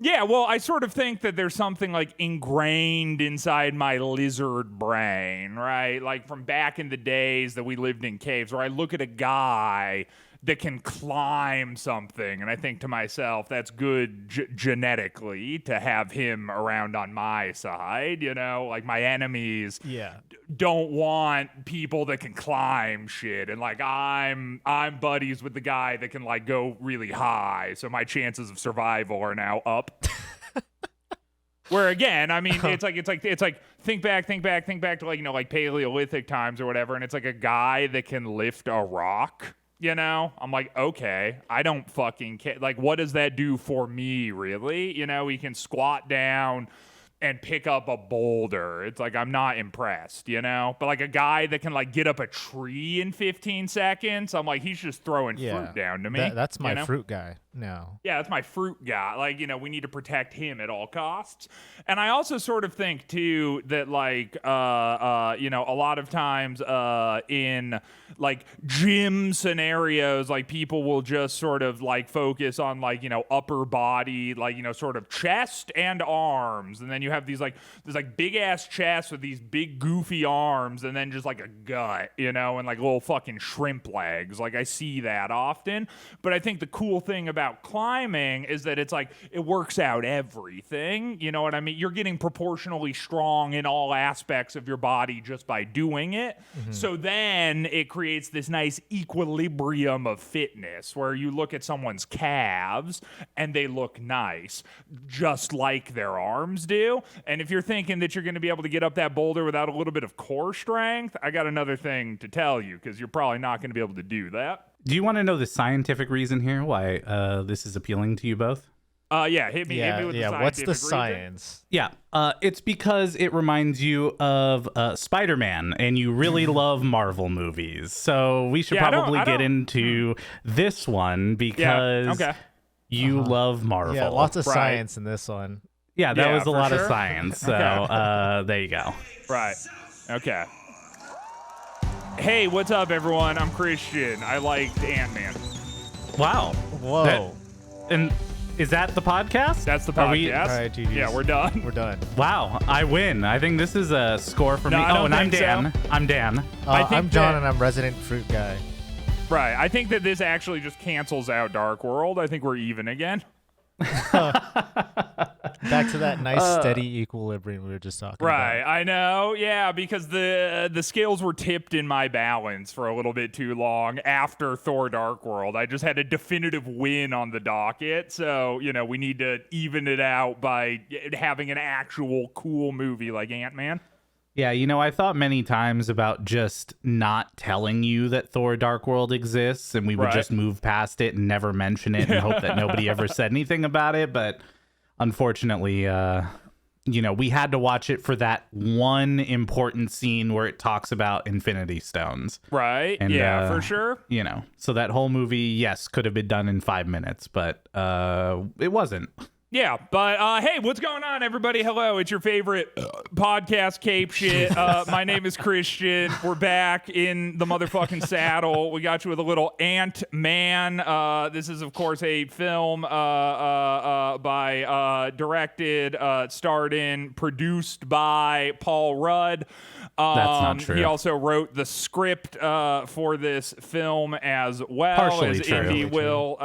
Yeah, well, I sort of think that there's something like ingrained inside my lizard brain, right? Like from back in the days that we lived in caves, where I look at a guy that can climb something, and I think to myself, that's good genetically to have him around on my side, you know? Like my enemies don't want people that can climb shit, and like I'm buddies with the guy that can like go really high, so my chances of survival are now up. Where again, I mean, it's like think back to like, you know, like Paleolithic times or whatever, and it's like a guy that can lift a rock. You know, I'm like, okay, I don't fucking care. Like, what does that do for me, really? You know, he can squat down and pick up a boulder. It's like, I'm not impressed, you know? But like a guy that can like get up a tree in 15 seconds, I'm like, he's just throwing fruit down to me. That's my fruit guy. No. Yeah, that's my fruit guy. Like, you know, we need to protect him at all costs. And I also sort of think, too, that, like, you know, a lot of times in, like, gym scenarios, like, people will just sort of, like, focus on, like, you know, upper body, like, you know, sort of chest and arms. And then you have these, like, there's, like, big-ass chests with these big, goofy arms and then just, like, a gut, you know, and, like, little fucking shrimp legs. Like, I see that often. But I think the cool thing about climbing is that it's like it works out everything, you know what I mean? You're getting proportionally strong in all aspects of your body just by doing it. So then it creates this nice equilibrium of fitness where you look at someone's calves and they look nice just like their arms do. And if you're thinking that you're going to be able to get up that boulder without a little bit of core strength, I got another thing to tell you, because you're probably not going to be able to do that. Do you want to know the scientific reason here why this is appealing to you both? Yeah, hit me with the scientific what's the reason. science? Yeah, it's because it reminds you of Spider-Man, and you really love Marvel movies. So we should probably get into this one because you love Marvel. Yeah, lots of science in this one. Yeah, that was a lot of science. So there you go. Right. Okay. Hey, what's up, everyone? I'm Christian. I liked Antman. Wow. Whoa. And is that the podcast? That's the podcast. All right, GG's. Yeah, we're done. We're done. Wow, I win. I think this is a score for me. And I'm Dan. I'm Dan. I'm John, and I'm resident fruit guy. Right. I think that this actually just cancels out Dark World. I think we're even again. Back to that nice steady equilibrium we were just talking about. Right, I know. Yeah, because the scales were tipped in my balance for a little bit too long after Thor Dark World. I just had a definitive win on the docket. So, you know, we need to even it out by having an actual cool movie like Antman. Yeah, you know, I thought many times about just not telling you that Thor Dark World exists, and we would just move past it and never mention it and hope that nobody ever said anything about it. But unfortunately, you know, we had to watch it for that one important scene where it talks about Infinity Stones. Right. And, for sure. You know, so that whole movie, yes, could have been done in 5 minutes, but it wasn't. Yeah, but hey, what's going on, everybody? Hello, it's your favorite podcast cape shit. My name is Christian. We're back in the motherfucking saddle. We got you with a little Antman. This is, of course, a film directed, starred in, produced by Paul Rudd. That's not true. He also wrote the script for this film as well. Partially true. He will,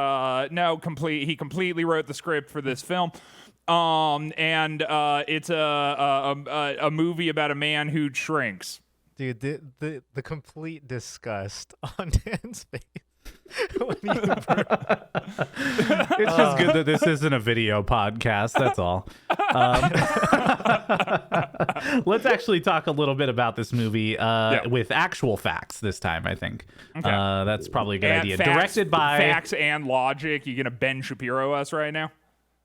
he completely wrote the script for this film. And it's a movie about a man who shrinks. Dude, the complete disgust on Dan's face. It's just good that this isn't a video podcast. That's all. Let's actually talk a little bit about this movie with actual facts this time, I think. Okay. That's probably a good idea. Directed by... Facts and logic. You going to Ben Shapiro us right now?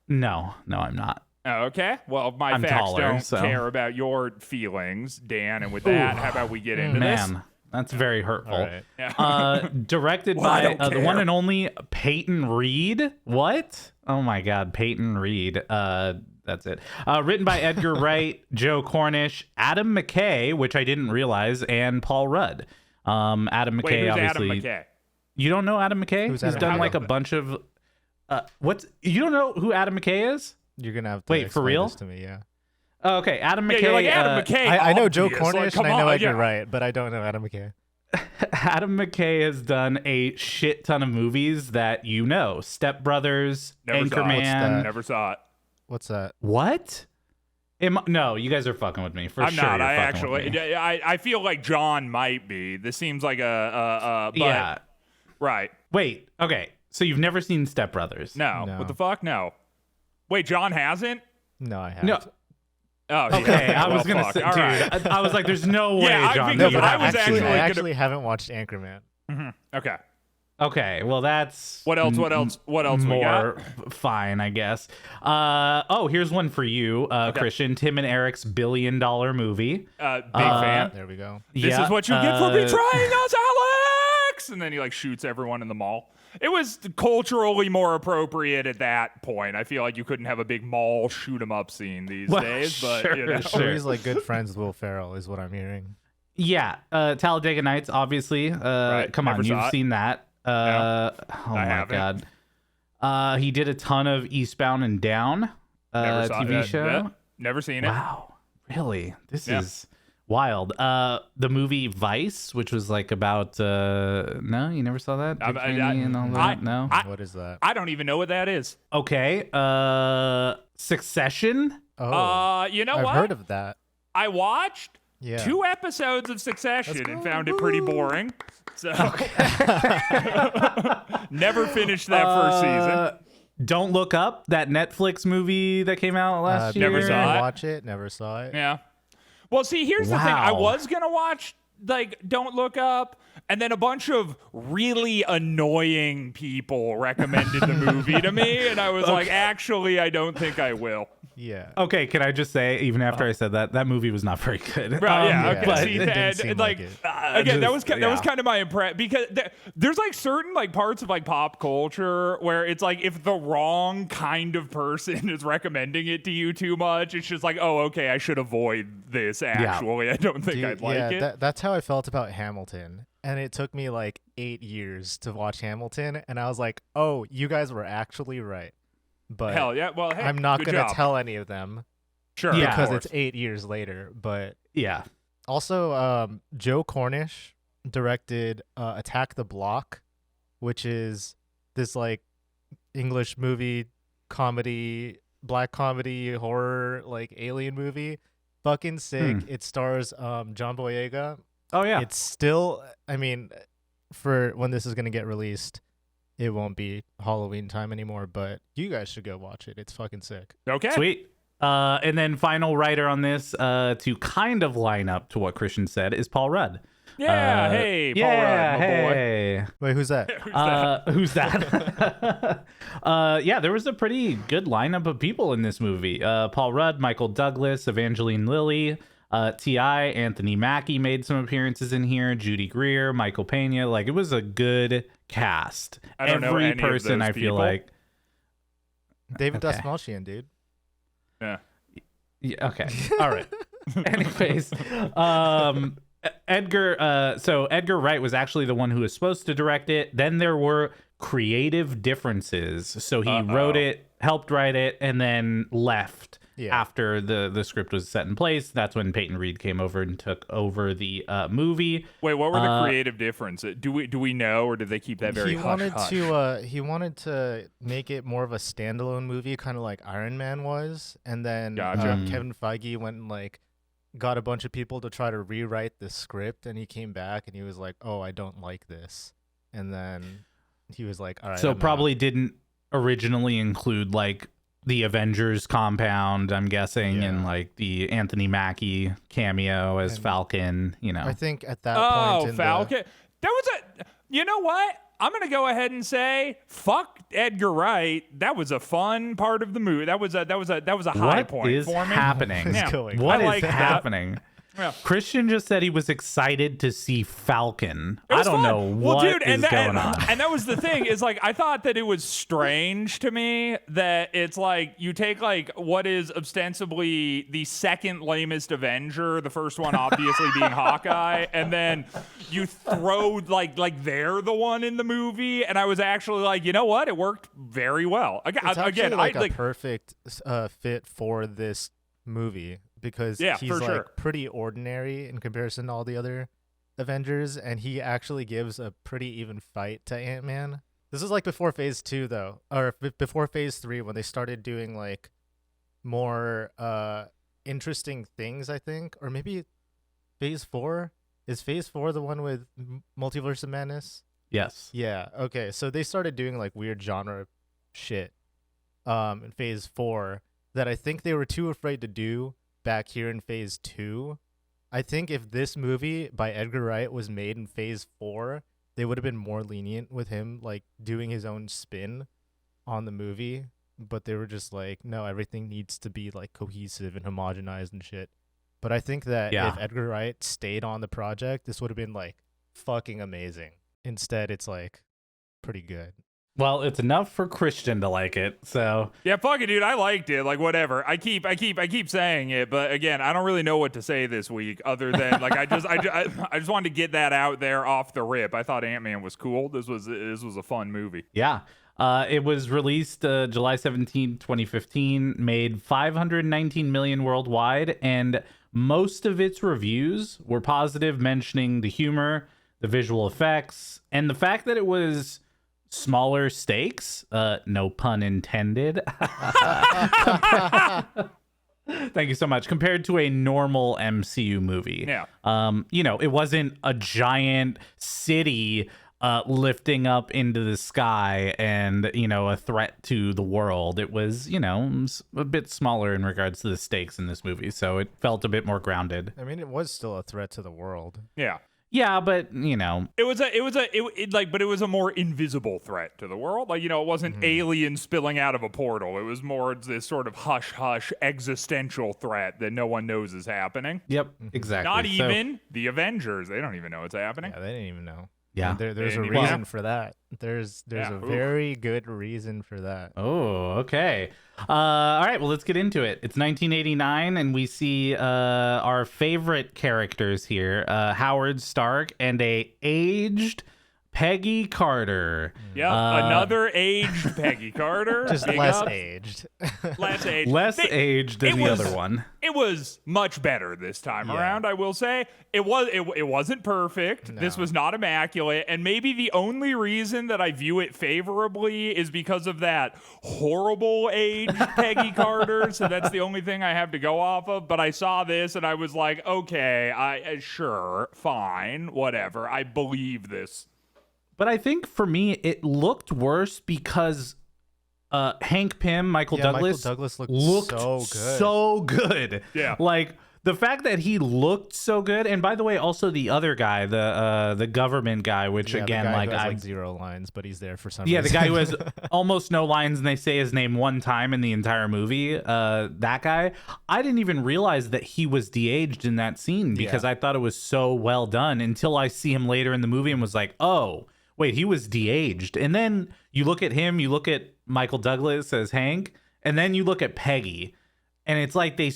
No, I'm not. Oh, okay. Well, my facts don't care about your feelings, Dan. And with that, how about we get into this? That's very hurtful. Right. Yeah. Directed by the one and only Peyton Reed. What? Oh my God, Peyton Reed. That's it. Written by Edgar Wright, Joe Cornish, Adam McKay, which I didn't realize, and Paul Rudd. Adam McKay, Wait, who's obviously. Adam McKay? You don't know Adam McKay? He's done like a bunch of. You don't know who Adam McKay is? You're gonna have to Wait, for explain real? this to me, yeah. Oh, okay, Adam McKay. Yeah, you're like Adam McKay. I know Joe obvious. Cornish Like, come and I know on, Edgar yeah. Wright, but I don't know Adam McKay. Adam McKay has done a shit ton of movies that you know. Step Brothers, Never saw it. What's Anchorman. that? Never saw it. What's that? What? No, you guys are fucking with me for I'm sure. not. you're I fucking with actually. me. I feel like John might be. This seems like but, Yeah. Right. Wait. Okay. So you've never seen Step Brothers? No. No. What the fuck? No. Wait, John hasn't? No, I haven't. No. Oh, Okay, yeah. I was Well, gonna fuck. say, All dude. right. I was like, "There's no way, Yeah, John." because that you I have was actually- actually I gonna- actually haven't watched Anchorman. Okay. Okay, well that's What else? What else? What else we got? more fine, I guess. Here's one for you, Christian. Tim and Eric's $1 billion movie. Big fan. There we go. This is what you get for betraying us, Alex! And then he like shoots everyone in the mall. It was culturally more appropriate at that point. I feel like you couldn't have a big mall shoot 'em up scene these Well, days, but sure, you know. So he's like good friends with Will Ferrell, is what I'm hearing. Yeah, Talladega Nights, obviously. Come never on, saw you've it. seen that. Oh my haven't. god. He did a ton of Eastbound and Down Never saw TV it. show. Yeah, never seen it. Wow, really? This Yeah. is wild. The movie Vice, which was like about no, you never saw that? Dick Cheney and all that? No. What is that? I don't even know what that is. Okay. Succession. Oh, You know I've what? heard of that. I watched Yeah. 2 episodes of Succession and found it pretty boring. So never finished that first season. Don't Look Up, that Netflix movie that came out last year. Never saw it. Watch it. Never saw it. Yeah. Well, see, here's the thing. I Wow. was gonna watch like Don't Look Up, and then a bunch of really annoying people recommended the movie to me, and I was like, actually, I don't think I will. Yeah. Okay, can I just say, even after I said that, that movie was not very good. Right, yeah, okay. but- See, it didn't and, seem like, like it. again, that was just- that was yeah. kind of my impression because there's like certain like parts of like pop culture where it's like if the wrong kind of person is recommending it to you too much, it's just like, oh, okay, I should avoid this. Actually, I don't think Dude, I'd like it. That's how I felt about Hamilton. And it took me like 8 years to watch Hamilton. And I was like, oh, you guys were actually right. But Hell yeah. Well, hey, I'm not good going to job. tell any of them Sure, Yeah. of because course. it's 8 years later. But yeah. also, Joe Cornish directed Attack the Block, which is this like English movie, comedy, black comedy, horror, like alien movie. Fucking sick. It stars John Boyega. Oh, yeah. It's still, I mean, for when this is going to get released, it won't be Halloween time anymore, but you guys should go watch it. It's fucking sick. Okay. Sweet. And then final writer on this, to kind of line up to what Christian said, is Paul Rudd. Yeah. Hey, Paul Rudd, my boy. hey. Wait, who's that? Who's that? Yeah, there was a pretty good lineup of people in this movie. Paul Rudd, Michael Douglas, Evangeline Lilly, T.I., Anthony Mackie made some appearances in here, Judy Greer, Michael Pena. Like, it was a good cast. I don't know Every any of person, those I feel people. like. David Okay. Dastmalchian, dude. Yeah. Yeah, okay. All right. Anyways, so Edgar Wright was actually the one who was supposed to direct it. Then there were creative differences. So he wrote it, helped write it, and then left after the script was set in place. That's when Peyton Reed came over and took over the movie. Wait, what were the creative differences? Do we know, or did they keep that very He wanted hush? he wanted to make it more of a standalone movie, kind of like Iron Man was, and then Gotcha. Kevin Feige went and like got a bunch of people to try to rewrite the script, and he came back and he was like, "Oh, I don't like this," and then he was like, "All right." So I'm out." probably didn't originally include like the Avengers compound, I'm guessing, and like the Anthony Mackie cameo as Falcon, you know. I think at that Oh, point in Falcon. That was a. You know what? I'm gonna go ahead and say, fuck Edgar Wright. That was a fun part of the movie. That was a high What point is for me. happening? What is Yeah. going What I is like that. happening? Yeah. Christian just said he was excited to see Falcon. It was I don't fun. know Well, what dude, is going on. And that was the thing is like I thought that it was strange to me that it's like you take like what is ostensibly the second lamest Avenger, the first one obviously being Hawkeye, and then you throw like they're the one in the movie, and I was actually like, you know what, it worked very well. It's actually like a perfect fit for this movie because he's for like sure. pretty ordinary in comparison to all the other Avengers, and he actually gives a pretty even fight to Ant-Man. This is like before Phase 2 though, or before Phase 3 when they started doing like more interesting things, I think, or maybe Phase 4. Is Phase 4 the one with Multiverse of Madness? Yes. Yeah. Okay. So they started doing like weird genre shit in Phase 4 that I think they were too afraid to do back here in Phase 2. I think if this movie by Edgar Wright was made in Phase 4, they would have been more lenient with him like doing his own spin on the movie, but they were just like, no, everything needs to be like cohesive and homogenized and shit. But I think that if Edgar Wright stayed on the project, this would have been like fucking amazing. Instead, it's like pretty good. Well, it's enough for Christian to like it, so Yeah, fuck it, dude. I liked it. Like, whatever. I keep saying it, but again, I don't really know what to say this week, other than like I just wanted to get that out there off the rip. I thought Ant-Man was cool. This was a fun movie. yeah. It was released July 17, 2015, made $519 million worldwide, and most of its reviews were positive, mentioning the humor, the visual effects, and the fact that it was smaller stakes, no pun intended. Thank you so much. Compared to a normal MCU movie. Yeah. It wasn't a giant city lifting up into the sky and, a threat to the world. It was, a bit smaller in regards to the stakes in this movie, so it felt a bit more grounded. I mean, it was still a threat to the world. Yeah. Yeah, but but it was a more invisible threat to the world. Like, it wasn't aliens spilling out of a portal. It was more this sort of hush existential threat that no one knows is happening. Yep, exactly. Not even the Avengers. They don't even know it's happening. Yeah, they didn't even know. Yeah. There's a reason for that. There's a very good reason for that. Oh, okay. All right, well, let's get into it. It's 1989, and we see our favorite characters here, Howard Stark and a aged Peggy Carter. Yep, another aged Peggy Carter. Just Big less ups. aged. Less aged. Aged than the other one. It was much better this time around, I will say. It wasn't perfect. No. This was not immaculate. And maybe the only reason that I view it favorably is because of that horrible aged Peggy Carter. So that's the only thing I have to go off of. But I saw this and I was like, okay, sure, fine, whatever. I believe this. But I think for me, it looked worse because Hank Pym, Michael Douglas looked so good. Yeah. Like, the fact that he looked so good, and by the way, also the other guy, the government guy, which again, the guy like, who has, I 0 lines, but he's there for some yeah, reason. the guy who has almost no lines, and they say his name one time in the entire movie. That guy, I didn't even realize that he was de-aged in that scene because I thought it was so well done until I see him later in the movie and was like, oh, wait, he was de-aged. And then you look at him, you look at Michael Douglas as Hank, and then you look at Peggy. And it's like they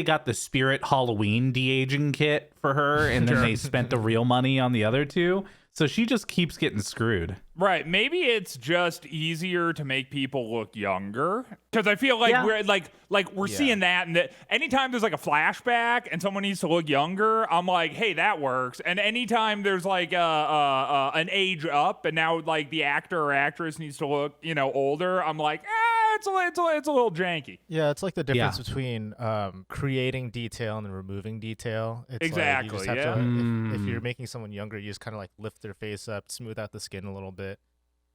got the Spirit Halloween de-aging kit for her, and then they spent the real money on the other two. So she just keeps getting screwed. Right. Maybe it's just easier to make people look younger. Because I feel like we're seeing that, and that anytime there's like a flashback and someone needs to look younger, I'm like, hey, that works. And anytime there's like an age up, and now like the actor or actress needs to look, older, I'm like, it's a little janky. Yeah, it's like the difference between creating detail and then removing detail. It's exactly. Like you just have to, if you're making someone younger, you just kind of like lift their face up, smooth out the skin a little bit.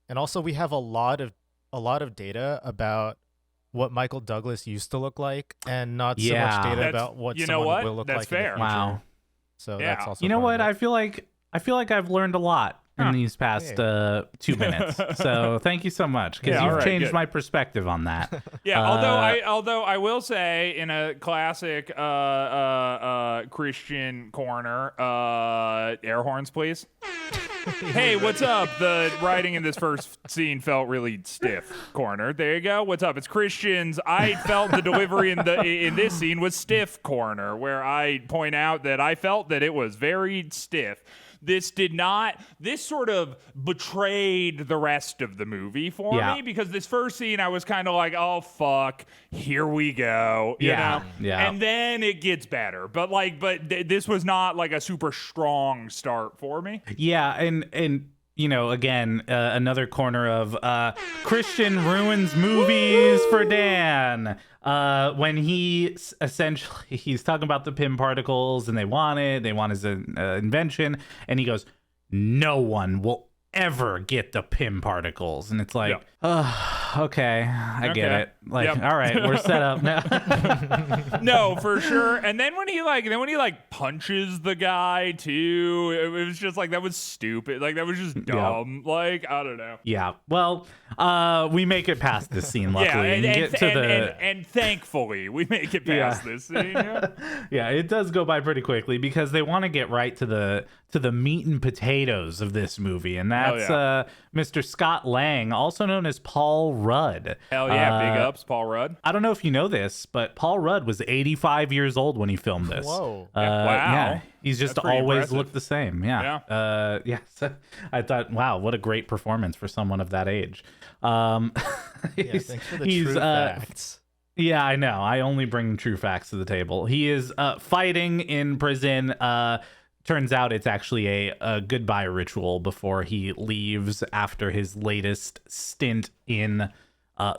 And also, we have a lot of data about what Michael Douglas used to look like, and not so much data about what someone will look like. That's fair. In the future. Wow. So that's also you know what? I I feel like I've learned a lot in these past 2 minutes. So thank you so much, because you've changed my perspective on that. Yeah, although I will say, in a classic Christian corner, air horns, please. Hey, what's up? The writing in this first scene felt really stiff. Corner. There you go. What's up? It's Christians. I felt the delivery in this scene was stiff. Corner, where I point out that I felt that it was very stiff. This did not. This sort of betrayed the rest of the movie for me, because this first scene I was kind of like, oh fuck, here we go, you know? Yeah. And then it gets better, but this was not like a super strong start for me. Yeah, and you know, again, another corner of Christian ruins movies for Dan. When he's talking about the Pym particles and they want his invention, and he goes, no one will ever get the Pym particles, and it's like, okay, I get it. Like, all right, we're set up now. No, for sure. And then when he punches the guy too, it was just like, that was stupid. Like, that was just dumb. Like, I don't know. Yeah. Well, we make it past this scene, luckily. And thankfully we make it past this scene. Yeah, it does go by pretty quickly, because they want to get right to the meat and potatoes of this movie, and that's Mr. Scott Lang, also known as Paul Rudd. Hell yeah, big ups, Paul Rudd. I don't know if you know this, but Paul Rudd was 85 years old when he filmed this. Whoa. Wow. Yeah, he's just always impressive. looked the same. Yeah. So I thought, wow, what a great performance for someone of that age. Thanks for the true facts. Yeah, I know. I only bring true facts to the table. He is fighting in prison. Turns out it's actually a goodbye ritual before he leaves after his latest stint in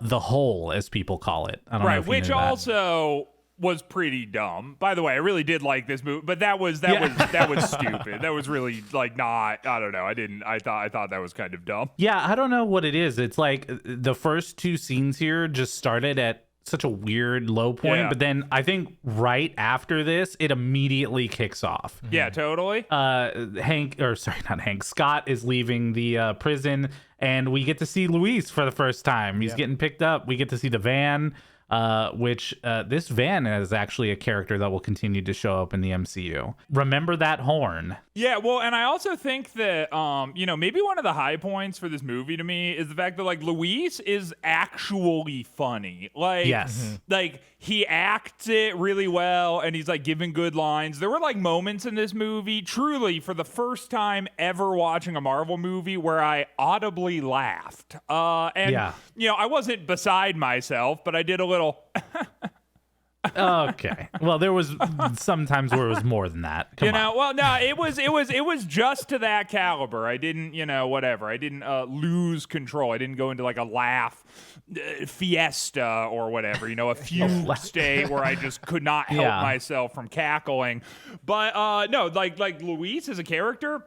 the hole, as people call it. I don't know if you which knew that. Also was pretty dumb. By the way, I really did like this movie, but that was stupid. That was really not. I don't know. I thought that was kind of dumb. Yeah, I don't know what it is. It's like the first 2 scenes here just started at such a weird low point, but then I think right after this it immediately kicks off. Yeah, totally. Scott is leaving the prison, and we get to see Luis for the first time. He's getting picked up. We get to see the van, which this van is actually a character that will continue to show up in the MCU. Remember that horn. Yeah, well, and I also think that, maybe one of the high points for this movie to me is the fact that, like, Luis is actually funny. Like, like, he acts it really well, and he's, like, giving good lines. There were, like, moments in this movie, truly, for the first time ever watching a Marvel movie, where I audibly laughed. I wasn't beside myself, but I did a little... Okay. Well, there was some times where it was more than that. Come on. Well, no, it was just to that caliber. I didn't, whatever. I didn't lose control. I didn't go into like a laugh fiesta or whatever, a fugue state where I just could not help myself from cackling. But no, like Luis as a character.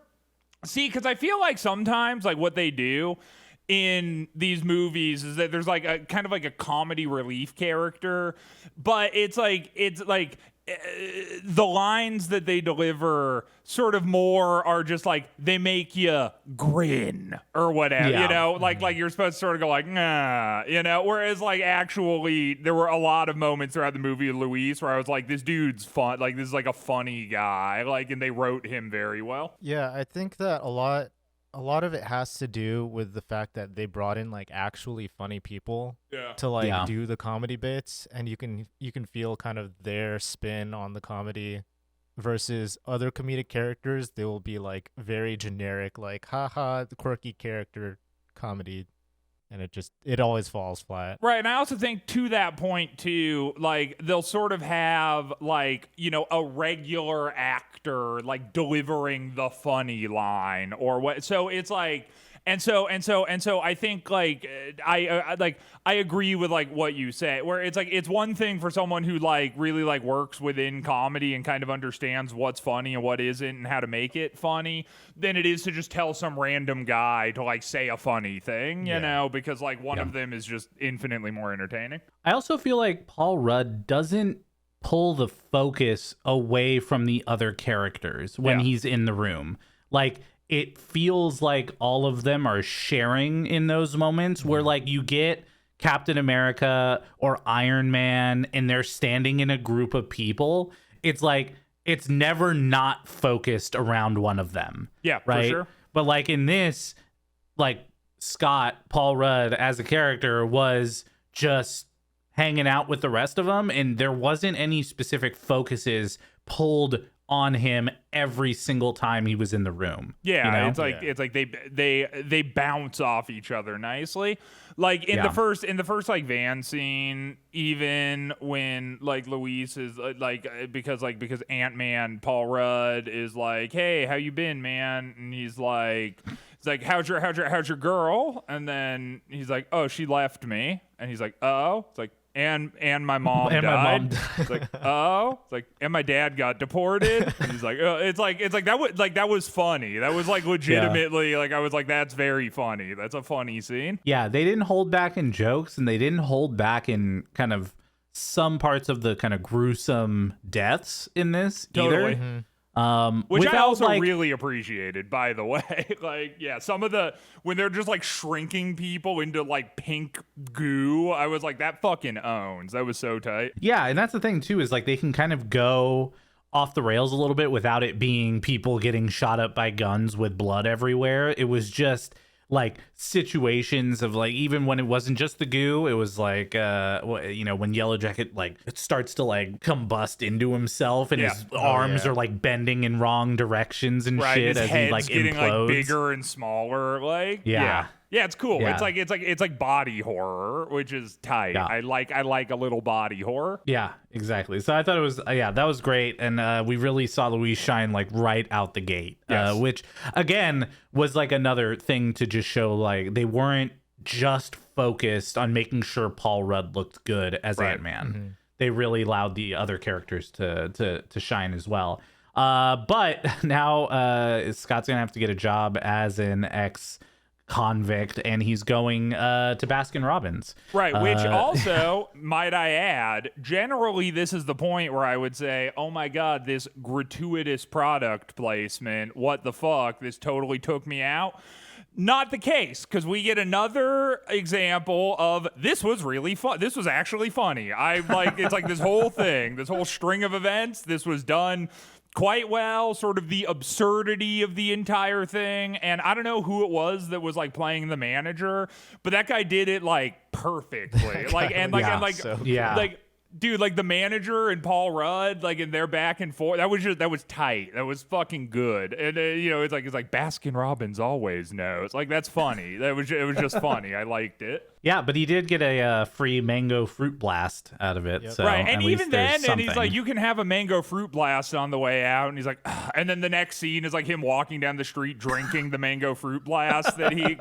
See, because I feel like sometimes like what they do in these movies is that there's like a kind of like a comedy relief character, but it's like the lines that they deliver sort of more are just like they make you grin or whatever, like you're supposed to sort of go like, nah, whereas like actually there were a lot of moments throughout the movie of Luis where I was like, this dude's fun, like this is like a funny guy, like, and they wrote him very well. Yeah, I think that a lot of it has to do with the fact that they brought in like actually funny people to like do the comedy bits, and you can feel kind of their spin on the comedy versus other comedic characters. They will be like very generic, like haha, the quirky character comedy, and it always falls flat. Right, and I also think to that point too, like they'll sort of have like, a regular actor like delivering the funny line or what. So it's like, and so I think like I agree with like what you say, where it's like it's one thing for someone who like really like works within comedy and kind of understands what's funny and what isn't and how to make it funny, than it is to just tell some random guy to like say a funny thing, because like one of them is just infinitely more entertaining. I also feel like Paul Rudd doesn't pull the focus away from the other characters when he's in the room. Like, it feels like all of them are sharing in those moments where like you get Captain America or Iron Man and they're standing in a group of people. It's like it's never not focused around one of them. Yeah, right. for sure. But like in this, like Scott, Paul Rudd as a character was just hanging out with the rest of them, and there wasn't any specific focuses pulled on him every single time he was in the room. Yeah, you know? it's like they bounce off each other nicely. Like in the first like van scene, even when like Luis is because Antman, Paul Rudd is like, "Hey, how you been, man?" And he's like, how's your girl? And then he's like, "Oh, she left me." And he's like, "Oh." It's like, and my mom died. My mom died. It's like, oh. It's like, and my dad got deported. And he's like, oh. It's like that was funny. That was like legitimately like I was like, that's very funny. That's a funny scene. Yeah, they didn't hold back in jokes, and they didn't hold back in kind of some parts of the kind of gruesome deaths in this Totally. either. Which I also like, really appreciated, by the way. Like, yeah, some of the when they're just like shrinking people into like pink goo, I was like, that fucking owns. That was so tight. Yeah, and that's the thing too, is like they can kind of go off the rails a little bit without it being people getting shot up by guns with blood everywhere. It was just like situations of like, even when it wasn't just the goo, it was like when Yellow Jacket like it starts to like combust into himself and his arms are like bending in wrong directions and shit his as head's he like getting implodes. like bigger and smaller. Like yeah, it's cool. Yeah. It's like body horror, which is tight. Yeah. I like a little body horror. Yeah, exactly. So I thought it was that was great, and we really saw Luis shine like right out the gate, which again was like another thing to just show like they weren't just focused on making sure Paul Rudd looked good as Ant-Man. Mm-hmm. They really allowed the other characters to shine as well. But now Scott's gonna have to get a job as an ex-convict, and he's going to Baskin Robbins. Right, which also, might I add, generally this is the point where I would say, oh my God, this gratuitous product placement, what the fuck, this totally took me out. Not the case, because we get another example of this was really fun. This was actually funny. It's like this whole thing, this whole string of events, this was done quite well, sort of the absurdity of the entire thing. And I don't know who it was that was like playing the manager, but that guy did it like perfectly. Dude, like the manager and Paul Rudd, like in their back and forth, that was tight. That was fucking good. And it's like Baskin Robbins always knows. Like that's funny. It was just funny. I liked it. Yeah, but he did get a free mango fruit blast out of it. Yep. So right, and even then, and he's like, you can have a mango fruit blast on the way out, and he's like, ugh. And then the next scene is like him walking down the street drinking the mango fruit blast that he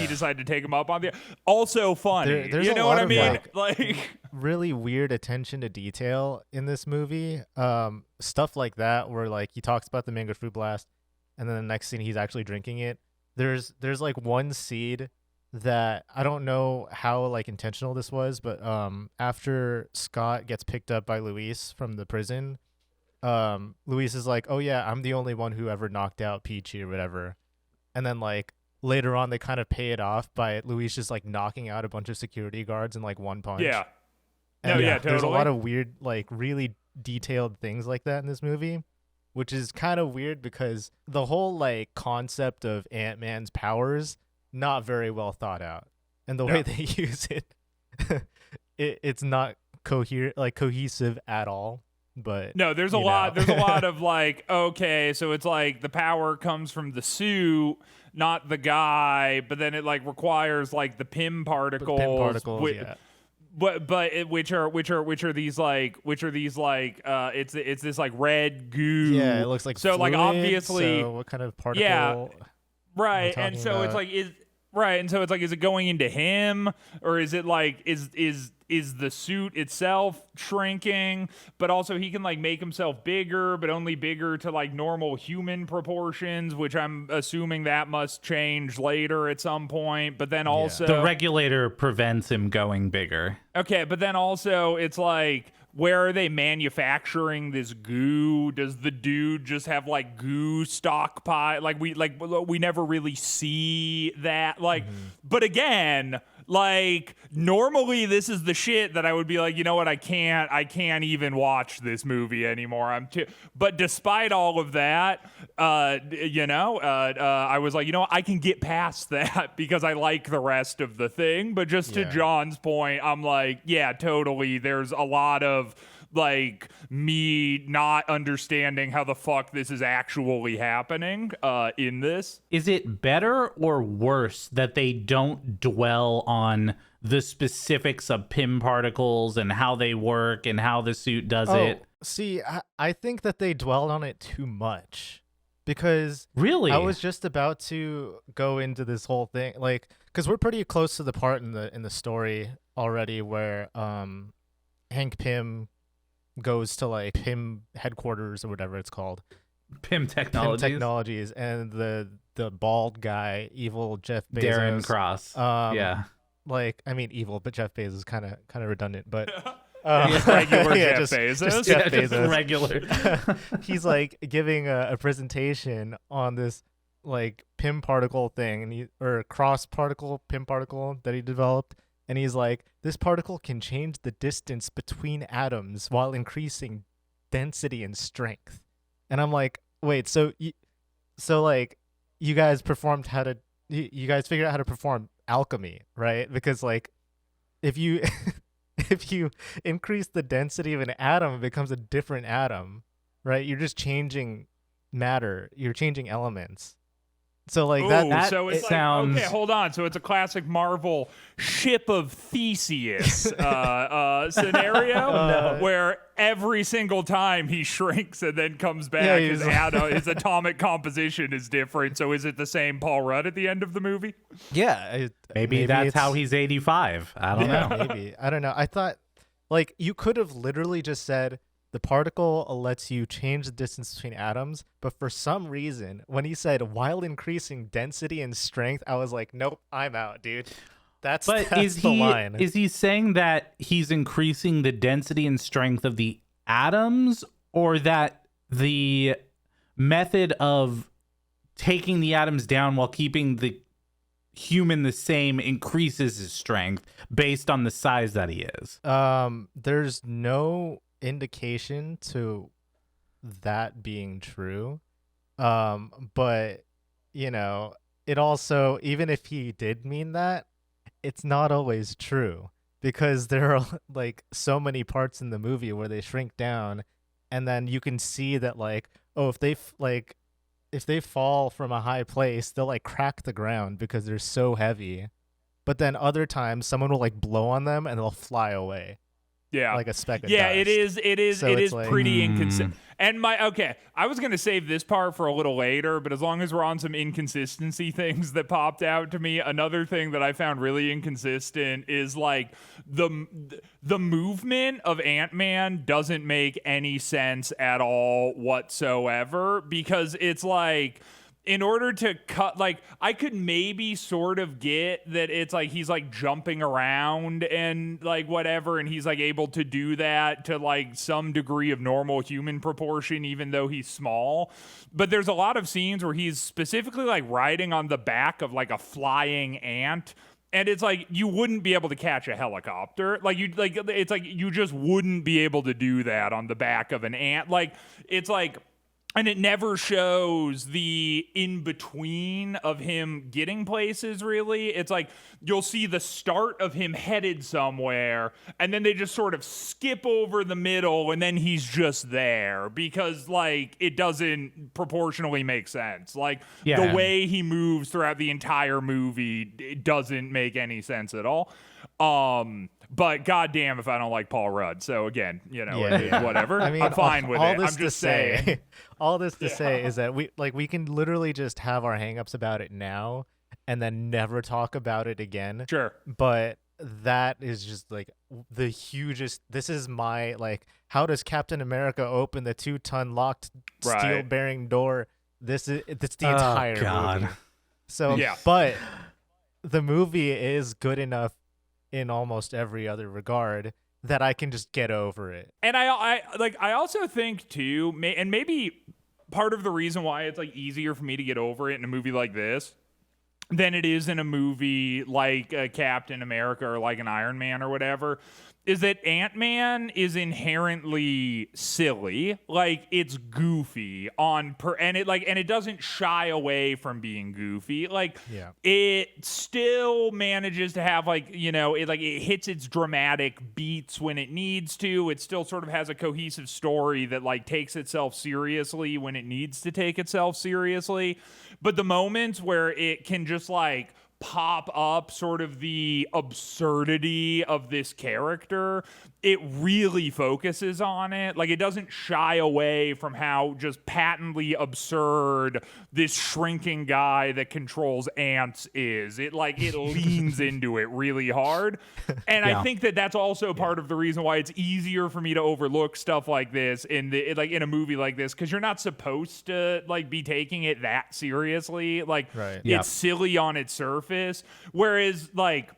decided to take him up on. Also funny. There's you know what I mean? Like really weird attention to detail in this movie. Stuff like that where like he talks about the mango fruit blast, and then the next scene he's actually drinking it. There's like one seed that I don't know how like intentional this was, but after Scott gets picked up by Luis from the prison, Luis is like, oh yeah, I'm the only one who ever knocked out Peachy or whatever. And then like later on they kind of pay it off by Luis just like knocking out a bunch of security guards in like one punch. Yeah. And totally. There's a lot of weird, like really detailed things like that in this movie, which is kind of weird because the whole like concept of Ant-Man's powers not very well thought out, and the way they use it, it's not cohesive at all. But no, there's a lot of like, okay, so it's like the power comes from the suit, not the guy, but then it like requires like the Pym particles. Which are these it's this like red goo. Yeah, it looks like so fluid, like obviously. So what kind of particle? Yeah, right, and so it's like is it going into him, or is it like is the suit itself shrinking? But also he can like make himself bigger, but only bigger to like normal human proportions, which I'm assuming that must change later at some point. But then also the regulator prevents him going bigger. Okay, but then also it's like where are they manufacturing this goo? Does the dude just have like goo stockpile? Like we never really see that. Like, but again, like normally this is the shit that I would be like, you know what, I can't even watch this movie anymore. But despite all of that, I was like, you know what, I can get past that because I like the rest of the thing. But just to John's point, I'm like, yeah, totally. There's a lot of like me not understanding how the fuck this is actually happening in this. Is it better or worse that they don't dwell on the specifics of Pym particles and how they work and how the suit does it? See, I think that they dwell on it too much. Because really, I was just about to go into this whole thing, like, because we're pretty close to the part in the story already where Hank Pym goes to like Pym headquarters or whatever it's called, Pym Technologies, and the bald guy, evil Jeff Bezos, Darren Cross, yeah, like, I mean evil, but Jeff Bezos is kind of redundant, but. Regular Jeff Bezos. Just Jeff Bezos. Just regular. He's like giving a presentation on this like Pym particle thing, or cross particle Pym particle that he developed, and he's like, this particle can change the distance between atoms while increasing density and strength. And I'm like, wait, so like you guys you guys figured out how to perform alchemy, right? Because like if you if you increase the density of an atom, it becomes a different atom, right? You're just changing matter. You're changing elements. So like that so it's sounds... okay, hold on. So it's a classic Marvel ship of Theseus scenario where every single time he shrinks and then comes back, his atomic composition is different. So is it the same Paul Rudd at the end of the movie? Yeah. Maybe that's how he's 85. I don't know. Maybe. I don't know. I thought like you could have literally just said, the particle lets you change the distance between atoms, but for some reason, when he said while increasing density and strength, I was like, nope, I'm out, dude. That's the line. Is he saying that he's increasing the density and strength of the atoms, or that the method of taking the atoms down while keeping the human the same increases his strength based on the size that he is? There's no indication to that being true, but you know, it also, even if he did mean that, it's not always true, because there are like so many parts in the movie where they shrink down, and then you can see that like, oh, if they fall from a high place, they'll like crack the ground because they're so heavy, but then other times someone will like blow on them and they'll fly away. Yeah, like a speck of dust. It is So like, pretty inconsistent. And I was gonna save this part for a little later, but as long as we're on some inconsistency things that popped out to me, another thing that I found really inconsistent is like the movement of Antman doesn't make any sense at all whatsoever, because it's like, in order to cut, like, I could maybe sort of get that it's like he's like jumping around and like whatever, and he's like able to do that to like some degree of normal human proportion, even though he's small. But there's a lot of scenes where he's specifically like riding on the back of like a flying ant. And it's like you wouldn't be able to catch a helicopter. It's like you just wouldn't be able to do that on the back of an ant. Like, it's like, and it never shows the in-between of him getting places, really. It's like you'll see the start of him headed somewhere, and then they just sort of skip over the middle, and then he's just there, because, like, it doesn't proportionally make sense. Like, the way he moves throughout the entire movie, it doesn't make any sense at all. But goddamn if I don't like Paul Rudd. So again, whatever. I mean, I'm fine with it. I'm just saying. All this to say is that we can literally just have our hangups about it now and then never talk about it again. Sure. But that is just like the hugest. This is my like, how does Captain America open the 2-ton locked steel bearing door? It's the entire movie. So but the movie is good enough in almost every other regard that I can just get over it. And I also think too, and maybe part of the reason why it's like easier for me to get over it in a movie like this than it is in a movie like Captain America or like an Iron Man or whatever, is that Ant-Man is inherently silly. Like, it's goofy and it doesn't shy away from being goofy. Like, it still manages to have like, you know, it hits its dramatic beats when it needs to. It still sort of has a cohesive story that like takes itself seriously when it needs to take itself seriously. But the moments where it can just like pop up sort of the absurdity of this character, it really focuses on it. Like, it doesn't shy away from how just patently absurd this shrinking guy that controls ants is. It leans into it really hard. And I think that that's also part of the reason why it's easier for me to overlook stuff like this in a movie like this, because you're not supposed to like be taking it that seriously. Like, it's silly on its surface. Whereas like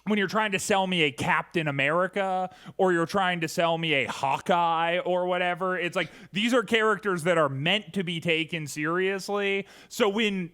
when you're trying to sell me a Captain America or you're trying to sell me a Hawkeye or whatever, it's like these are characters that are meant to be taken seriously. So when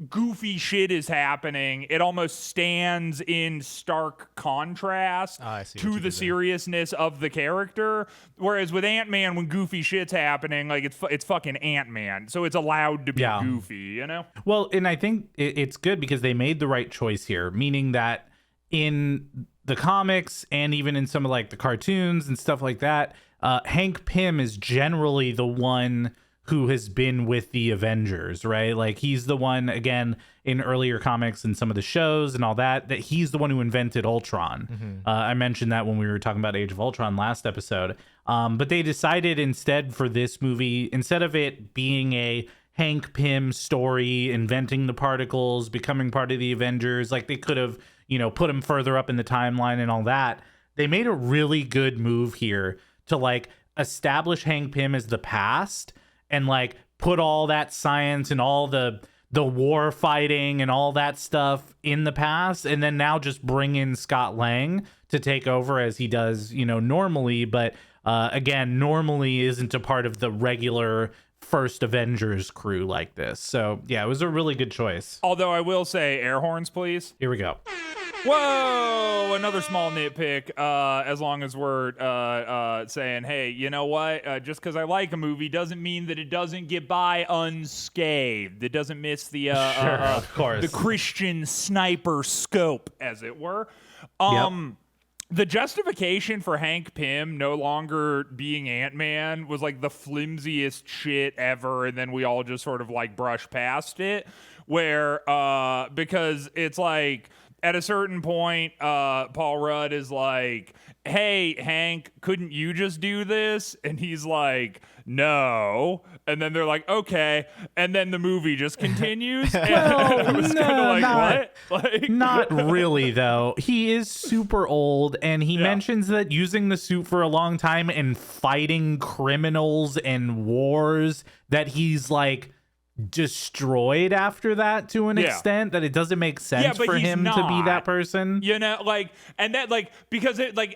goofy shit is happening, it almost stands in stark contrast to the seriousness of the character. Whereas with Ant-Man, when goofy shit's happening, like it's fucking Ant-Man, so it's allowed to be goofy, you know? Well, and I think it's good because they made the right choice here, meaning that in the comics and even in some of like the cartoons and stuff like that, Hank Pym is generally the one who has been with the Avengers, right? Like, he's the one, again, in earlier comics and some of the shows and all that he's the one who invented Ultron. I mentioned that when we were talking about Age of Ultron last episode. But they decided instead for this movie, instead of it being a Hank Pym story, inventing the particles, becoming part of the Avengers, like they could have, you know, put him further up in the timeline and all that. They made a really good move here to like establish Hank Pym as the past and like put all that science and all the war fighting and all that stuff in the past, and then now just bring in Scott Lang to take over as he does, you know, normally, but again, normally isn't a part of the regular first Avengers crew like this. So yeah, it was a really good choice. Although I will say, air horns, please. Here we go. Whoa, another small nitpick, as long as we're saying, hey, you know what? Just because I like a movie doesn't mean that it doesn't get by unscathed. It doesn't miss the of course, the Christian sniper scope, as it were. The justification for Hank Pym no longer being Ant-Man was like the flimsiest shit ever, and then we all just sort of like brush past it, where because it's like at a certain point, Paul Rudd is like, hey, Hank, couldn't you just do this? And he's like, no. And then they're like, okay. And then the movie just continues. And it was kind of like, what? Like, not really, though. He is super old, and he mentions that using the suit for a long time and fighting criminals and wars, that he's like destroyed after that to an extent that it doesn't make sense for him to be that person, you know, like, and that like, because it like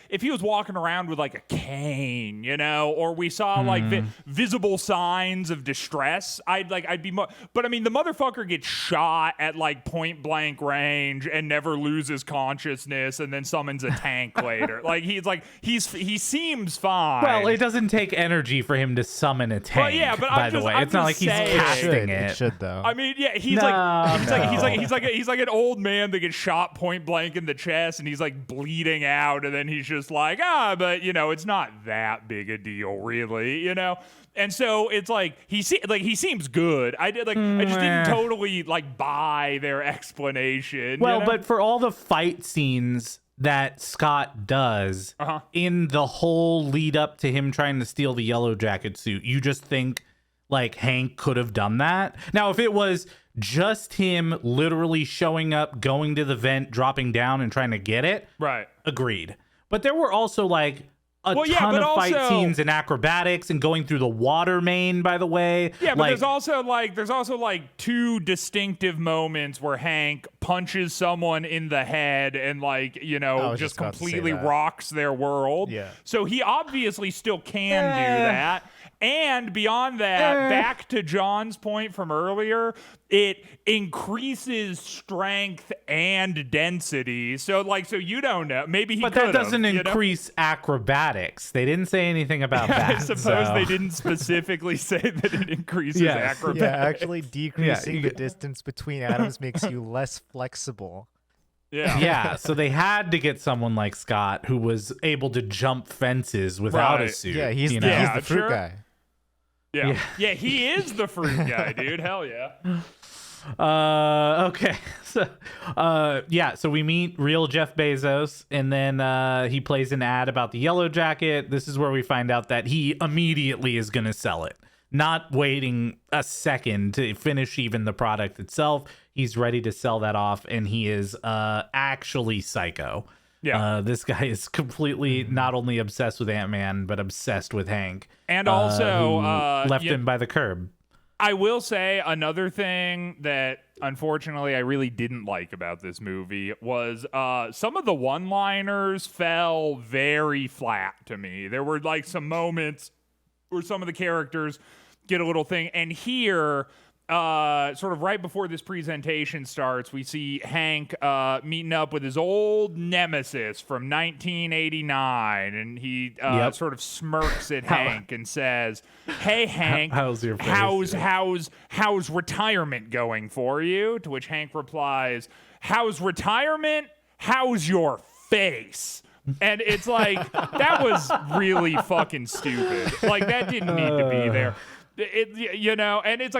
if he was walking around with like a cane, you know, or we saw like visible signs of distress, I'd be more. But I mean, the motherfucker gets shot at like point blank range and never loses consciousness, and then summons a tank later. Like he seems fine. Well, it doesn't take energy for him to summon a tank. Well, yeah, but by the way, it's not like he's casting it. It should though. I mean, yeah, he's like an old man that gets shot point blank in the chest, and he's like bleeding out, and then he's just like, but you know, it's not that big a deal, really, you know. And so it's like he seems good. I just didn't totally like buy their explanation. Well, you know? but for all the fight scenes that Scott does in the whole lead up to him trying to steal the Yellow Jacket suit, you just think like Hank could have done that. Now, if it was just him literally showing up, going to the vent, dropping down and trying to get it, right, agreed. But there were also like a Well, yeah, ton but of fight also- scenes and acrobatics and going through the water main, by the way. Yeah, but like, there's also like two distinctive moments where Hank punches someone in the head and like, you I know, was just just about to say completely that. rocks their world. Yeah. So he obviously still can do that. And beyond that, back to John's point from earlier, it increases strength and density. So you don't know. Maybe he but that could've, doesn't you know? increase acrobatics. They didn't say anything about that. I suppose so- they didn't specifically say that it increases Yes. acrobatics. Yeah, actually decreasing you the get- distance between atoms makes you less flexible. Yeah. Yeah, so they had to get someone like Scott who was able to jump fences without a Right. suit. Yeah, he's you the, know? he's Yeah, the fruit sure. guy. Yeah. Yeah. Yeah, he is the fruit guy, dude. Hell yeah. Okay. So we meet real Jeff Bezos, and then he plays an ad about the yellow jacket. This is where we find out that he immediately is going to sell it, not waiting a second to finish even the product itself. He's ready to sell that off, and he is actually psycho. Yeah. This guy is completely not only obsessed with Ant-Man, but obsessed with Hank. And also, who left yeah, him by the curb. I will say another thing that unfortunately I really didn't like about this movie was some of the one-liners fell very flat to me. There were like some moments where some of the characters get a little thing, and here sort of right before this presentation starts, we see Hank meeting up with his old nemesis from 1989, and he sort of smirks at Hank and says, "Hey Hank, How's your face?" how's retirement going for you?" To which Hank replies, "How's retirement? How's your face?" And it's like, that was really fucking stupid. Like, that didn't need to be there. And it's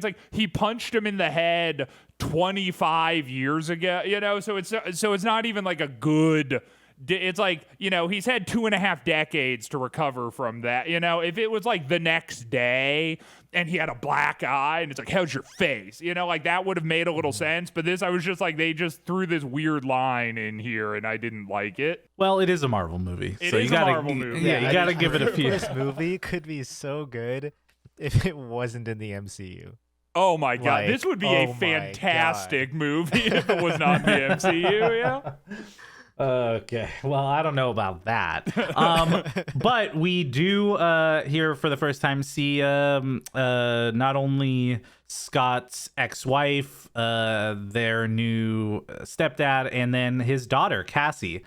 like he punched him in the head 25 years ago, so it's not even like a good. It's like, he's had 2.5 decades to recover from that. If it was like the next day and he had a black eye and it's like, how's your face? Like that would have made a little sense. But this, I was just like, they just threw this weird line in here and I didn't like it. Well, it is a Marvel movie. It so is you gotta, a Marvel movie. Yeah, you got to give it a few. This movie could be so good if it wasn't in the MCU. Oh my God. Like, This would be oh a my fantastic movie if it was not in the MCU. Yeah. Okay, well, I don't know about that. But we do here for the first time see not only Scott's ex-wife, their new stepdad, and then his daughter, Cassie.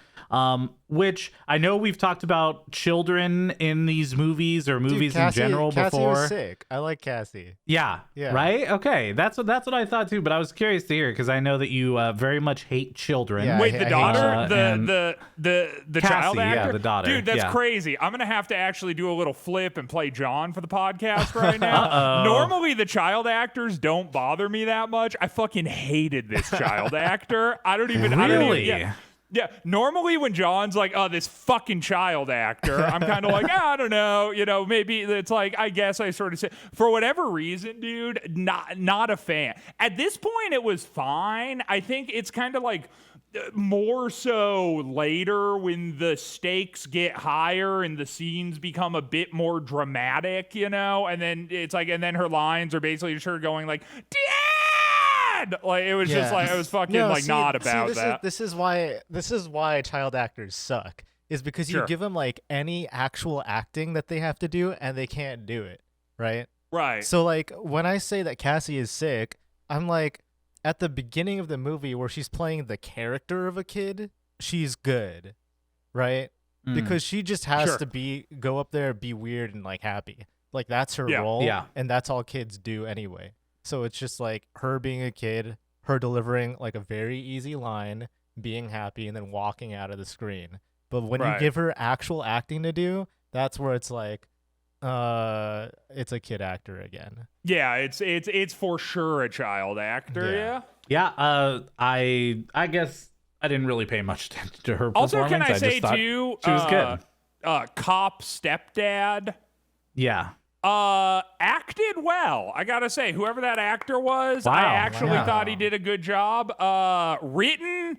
Which I know we've talked about children in these movies or movies Dude, Cassie, in general Cassie before. was sick. I like Cassie. Yeah. Yeah. Right? Okay. That's what I thought too, but I was curious to hear because I know that you very much hate children. Yeah, Wait, I the hate daughter, and the Cassie, child actor, yeah, the daughter, dude, that's yeah. crazy. I'm gonna have to actually do a little flip and play John for the podcast right now. Uh-oh. Normally, the child actors don't bother me that much. I fucking hated this child actor. I don't even. Really? Yeah. Normally when John's like, "Oh, this fucking child actor," I'm kind of like, I don't know, maybe it's like, I guess I sort of say, for whatever reason, dude, not a fan. At this point, it was fine. I think it's kind of like more so later when the stakes get higher and the scenes become a bit more dramatic, and then it's like, and then her lines are basically just her going like, "Dad!" Like it was just like, I was fucking not about that. This is why child actors suck. Is because you Sure. give them like any actual acting that they have to do and they can't do it, right? Right. So like when I say that Cassie is sick, I'm like, at the beginning of the movie where she's playing the character of a kid, she's good, right? Because she just has Sure. to go up there, be weird and like happy. Like that's her role, Yeah. and that's all kids do anyway. So it's just like her being a kid, her delivering like a very easy line, being happy, and then walking out of the screen. But when you Right. give her actual acting to do, that's where it's like, it's a kid actor again. Yeah, it's for sure a child actor. Yeah. Yeah. Yeah, I guess I didn't really pay much attention to her Also, performance. can I say just thought too, she was good. Cop stepdad Yeah. acted well. I gotta say, whoever that actor was, Wow, I actually wow. thought he did a good job. Written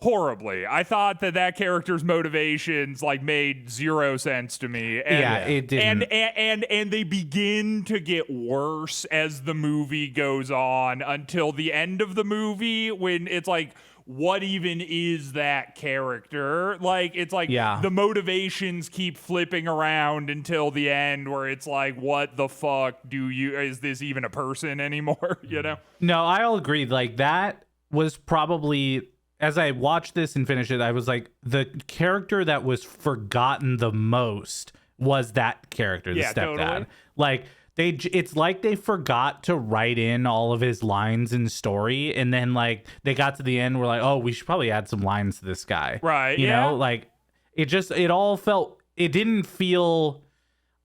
horribly. I thought that character's motivations like made zero sense to me. And, it didn't. And they begin to get worse as the movie goes on until the end of the movie when it's like, what even is that character? Like, it's like the motivations keep flipping around until the end where it's like, what the fuck is this even a person anymore? You know? No, I'll agree. Like, that was probably, as I watched this and finished it, I was like, the character that was forgotten the most was that character, the stepdad. Totally. Like, it's like they forgot to write in all of his lines and story, and then like they got to the end, we're like, oh, we should probably add some lines to this guy, right? You know, like it didn't feel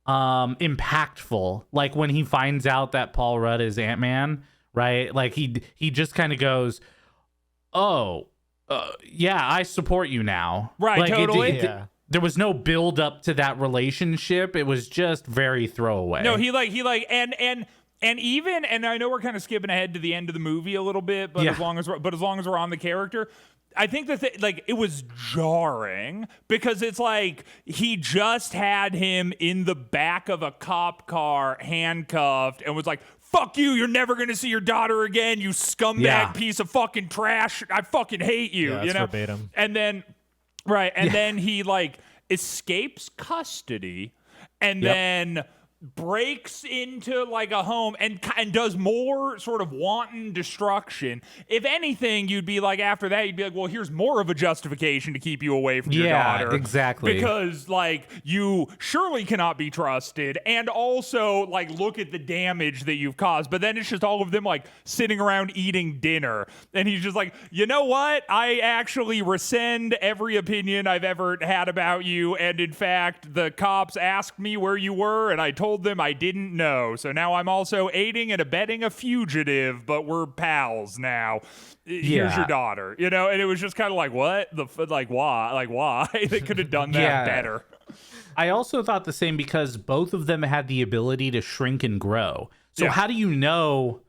impactful. Like when he finds out that Paul Rudd is Ant-Man, right? Like he just kind of goes, oh, yeah, I support you now, right? Like, totally. There was no build up to that relationship. It was just very throwaway. No, he and even, and I know we're kind of skipping ahead to the end of the movie a little bit, but as long as we're on the character, I think that like it was jarring because it's like he just had him in the back of a cop car handcuffed and was like, fuck you, you're never gonna see your daughter again, you scumbag piece of fucking trash. I fucking hate you. Yeah, you know? verbatim. And then then he like escapes custody and then breaks into like a home and does more sort of wanton destruction. If anything, you'd be like, after that, you'd be like, well, here's more of a justification to keep you away from your daughter. Exactly. Because like you surely cannot be trusted, and also like look at the damage that you've caused. But then it's just all of them like sitting around eating dinner, and he's just like, you know what? I actually rescind every opinion I've ever had about you, and in fact, the cops asked me where you were, and I told them I didn't know. So now I'm also aiding and abetting a fugitive, but we're pals now. Here's your daughter, you know? And it was just kind of like, what? Why? They could have done that better. I also thought the same because both of them had the ability to shrink and grow. So how do you know,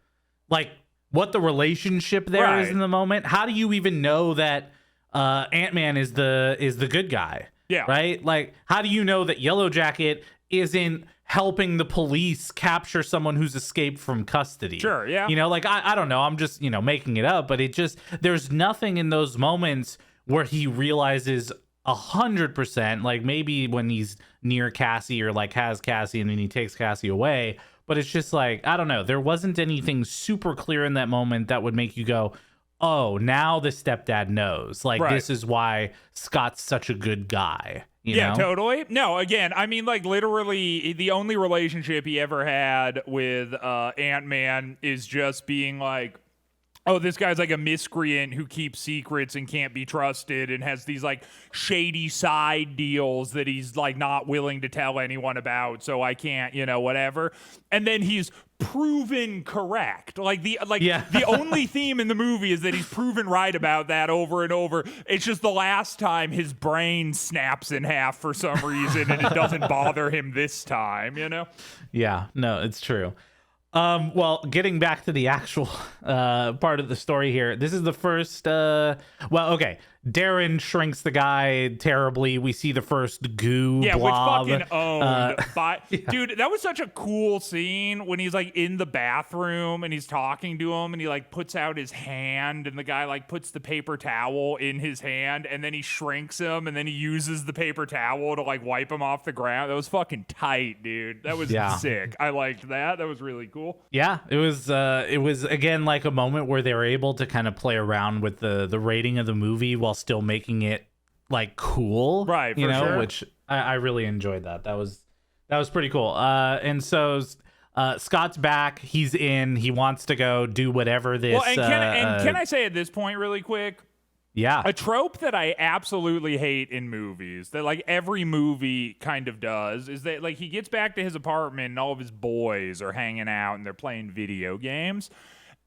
like, what the relationship there is in the moment? How do you even know that Ant-Man is the good guy? Yeah. Right? Like, how do you know that Yellow Jacket isn't helping the police capture someone who's escaped from custody? Sure, yeah. You know, like, I don't know. I'm just, making it up. But there's nothing in those moments where he realizes 100%, like maybe when he's near Cassie or like has Cassie and then he takes Cassie away. But it's just like, I don't know. There wasn't anything super clear in that moment that would make you go, oh, now the stepdad knows. Like, this is why Scott's such a good guy. You know? Totally. No, again, I mean, like, literally, the only relationship he ever had with Ant-Man is just being like, oh, this guy's like a miscreant who keeps secrets and can't be trusted and has these like shady side deals that he's like not willing to tell anyone about, so I can't, whatever. And then he's proven correct. Like the only theme in the movie is that he's proven right about that over and over. It's just the last time his brain snaps in half for some reason and it doesn't bother him this time, Yeah, no, it's true. Well, getting back to the actual part of the story here, this is the first Darren shrinks the guy terribly. We see the first goo blob. Which fucking owned by dude. That was such a cool scene when he's like in the bathroom and he's talking to him and he like puts out his hand and the guy like puts the paper towel in his hand and then he shrinks him and then he uses the paper towel to like wipe him off the ground. That was fucking tight, dude. That was sick. I liked that. That was really cool. Yeah, it was again like a moment where they were able to kind of play around with the rating of the movie while still making it like cool, right? For sure. Which I really enjoyed that. That was pretty cool. And so Scott's back. He's in. He wants to go do whatever this. Well, can I say at this point really quick? Yeah. A trope that I absolutely hate in movies, that like every movie kind of does, is that like he gets back to his apartment and all of his boys are hanging out and they're playing video games.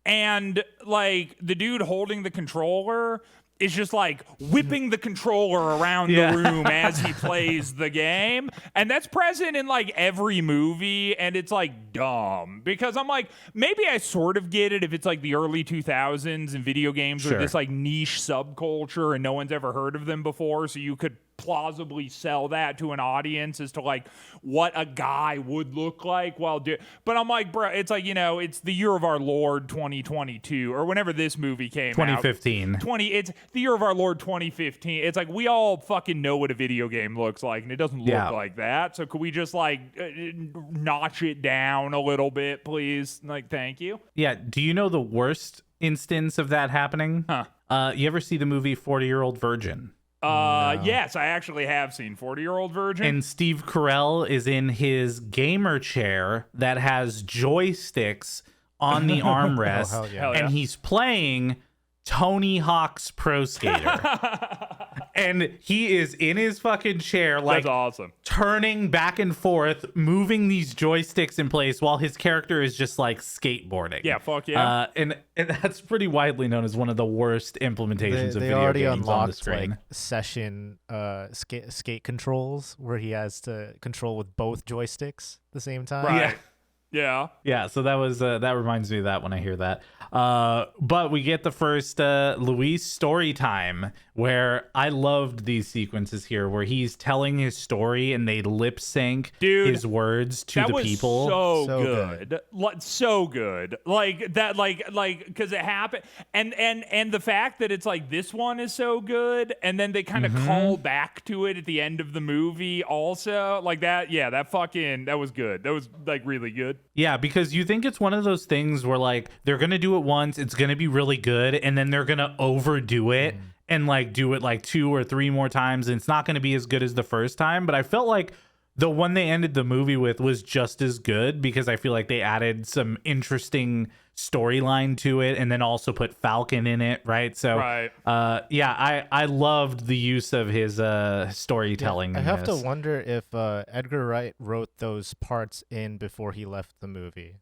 And like the dude holding the controller is just like whipping the controller around the room as he plays the game. And that's present in like every movie. And it's like dumb because I'm like, maybe I sort of get it if it's like the early 2000s and video games are this like niche subculture and no one's ever heard of them before. So you could plausibly sell that to an audience as to like what a guy would look like but I'm like, bro, it's like, it's the year of our Lord 2022 or whenever this movie came 2015. out. It's the year of our Lord 2015. It's like we all fucking know what a video game looks like and it doesn't look like that. So could we just like notch it down a little bit, please? Like, thank you. Yeah. Do you know the worst instance of that happening? You ever see the movie 40-Year-Old Virgin? No. Yes, I actually have seen 40-Year-Old Virgin. And Steve Carell is in his gamer chair that has joysticks on the armrest, hell yeah. and he's playing Tony Hawk's Pro Skater. And he is in his fucking chair, like, that's awesome, turning back and forth, moving these joysticks in place while his character is just like skateboarding. Yeah, fuck yeah. And that's pretty widely known as one of the worst implementations of They video already games on the unlocked screen. like session skate controls where he has to control with both joysticks at the same time. Right. Yeah. So that was that reminds me of that when I hear that. But we get the first Luis story time where I loved these sequences here where he's telling his story and they lip sync his words to the people. So good. So good. Like that, like because it happened, and the fact that it's like this one is so good, and then they kind of call back to it at the end of the movie also, like that. Yeah, that was good. That was like really good. Yeah, because you think it's one of those things where like they're gonna do it once, it's gonna be really good, and then they're gonna overdo it and like do it like 2 or 3 more times, and it's not gonna be as good as the first time. But I felt like the one they ended the movie with was just as good because I feel like they added some interesting storyline to it and then also put Falcon in it, right? So I loved the use of his storytelling. I have to wonder if Edgar Wright wrote those parts in before he left the movie.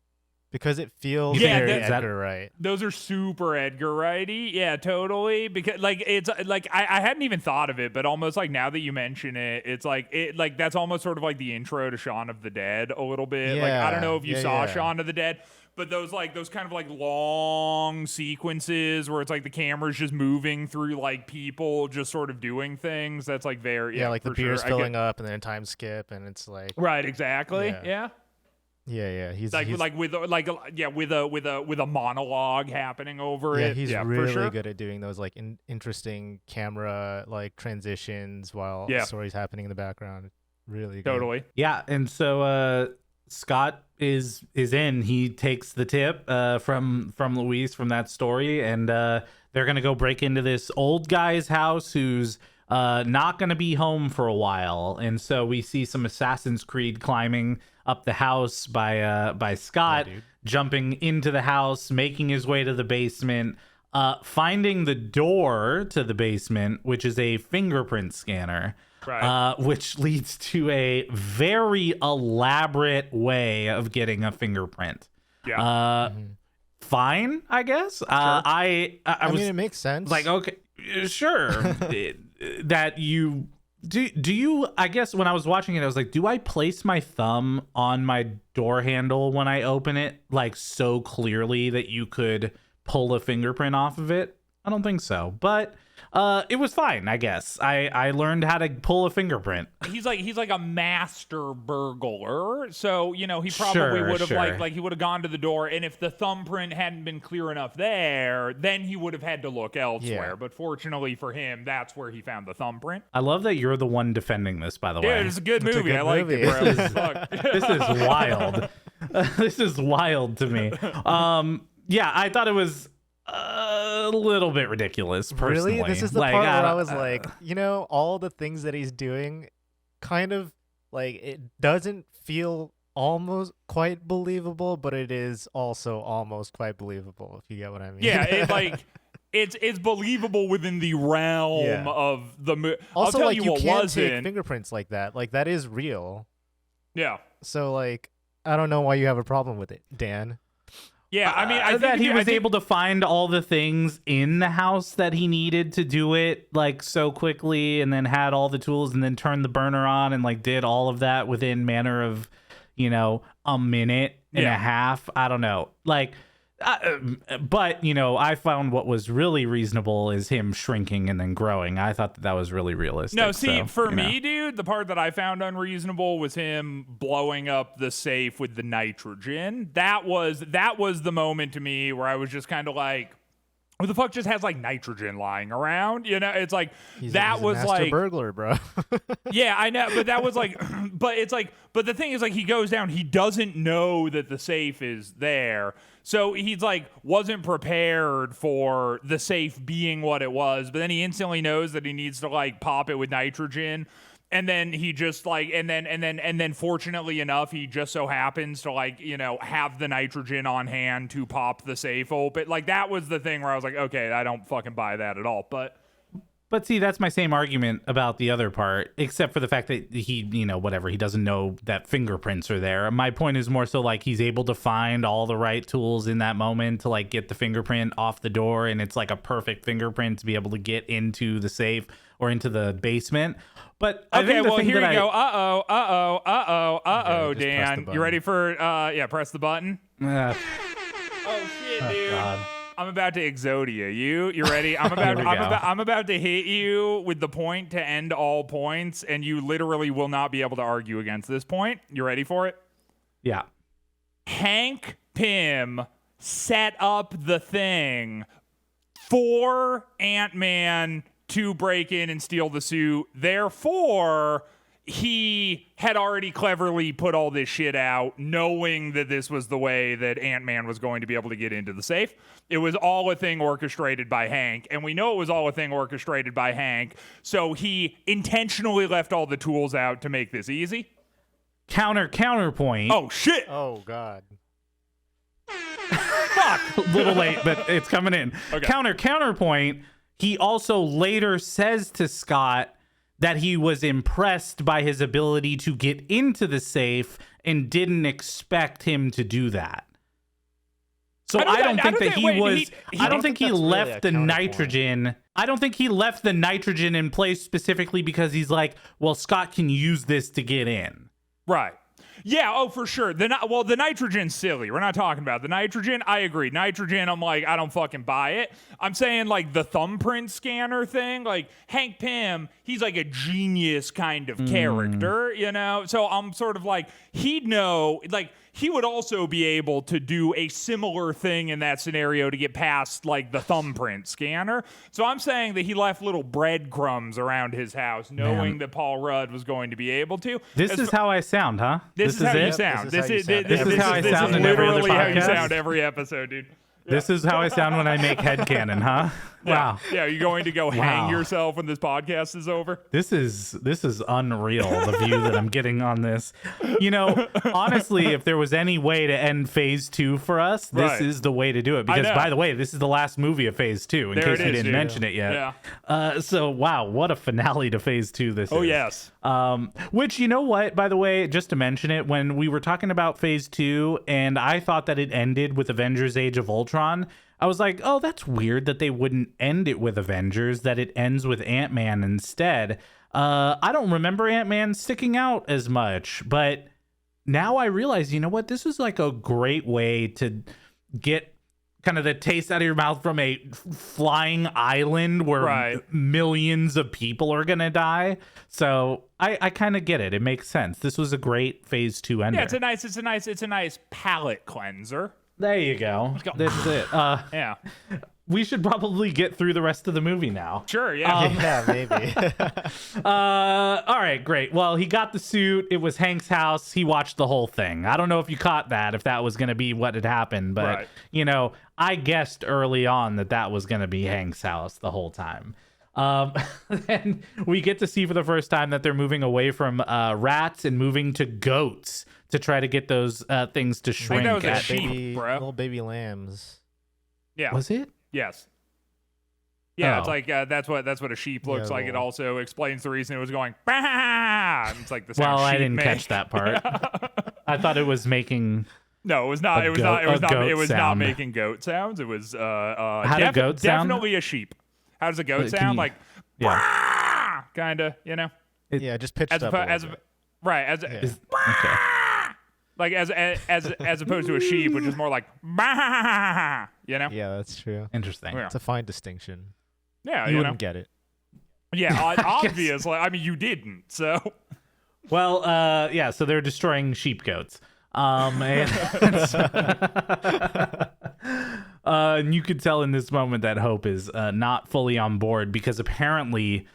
Because it feels very Edgar Wright. Those are super Edgar Wrighty. Yeah, totally. Because like it's like I hadn't even thought of it, but almost like now that you mention it, it's like that's almost sort of like the intro to Shaun of the Dead a little bit. Yeah, like I don't know if you saw yeah. Shaun of the Dead, but those kind of like long sequences where it's like the camera's just moving through like people just sort of doing things. That's like very like the beer's sure. filling up and then a time skip and it's like right, exactly. Yeah. He's with a monologue happening over it. He's for really sure. good at doing those like interesting camera like transitions while the story's happening in the background. Really good. Totally. Yeah, and so Scott is in. He takes the tip from Luis from that story, and they're gonna go break into this old guy's house who's not gonna be home for a while. And so we see some Assassin's Creed climbing up the house by Scott, jumping into the house, making his way to the basement, finding the door to the basement, which is a fingerprint scanner. Right. Which leads to a very elaborate way of getting a fingerprint. Yeah. Fine, I guess. Sure. I mean, it makes sense. Like, okay, sure. That you do you, I guess when I was watching it, I was like, do I place my thumb on my door handle when I open it, like so clearly that you could pull a fingerprint off of it? I don't think so, but it was fine, I guess. I learned how to pull a fingerprint. He's like a master burglar, so he probably would have like he would have gone to the door, and if the thumbprint hadn't been clear enough there, then he would have had to look elsewhere. Yeah. But fortunately for him, that's where he found the thumbprint. I love that you're the one defending this, by the way. Yeah, it's a good It's a movie. good I like movie. it, bro. This is wild. This is wild to me. Yeah, I thought it was a little bit ridiculous, personally. Really? This is the part where I was like, all the things that he's doing kind of like it doesn't feel almost quite believable, but it is also almost quite believable, if you get what I mean. Yeah, it's believable within the realm of the movie. Also, I'll tell like you you what can't wasn't. take fingerprints like that. Like that is real. Yeah. So like I don't know why you have a problem with it, Dan. Yeah, I mean, I think that he was able to find all the things in the house that he needed to do it like so quickly, and then had all the tools, and then turned the burner on and like did all of that within manner of, a minute and a half. I don't know, like. But I found what was really reasonable is him shrinking and then growing. I thought that was really realistic. No, see, so, for me, dude, the part that I found unreasonable was him blowing up the safe with the nitrogen. That was the moment to me where I was just kind of like, who the fuck just has like nitrogen lying around? It's like He's that a was master like burglar, bro. Yeah, I know, but that was like, but the thing is, like, he goes down, he doesn't know that the safe is there. So he's like, wasn't prepared for the safe being what it was, but then he instantly knows that he needs to like pop it with nitrogen. And then he just like, and then fortunately enough, he just so happens to like, have the nitrogen on hand to pop the safe open. Like, that was the thing where I was like, okay, I don't fucking buy that at all. But see, that's my same argument about the other part, except for the fact that he, whatever, he doesn't know that fingerprints are there. My point is more so like he's able to find all the right tools in that moment to like get the fingerprint off the door, and it's like a perfect fingerprint to be able to get into the safe or into the basement. But I think the thing here that we go. Okay, Dan. You ready for, press the button? Uh, Oh, shit, dude. God. I'm about to Exodia you. You ready? I'm about to hit you with the point to end all points, and you literally will not be able to argue against this point. You ready for it? Yeah. Hank Pym set up the thing for Ant-Man to break in and steal the suit. Therefore, he had already cleverly put all this shit out, knowing that this was the way that Ant-Man was going to be able to get into the safe. It was all a thing orchestrated by Hank, and we know it was all a thing orchestrated by Hank, so he intentionally left all the tools out to make this easy. Counterpoint. Oh, shit! Oh, God. Fuck! A little late, but it's coming in. Okay. Counterpoint. He also later says to Scott that he was impressed by his ability to get into the safe and didn't expect him to do that. So I don't think that he was. I don't think he left the nitrogen. I don't think he left the nitrogen in place specifically because he's like, well, Scott can use this to get in. Right. Yeah, oh, for sure. The nitrogen's silly. We're not talking about the nitrogen. I agree. Nitrogen, I'm like, I don't fucking buy it. I'm saying, like, the thumbprint scanner thing, like, Hank Pym, he's like a genius kind of character, So I'm sort of like, he'd know, like, he would also be able to do a similar thing in that scenario to get past, like, the thumbprint scanner. So I'm saying that he left little breadcrumbs around his house, knowing that Paul Rudd was going to be able to. This is how I sound, huh? This is how you it? sound. This is how I sound in every other literally how you podcast? sound every episode, dude. This is how I sound when I make headcanon, huh? Wow. Yeah, you're going to go hang yourself when this podcast is over? This is unreal, the view that I'm getting on this. Honestly, if there was any way to end phase 2 for us, this is the way to do it. Because, by the way, this is the last movie of phase 2, in case we didn't mention it yet. Yeah. So, wow, what a finale to phase 2 this is. Oh, yes. Which, you know what, by the way, just to mention it, when we were talking about phase 2, and I thought that it ended with Avengers Age of Ultron, I was like, oh, that's weird that they wouldn't end it with Avengers, that it ends with Ant-Man instead. I don't remember Ant-Man sticking out as much, but now I realize, you know what? This was like a great way to get kind of the taste out of your mouth from a flying island where millions of people are going to die. So I kind of get it. It makes sense. This was a great phase 2 ender. Yeah, it's a nice palate cleanser. There you go. This is it. Yeah. We should probably get through the rest of the movie now. Sure, yeah. Yeah, maybe. All right, great. Well, he got the suit. It was Hank's house. He watched the whole thing. I don't know if you caught that, if that was going to be what had happened, but, I guessed early on that was going to be Hank's house the whole time. And we get to see for the first time that they're moving away from rats and moving to goats to try to get those things to shrink. I think that was a sheep, bro. Little baby lambs. Yeah. Was it? Yes. Yeah, Oh. it's like that's what a sheep looks like. It well. also explains the reason it was going. Bah! It's like the sound Well, I sheep didn't make. catch that part. I thought it was making No, it was not. A It was goat- not. It was a not. goat It was not sound. making goat sounds. It was How do goats sound? definitely a sheep. How does a goat Can sound? you- Like, Yeah. kind of, you know, Yeah, just pitched as up. opposed, right, Yeah. Okay. like as opposed to a sheep, which is more like, you know. Yeah, that's true. Interesting. Yeah. It's a fine distinction. Yeah, You you know. wouldn't get it. Yeah, obviously. I mean, you didn't. So Well, yeah, so they're destroying sheep goats. And, and you could tell in this moment that Hope is not fully on board because apparently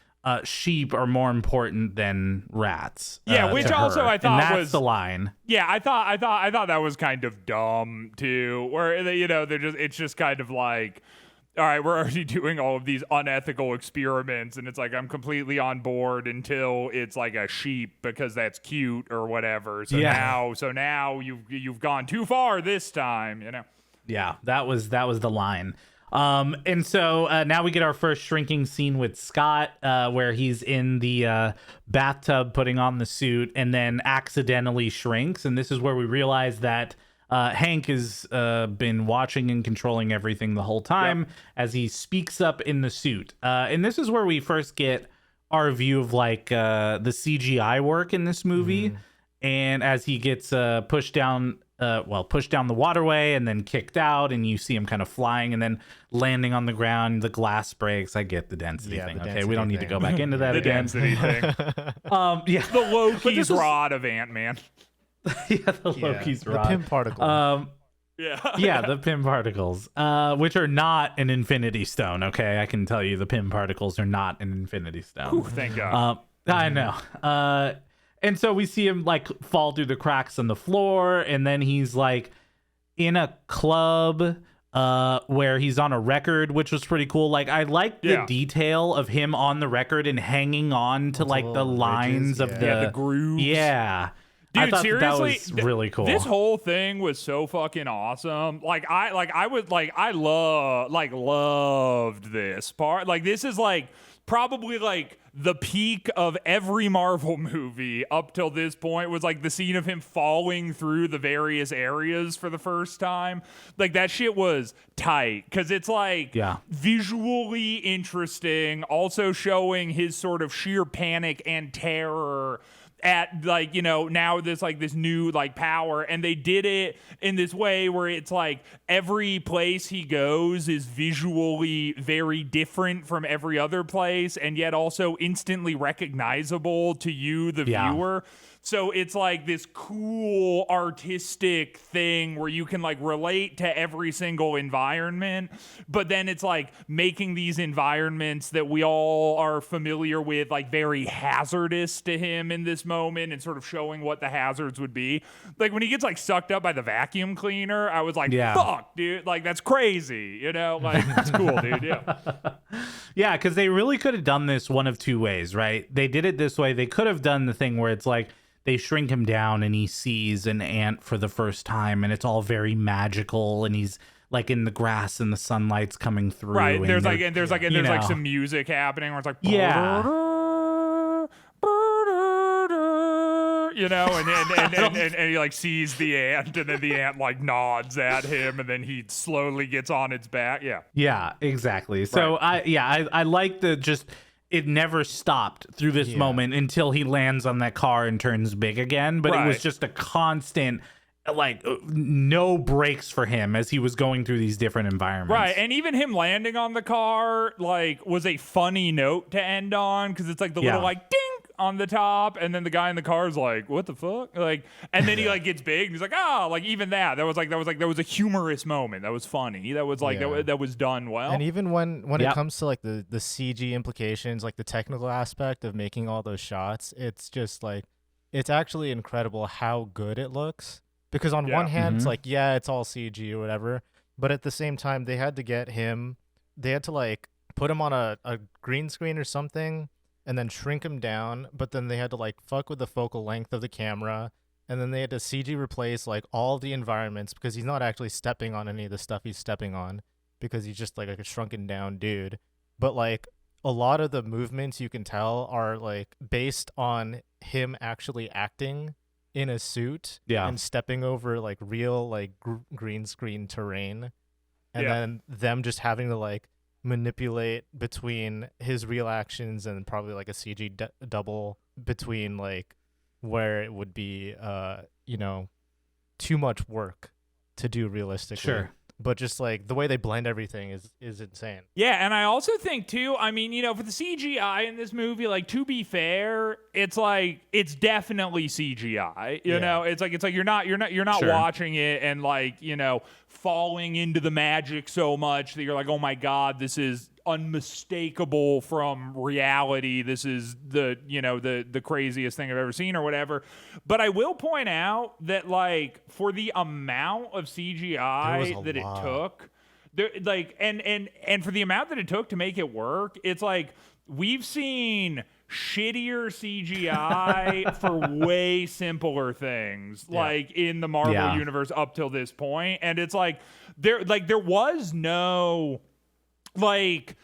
sheep are more important than rats. Yeah, which to also her. I thought and that's was- the line. yeah, I thought that was kind of dumb too. Where it's just kind of like, all right, we're already doing all of these unethical experiments, and it's like I'm completely on board until it's like a sheep because that's cute or whatever. So Yeah. now you've gone too far this time, you know. Yeah, that was the line. And so now we get our first shrinking scene with Scott, where he's in the bathtub putting on the suit and then accidentally shrinks. And this is where we realize that Hank has been watching and controlling everything the whole time as he speaks up in the suit. And this is where we first get our view of like the CGI work in this movie. And as he gets pushed down the waterway and then kicked out, and you see him kind of flying and then landing on the ground. The glass breaks. I get the density Yeah, thing. the Okay, density we don't need to thing. go back into that The again. density thing, Yeah, the Loki's this was- rod of Antman. yeah, the Yeah, Loki's the rod. Pym particle. Yeah, Yeah, the Pym particles, which are not an Infinity Stone. Okay, I can tell you, the Pym particles are not an Infinity Stone. Ooh, thank God. I know. And so we see him like fall through the cracks on the floor, and then he's like in a club where he's on a record, which was pretty cool. Like I like the Yeah. detail of him on the record and hanging on to Onto like the little lines ridges, of yeah. the The grooves. Yeah. I Dude, thought seriously, that was really cool. This whole thing was so fucking awesome. I loved this part. Like, this is like probably like the peak of every Marvel movie up till this point was like the scene of him falling through the various areas for the first time. Like, that shit was tight because it's like Yeah. visually interesting, also showing his sort of sheer panic and terror at like, you know, now there's like this new like power, and they did it in this way where it's like every place he goes is visually very different from every other place, and yet also instantly recognizable to you, the Yeah. viewer. So it's like this cool artistic thing where you can like relate to every single environment, but then it's like making these environments that we all are familiar with like very hazardous to him in this moment, and sort of showing what the hazards would be. Like when he gets like sucked up by the vacuum cleaner, I was like, Yeah. fuck, dude, like that's crazy, you know? Like it's cool, dude. Yeah. Yeah, because they really could have done this one of two ways, right? They did it this way. They could have done the thing where it's like they shrink him down and he sees an ant for the first time, and it's all very magical, and he's like in the grass and the sunlight's coming through. Right. and There's they're- there's you like know. some music happening where it's like, Yeah. you know, and he like sees the ant, and then the ant like nods at him, and then he slowly gets on its back. Yeah. Yeah, exactly. So I like the just it never stopped through this Yeah. moment until he lands on that car and turns big again. But it was Right. just a constant, like, no breaks for him as he was going through these different environments. Right, and even him landing on the car like was a funny note to end on, because it's like the Yeah. little like ding on the top, and then the guy in the car is like, what the fuck, like, and then he like gets big and he's like, oh, like even that was a humorous moment that was funny, that was like Yeah. that was done well. And even when Yep. it comes to like the CG implications, like the technical aspect of making all those shots, it's just like it's actually incredible how good it looks. Because on one Yeah. hand, it's Mhm. like, yeah, it's all CG or whatever, but at the same time, they had to like put him on a green screen or something, and then shrink him down. But then they had to like fuck with the focal length of the camera, and then they had to CG replace like all the environments, because he's not actually stepping on any of the stuff he's stepping on, because he's just like a shrunken down dude. But like a lot of the movements you can tell are like based on him actually acting in a suit Yeah. and stepping over like real like green screen terrain, and Yeah. then them just having to like manipulate between his real actions and probably like a CG double between like where it would be you know, too much work to do realistically. Sure. But just like the way they blend everything is insane. Yeah, and I also think too, I mean, you know, for the CGI in this movie, like, to be fair, it's like it's definitely CGI. You Yeah. know, it's like you're not Sure. watching it and like, you know, falling into the magic so much that you're like, oh my God, this is unmistakable from reality. This is the, you know, the craziest thing I've ever seen or whatever. But I will point out that like for the amount of CGI that it took, there, like, and for the amount that it took to make it work, it's like we've seen shittier CGI for way simpler things, like in the Marvel universe up till this point, and it's like there was no like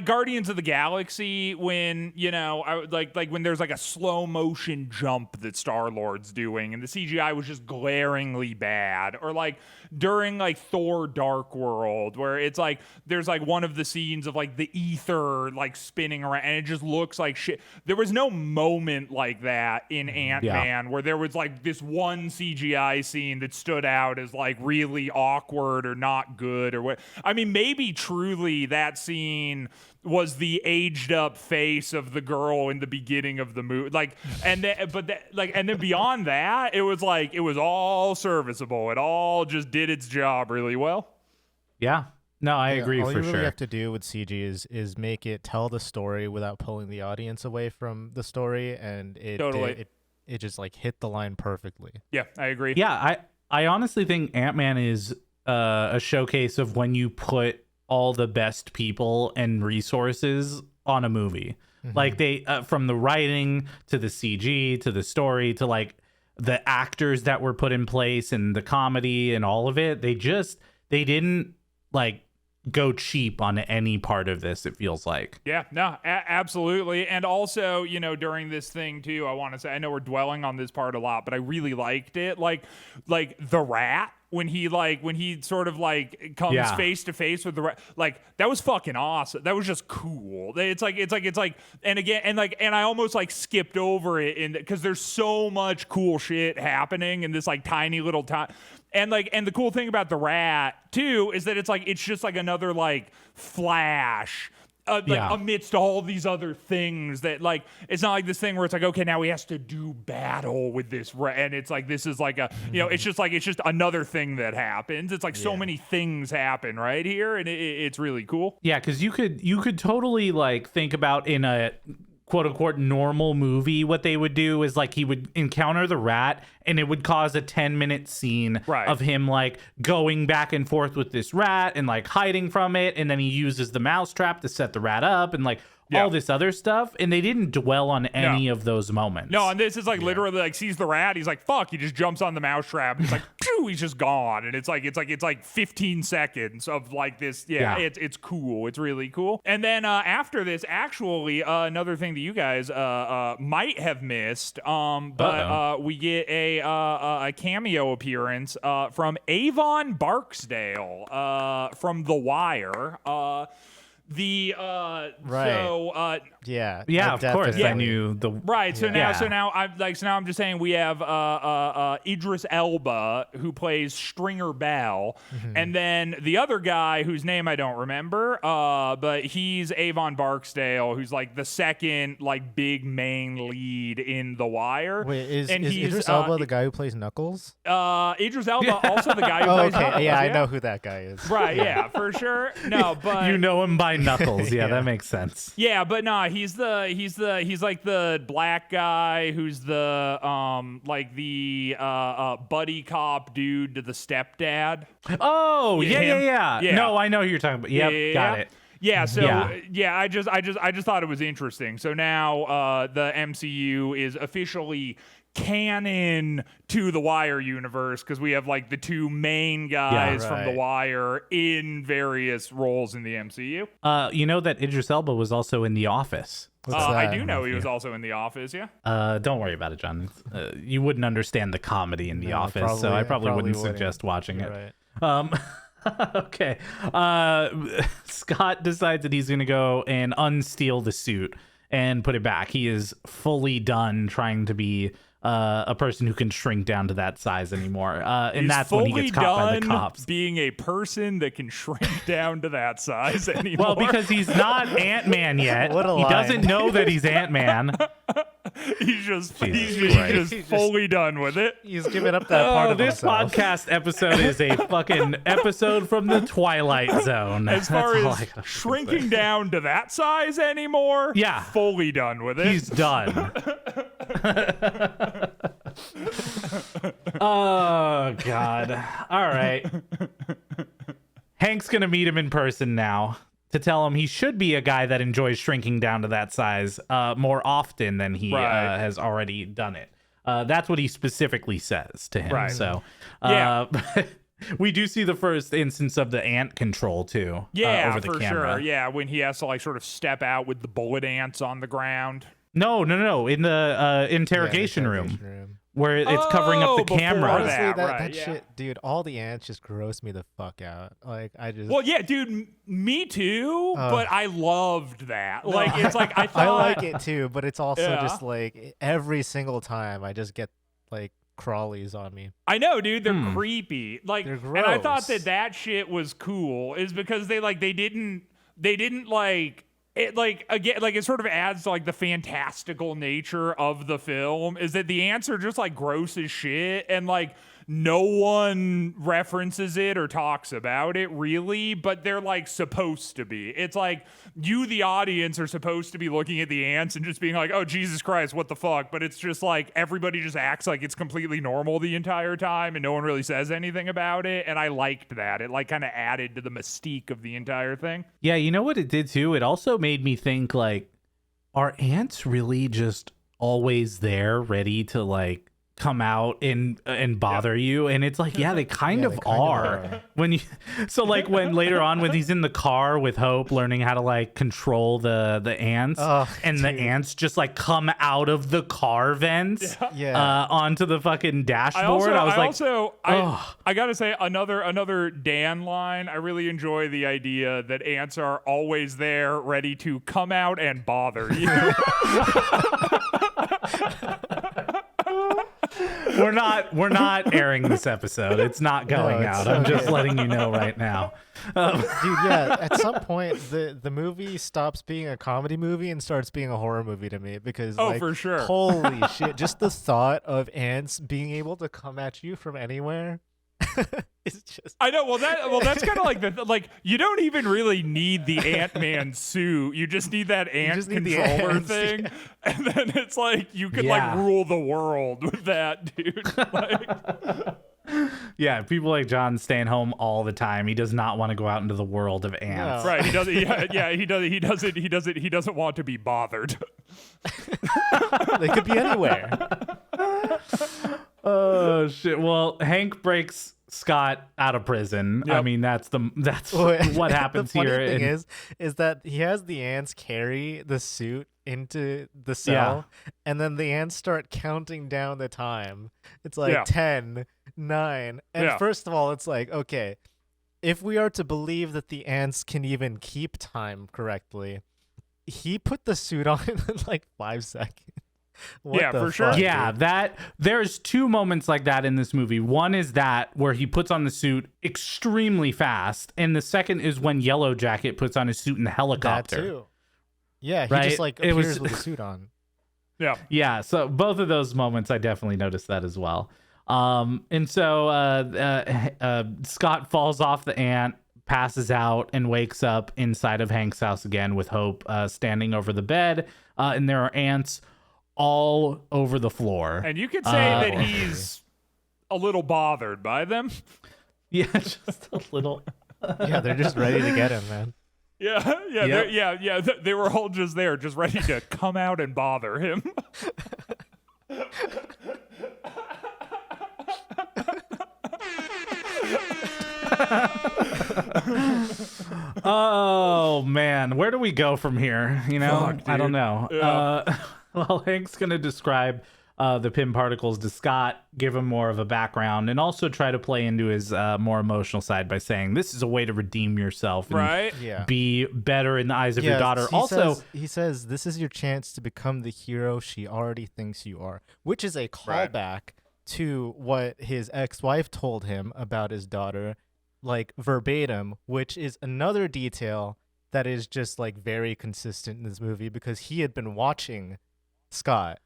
Guardians of the Galaxy when, you know, like when there's like a slow motion jump that Star-Lord's doing and the CGI was just glaringly bad, or like during like Thor Dark World where it's like there's like one of the scenes of like the ether like spinning around and it just looks like shit. There was no moment like that in Ant-Man where there was like this one CGI scene that stood out as like really awkward or not good or what. I mean, maybe truly that scene was the aged up face of the girl in the beginning of the movie, like, and then and then beyond that, it was like it was all serviceable. It all just did its job really well. Yeah. No, I agree all for you really sure. have to do with CG is make it tell the story without pulling the audience away from the story, and it just like hit the line perfectly. Yeah, I agree. Yeah, I honestly think Ant-Man is a showcase of when you put all the best people and resources on a movie. Like they from the writing to the CG to the story to like the actors that were put in place and the comedy and all of it, they didn't like go cheap on any part of this, it feels like. Yeah, no, absolutely. And also, you know, during this thing too, I want to say, I know we're dwelling on this part a lot, but I really liked it. Like the rat, when he sort of like comes face to face with the rat, like that was fucking awesome. That was just cool. It's like, and again, and I almost like skipped over it because there's so much cool shit happening in this like tiny little time. And the cool thing about the rat too is that it's just like another like Flash amidst all these other things that like, it's not like this thing where it's like, okay, now he has to do battle with this rat, and it's like this is like a, you know, it's just another thing that happens. It's like so many things happen right here, and it's really cool. Yeah, because you could totally like think about in a quote unquote normal movie, what they would do is like he would encounter the rat and it would cause a 10-minute scene of him like going back and forth with this rat and like hiding from it, and then he uses the mousetrap to set the rat up and like all this other stuff, and they didn't dwell on any of those moments. No, and this is like literally like sees the rat, he's like, fuck, he just jumps on the mousetrap, and it's like, phew, he's just gone. And it's like 15 seconds of like this. It's cool. It's really cool. And then after this, actually, another thing that you guys might have missed, but we get a cameo appearance from Avon Barksdale from The Wire. Right. So of course I knew the so now I'm just saying we have Idris Elba, who plays Stringer Bell, and then the other guy whose name I don't remember, but he's Avon Barksdale, who's like the second like big main lead in The Wire. Wait, is he's Idris Elba the guy who plays Knuckles? Idris Elba also the guy who plays Knuckles. Yeah, I know who that guy is. Right, yeah, for sure. No, but you know him by Knuckles. Yeah, that makes sense. Yeah, but nah, he's like the black guy who's the like the buddy cop dude to the stepdad. Oh, Yeah. No, I know who you're talking about. Yep, got it. Yeah, so I just thought it was interesting. So now the MCU is officially canon to the Wire universe because we have like the two main guys from the Wire in various roles in the MCU. You know that Idris Elba was also in The Office. What's I that, do know he Matthew? was also in The Office, yeah. Don't worry about it, John. You wouldn't understand the comedy in The No, Office, so I probably wouldn't wouldn't. suggest watching You're it. right. Okay. Scott decides that he's going to go and unsteal the suit and put it back. He is fully done trying to be a person who can shrink down to that size anymore. And He's that's when he fully gets caught by the done cops. being a person that can shrink down to that size anymore. Well, because he's not Ant-Man yet. What a he line. doesn't know that he's Ant-Man. he's just Christ. he's fully done with it. He's giving up that part of This himself. podcast episode is a fucking episode from the Twilight Zone. As far That's all I as gotta fucking shrinking say. down to that size anymore, Yeah. fully done with it. He's done. Oh, God. All right. Hank's going to meet him in person now to tell him he should be a guy that enjoys shrinking down to that size more often than he Right. has already done it. That's what he specifically says to him. Right. So, Yeah. we do see the first instance of the ant control, too, Yeah, over the for camera. sure. Yeah, when he has to like sort of step out with the bullet ants on the ground. No. In the interrogation room. Where it's covering up the before camera. that. Honestly, that right, yeah. shit, dude, all the ants just gross me the fuck out. Like, I just. Well, yeah, dude, me too. But I loved that. Like, it's like I thought. I like it too, but it's also Yeah. just like every single time I just get like crawlies on me. I know, dude. They're creepy. Like, They're and I thought gross. that shit was cool, is because they didn't like it. Like again, like it sort of adds to like the fantastical nature of the film. Is that the ants are just like gross as shit, and like no one references it or talks about it really, but they're like supposed to be. It's like you, the audience, are supposed to be looking at the ants and just being like, oh, Jesus Christ, what the fuck? But it's just like everybody just acts like it's completely normal the entire time and no one really says anything about it. And I liked that. It like kind of added to the mystique of the entire thing. Yeah, you know what it did too? It also made me think, like, are ants really just always there ready to like come out and bother you? And it's like, yeah, they kind of are. When you so like when later on when he's in the car with Hope learning how to like control the ants, and the ants just like come out of the car vents onto the fucking dashboard. I gotta say another Dan line. I really enjoy the idea that ants are always there ready to come out and bother you. We're not airing this episode. It's not going it's out. so I'm just good. letting you know right now. Dude, yeah, at some point the movie stops being a comedy movie and starts being a horror movie to me, because like, for sure. holy shit, just the thought of ants being able to come at you from anywhere. It's just I know. Well, that's kind of like you don't even really need the Ant-Man suit. You just need that ant just need the controller ants, thing, yeah. and then it's like you could like Yeah. rule the world with that, dude. Like, Yeah, people like John staying home all the time. He does not want to go out into the world of ants. No. right? He doesn't. Yeah, he doesn't want to be bothered. they could be anywhere. Oh shit. Well, Hank breaks Scott out of prison. I Yep. mean, that's Well, what happens the funny here. thing And- is that he has the ants carry the suit into the cell, and then the ants start counting down the time. It's like Yeah. 10, 9. And Yeah. first of all, it's like, okay, if we are to believe that the ants can even keep time correctly, he put the suit on in like 5 seconds. What Yeah, the for sure. fuck, Yeah, dude? there's two moments like that in this movie. One is that where he puts on the suit extremely fast, and the second is when Yellow Jacket puts on his suit in the That helicopter. too. Yeah, he Right? just like It appears was- with the suit on. Yeah. Yeah, so both of those moments, I definitely noticed that as well. And so Scott falls off the ant, passes out, and wakes up inside of Hank's house again with Hope standing over the bed, and there are ants all over the floor. And you could say that he's a little bothered by them. Yeah, just a little. Yeah, they're just ready to get him, man. Yeah. They were all just there, just ready to come out and bother him. Oh man, where do we go from here? You know, Fuck, I don't dude. know. Yeah. Well, Hank's gonna describe the Pym particles to Scott, give him more of a background, and also try to play into his more emotional side by saying this is a way to redeem yourself and Right? Yeah. be better in the eyes of your daughter. He says this is your chance to become the hero she already thinks you are, which is a callback to what his ex-wife told him about his daughter, like verbatim, which is another detail that is just like very consistent in this movie because he had been watching Scott.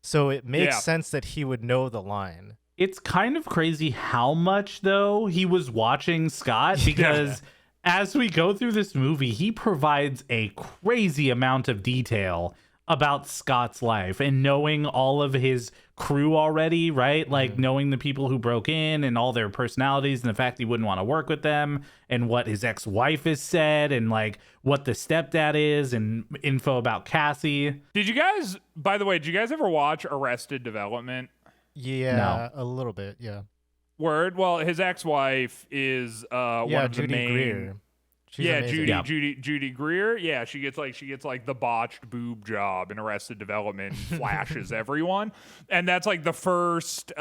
So it makes sense that he would know the line. It's kind of crazy how much, though, he was watching Scott, because as we go through this movie, he provides a crazy amount of detail about Scott's life and knowing all of his crew already, right? Like knowing the people who broke in and all their personalities and the fact he wouldn't want to work with them and what his ex-wife has said and like what the stepdad is and info about Cassie. Did you guys, by the way, did you guys ever watch Arrested Development? Yeah, a little bit, yeah. Word? Well, his ex-wife is one of Judy the main... Greer. She's amazing. Judy Greer. Yeah, she gets like the botched boob job in Arrested Development, and flashes everyone, and that's like the first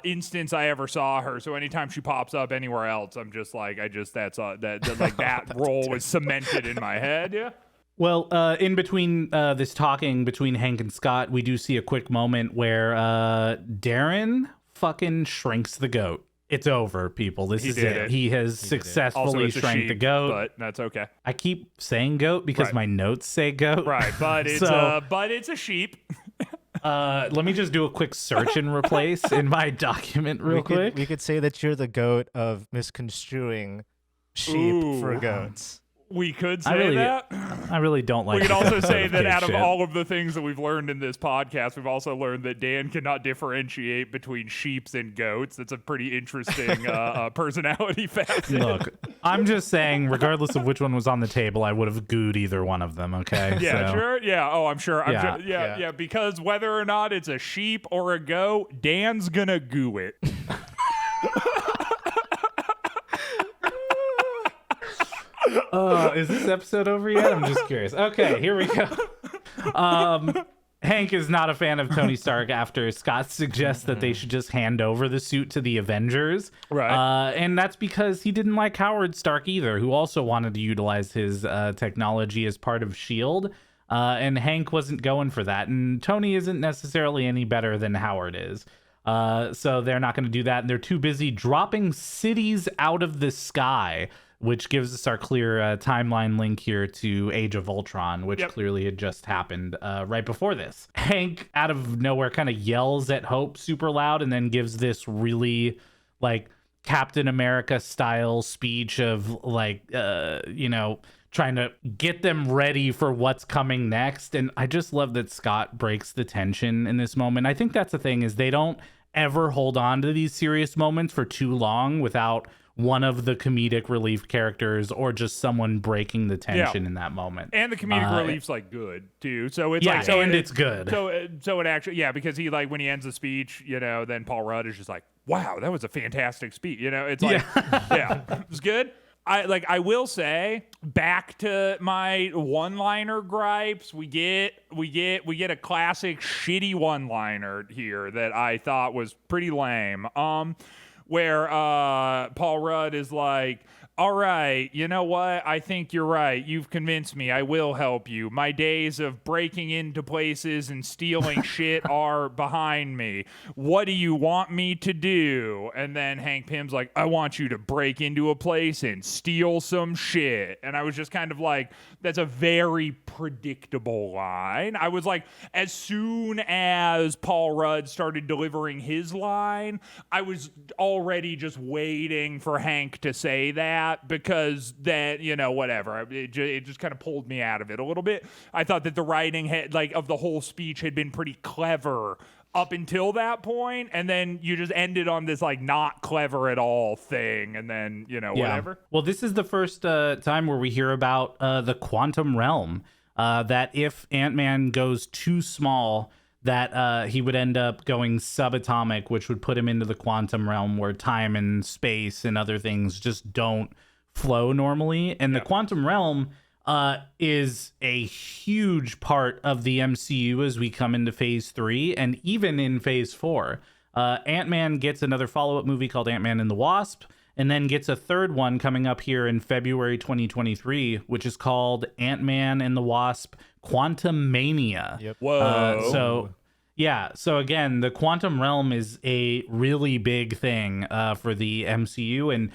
instance I ever saw her. So anytime she pops up anywhere else, I'm just like, that role was cemented in my head. Yeah. Well, in between this talking between Hank and Scott, we do see a quick moment where Darren fucking shrinks the goat. It's over, people. This is it. He has successfully shrank the goat. But that's okay. I keep saying goat because my notes say goat. Right, but it's it's a sheep. Let me just do a quick search and replace in my document real quick. We could say that you're the goat of misconstruing sheep for goats. We could say that. I really don't like. We could also say that out of shit. all of the things that we've learned in this podcast, we've also learned that Dan cannot differentiate between sheeps and goats. That's a pretty interesting personality facet. Look, I'm just saying, regardless of which one was on the table, I would have gooed either one of them. Okay. Yeah, so. sure. Yeah. Oh, I'm sure. Yeah. Because whether or not it's a sheep or a goat, Dan's gonna goo it. Is this episode over yet? I'm just curious. Okay, here we go. Hank is not a fan of Tony Stark after Scott suggests that they should just hand over the suit to the Avengers. Right. And that's because he didn't like Howard Stark either, who also wanted to utilize his technology as part of S.H.I.E.L.D. And Hank wasn't going for that. And Tony isn't necessarily any better than Howard is. So they're not going to do that. And they're too busy dropping cities out of the sky, which gives us our clear timeline link here to Age of Ultron, which clearly had just happened right before this. Hank, out of nowhere, kind of yells at Hope super loud and then gives this really, like, Captain America style speech of, like, trying to get them ready for what's coming next. And I just love that Scott breaks the tension in this moment. I think that's the thing, is they don't ever hold on to these serious moments for too long without one of the comedic relief characters or just someone breaking the tension in that moment. And the comedic relief's like good too. So it's it's good. So it actually, because he, like, when he ends the speech, then Paul Rudd is just like, wow, that was a fantastic speech. It's like, it was good. I will say, back to my one-liner gripes, we get a classic shitty one-liner here that I thought was pretty lame. Where Paul Rudd is like, all right, you know what? I think you're right. You've convinced me. I will help you. My days of breaking into places and stealing shit are behind me. What do you want me to do? And then Hank Pym's like, I want you to break into a place and steal some shit. And I was just kind of like, that's a very predictable line. I was like, as soon as Paul Rudd started delivering his line, I was already just waiting for Hank to say that, because that, whatever. It just kind of pulled me out of it a little bit. I thought that the writing of the whole speech had been pretty clever up until that point, and then you just ended on this like not clever at all thing, and then whatever. Well, this is the first time where we hear about the quantum realm, that if Ant-Man goes too small, that he would end up going subatomic, which would put him into the quantum realm where time and space and other things just don't flow normally. And the quantum realm is a huge part of the MCU as we come into phase 3 and even in phase 4. Ant-Man gets another follow-up movie called Ant-Man and the Wasp, and then gets a third one coming up here in February 2023, which is called Ant-Man and the Wasp Quantumania. Yep. Whoa. So again, the quantum realm is a really big thing for the MCU. And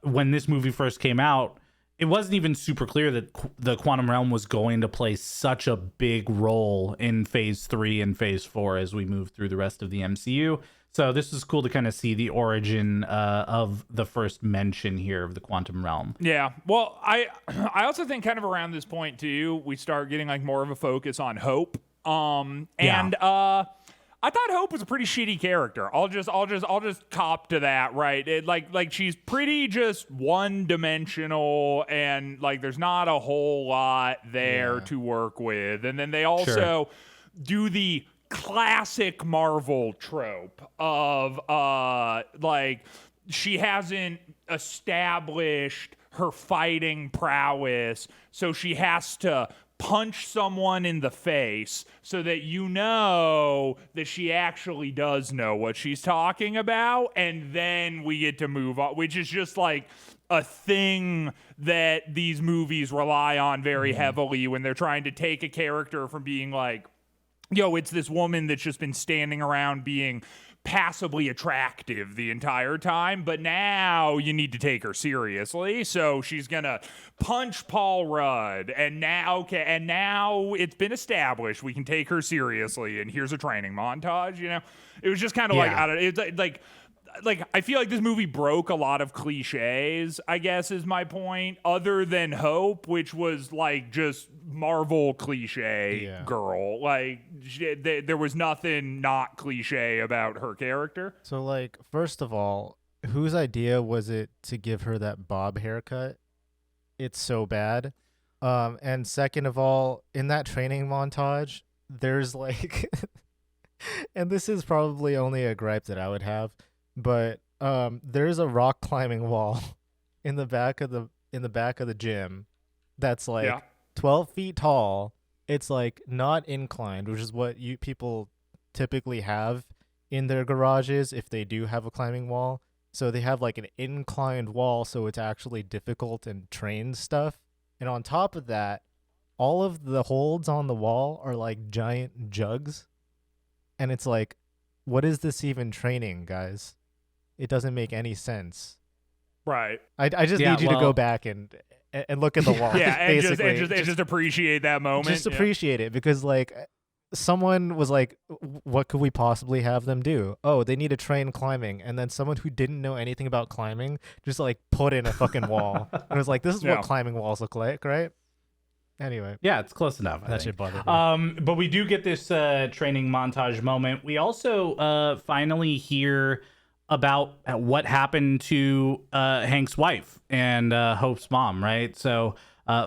when this movie first came out, it wasn't even super clear that the quantum realm was going to play such a big role in phase 3 and phase 4 as we move through the rest of the MCU. So this is cool to kind of see the origin of the first mention here of the quantum realm. Yeah. Well, I also think kind of around this point too, we start getting like more of a focus on Hope. I thought Hope was a pretty shitty character. I'll just cop to that, right? Like she's pretty just one-dimensional, and like there's not a whole lot there to work with. And then they also do the classic Marvel trope of like she hasn't established her fighting prowess, so she has to punch someone in the face so that you know that she actually does know what she's talking about, and then we get to move on, which is just like a thing that these movies rely on very heavily when they're trying to take a character from being like, yo, it's this woman that's just been standing around being passably attractive the entire time, but now you need to take her seriously, so she's gonna punch Paul Rudd, and now it's been established we can take her seriously, and here's a training montage. You know, it was just kind of like, I don't know, it's like I feel like this movie broke a lot of cliches, I guess is my point, other than Hope, which was like just Marvel cliche girl. Like there was nothing not cliche about her character. So like, first of all, whose idea was it to give her that bob haircut? It's so bad. And second of all, in that training montage, there's like and this is probably only a gripe that I would have, but there's a rock climbing wall in the back of the gym that's like 12 feet tall. It's like not inclined, which is what people typically have in their garages if they do have a climbing wall. So they have like an inclined wall, so it's actually difficult and trained stuff. And on top of that, all of the holds on the wall are like giant jugs. And it's like, what is this even training, guys? It doesn't make any sense. Right. I just need you to go back and look at the wall. And just appreciate that moment. Just appreciate it, because like someone was like, what could we possibly have them do? Oh, they need to train climbing. And then someone who didn't know anything about climbing just like put in a fucking wall. And it was like, this is what climbing walls look like, right? Anyway. Yeah, it's close enough. That should bother me. But we do get this training montage moment. We also finally hear about what happened to Hank's wife and Hope's mom, right? So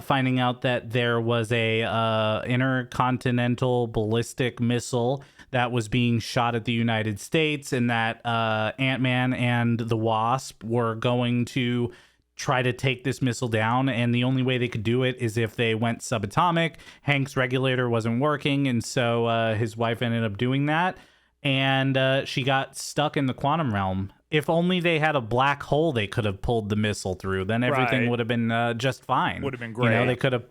finding out that there was a intercontinental ballistic missile that was being shot at the United States, and that Ant-Man and the Wasp were going to try to take this missile down, and the only way they could do it is if they went subatomic. Hank's regulator wasn't working, and so his wife ended up doing that, and she got stuck in the quantum realm. If only they had a black hole they could have pulled the missile through, then everything would have been just fine. Would have been great. You know, they could have,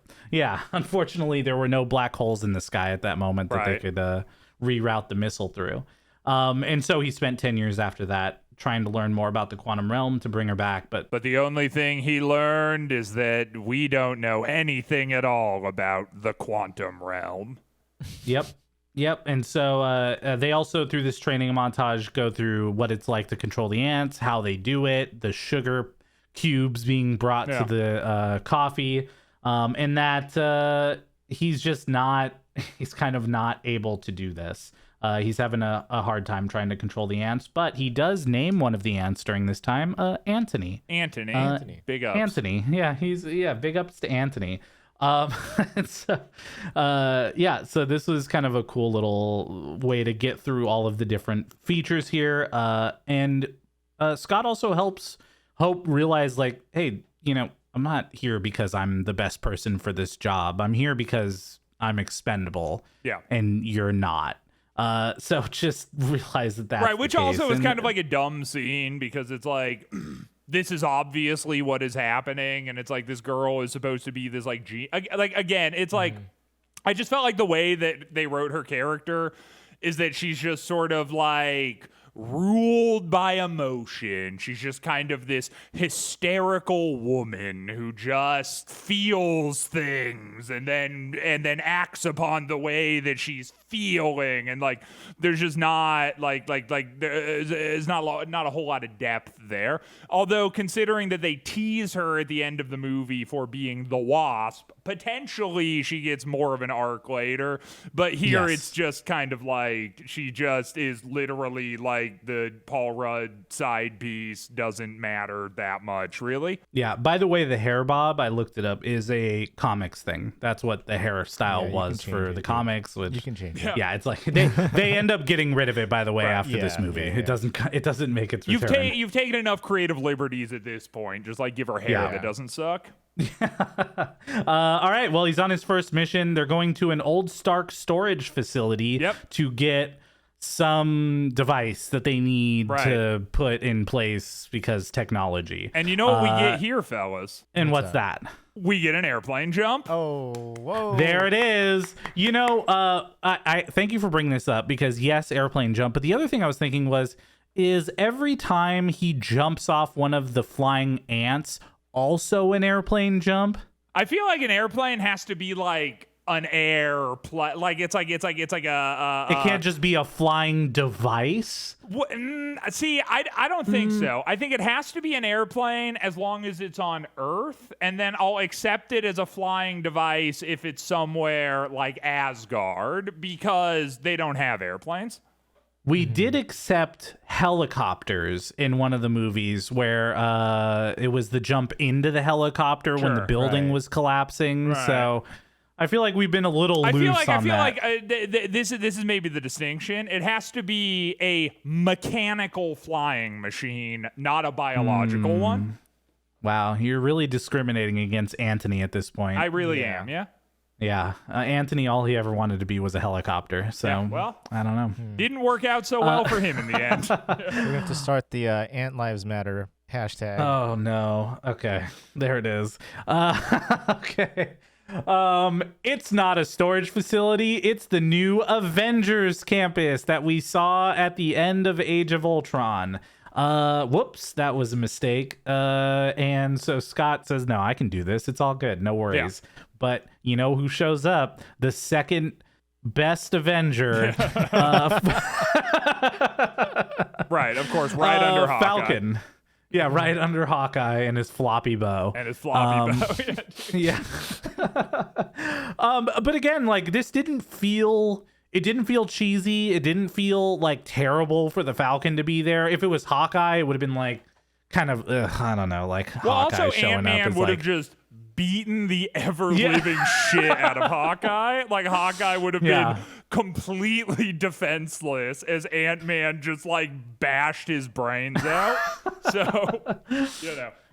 unfortunately there were no black holes in the sky at that moment that they could reroute the missile through. And so he spent 10 years after that trying to learn more about the quantum realm to bring her back. But the only thing he learned is that we don't know anything at all about the quantum realm. Yep. And so they also, through this training montage, go through what it's like to control the ants, how they do it, the sugar cubes being brought to the coffee, and that he's kind of not able to do this. He's having a hard time trying to control the ants, but he does name one of the ants during this time, Anthony. Anthony. Big ups. Anthony. Yeah, big ups to Anthony. So, so this was kind of a cool little way to get through all of the different features here. And Scott also helps Hope realize, like, hey, I'm not here because I'm the best person for this job. I'm here because I'm expendable. Yeah. And you're not. So just realize that that's right, which the case. also is And kind of like a dumb scene because it's like this is obviously what is happening, and it's like this girl is supposed to be this like again, it's like I just felt like the way that they wrote her character is that she's just sort of like ruled by emotion. She's just kind of this hysterical woman who just feels things and then acts upon the way that she's feeling, and like there's just not there's not a whole lot of depth there. Although considering that they tease her at the end of the movie for being the Wasp, potentially she gets more of an arc later, but here it's just kind of like she just is literally like the Paul Rudd side piece, doesn't matter that much, really. Yeah, by the way, the hair bob, I looked it up, is a comics thing. That's what the hairstyle was for the comics. Which, you can change it. Yeah, it's like they end up getting rid of it, by the way, after this movie. Yeah. It doesn't make its return. You've taken enough creative liberties at this point. Just like give her hair that doesn't suck. All right, well, he's on his first mission. They're going to an old Stark storage facility to get some device that they need to put in place because technology. And you know what we get here, fellas? And what's that? We get an airplane jump. Oh, whoa. There it is. I thank you for bringing this up because yes, airplane jump. But the other thing I was thinking is every time he jumps off one of the flying ants also an airplane jump? I feel like an airplane has to be like an it's like a it can't just be a flying device. See, I don't think so. I think it has to be an airplane as long as it's on Earth, and then I'll accept it as a flying device if it's somewhere like Asgard because they don't have airplanes. We did accept helicopters in one of the movies where it was the jump into the helicopter when the building was collapsing. Right. So I feel like we've been a little loose on that. I feel like this is maybe the distinction. It has to be a mechanical flying machine, not a biological one. Wow, you're really discriminating against Anthony at this point. I really am, yeah. Yeah, Anthony, all he ever wanted to be was a helicopter. So, well, I don't know. Didn't work out so well for him in the end. We have to start the Ant Lives Matter hashtag. Oh, no. Okay, there it is. Okay. It's not a storage facility. It's the new Avengers campus that we saw at the end of Age of Ultron. Whoops, that was a mistake. And so Scott says, no, I can do this. It's all good. No worries. Yeah. But you know who shows up? The second best Avenger. Right, of course, right under Hawkeye. Falcon. Yeah, right under Hawkeye and his floppy bow. And his floppy bow. Yeah. But again, like this didn't feel cheesy. It didn't feel like terrible for the Falcon to be there. If it was Hawkeye, it would have been like kind of I don't know, like Hawkeye also showing Ant-Man up as would like have just beaten the ever-living shit out of Hawkeye. Like Hawkeye would have been completely defenseless as Ant-Man just like bashed his brains out. So,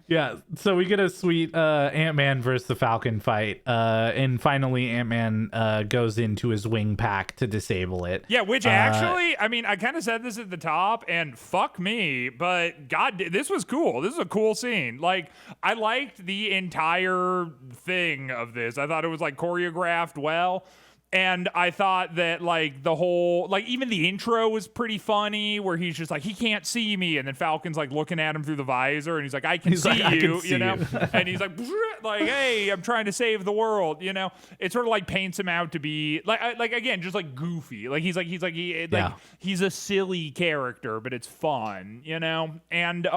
Yeah, so we get a sweet Ant-Man versus the Falcon fight, and finally Ant-Man goes into his wing pack to disable it. Yeah, which actually, I mean, I kind of said this at the top, and fuck me, but God, this was cool. This is a cool scene. Like, I liked the entire thing of this. I thought it was, like, choreographed well. And I thought that, like, the whole, like, even the intro was pretty funny, where he's just like, he can't see me. And then Falcon's, like, looking at him through the visor, and he's like, I can see you, you know? And he's like, hey, I'm trying to save the world, you know? It sort of, like, paints him out to be, like again, just, like, goofy. Like, he's a silly character, but it's fun, you know? And,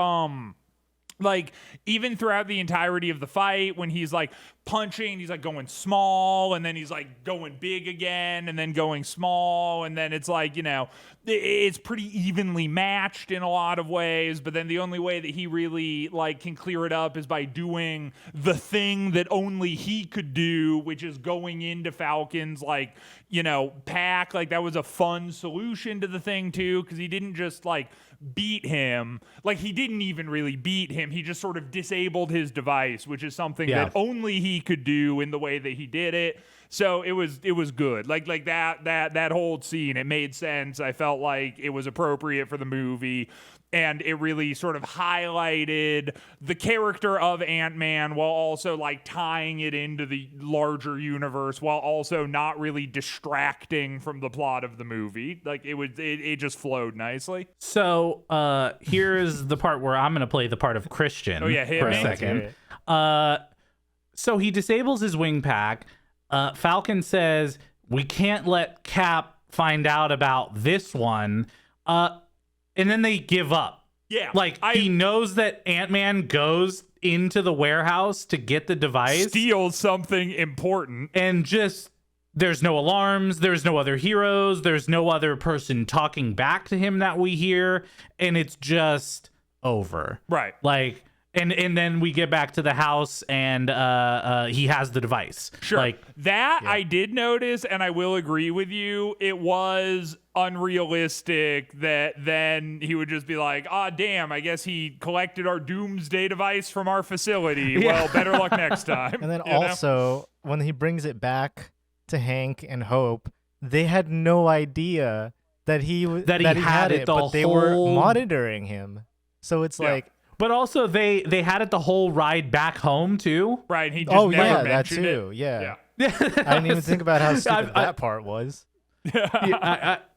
like even throughout the entirety of the fight, when he's like punching, he's like going small, and then he's like going big again, and then going small, and then it's like, you know, it's pretty evenly matched in a lot of ways. But then the only way that he really like can clear it up is by doing the thing that only he could do, which is going into Falcon's like, you know, pack. Like that was a fun solution to the thing too, because he didn't just like beat him. Like he didn't even really beat him. He just sort of disabled his device, which is something that only he could do in the way that he did it. So it was good. Like that whole scene, it made sense. I felt like it was appropriate for the movie. And it really sort of highlighted the character of Ant-Man while also like tying it into the larger universe, while also not really distracting from the plot of the movie. Like it just flowed nicely. So here's the part where I'm going to play the part of Christian for a second. So he disables his wing pack. Falcon says, we can't let Cap find out about this one. And then they give up. Yeah. Like, he knows that Ant-Man goes into the warehouse to get the device. Steals something important. And just, there's no alarms. There's no other heroes. There's no other person talking back to him that we hear. And it's just over. Right. Like, and then we get back to the house and he has the device. Sure. Like that I did notice, and I will agree with you. It was unrealistic that then he would just be like, damn, I guess he collected our doomsday device from our facility. Well, better luck next time. And then also, when he brings it back to Hank and Hope, they had no idea that he had it, but they were monitoring him. So it's like, but also they had it the whole ride back home too. Right. He just never that mentioned too. it. Yeah. I didn't even think about how stupid that part was.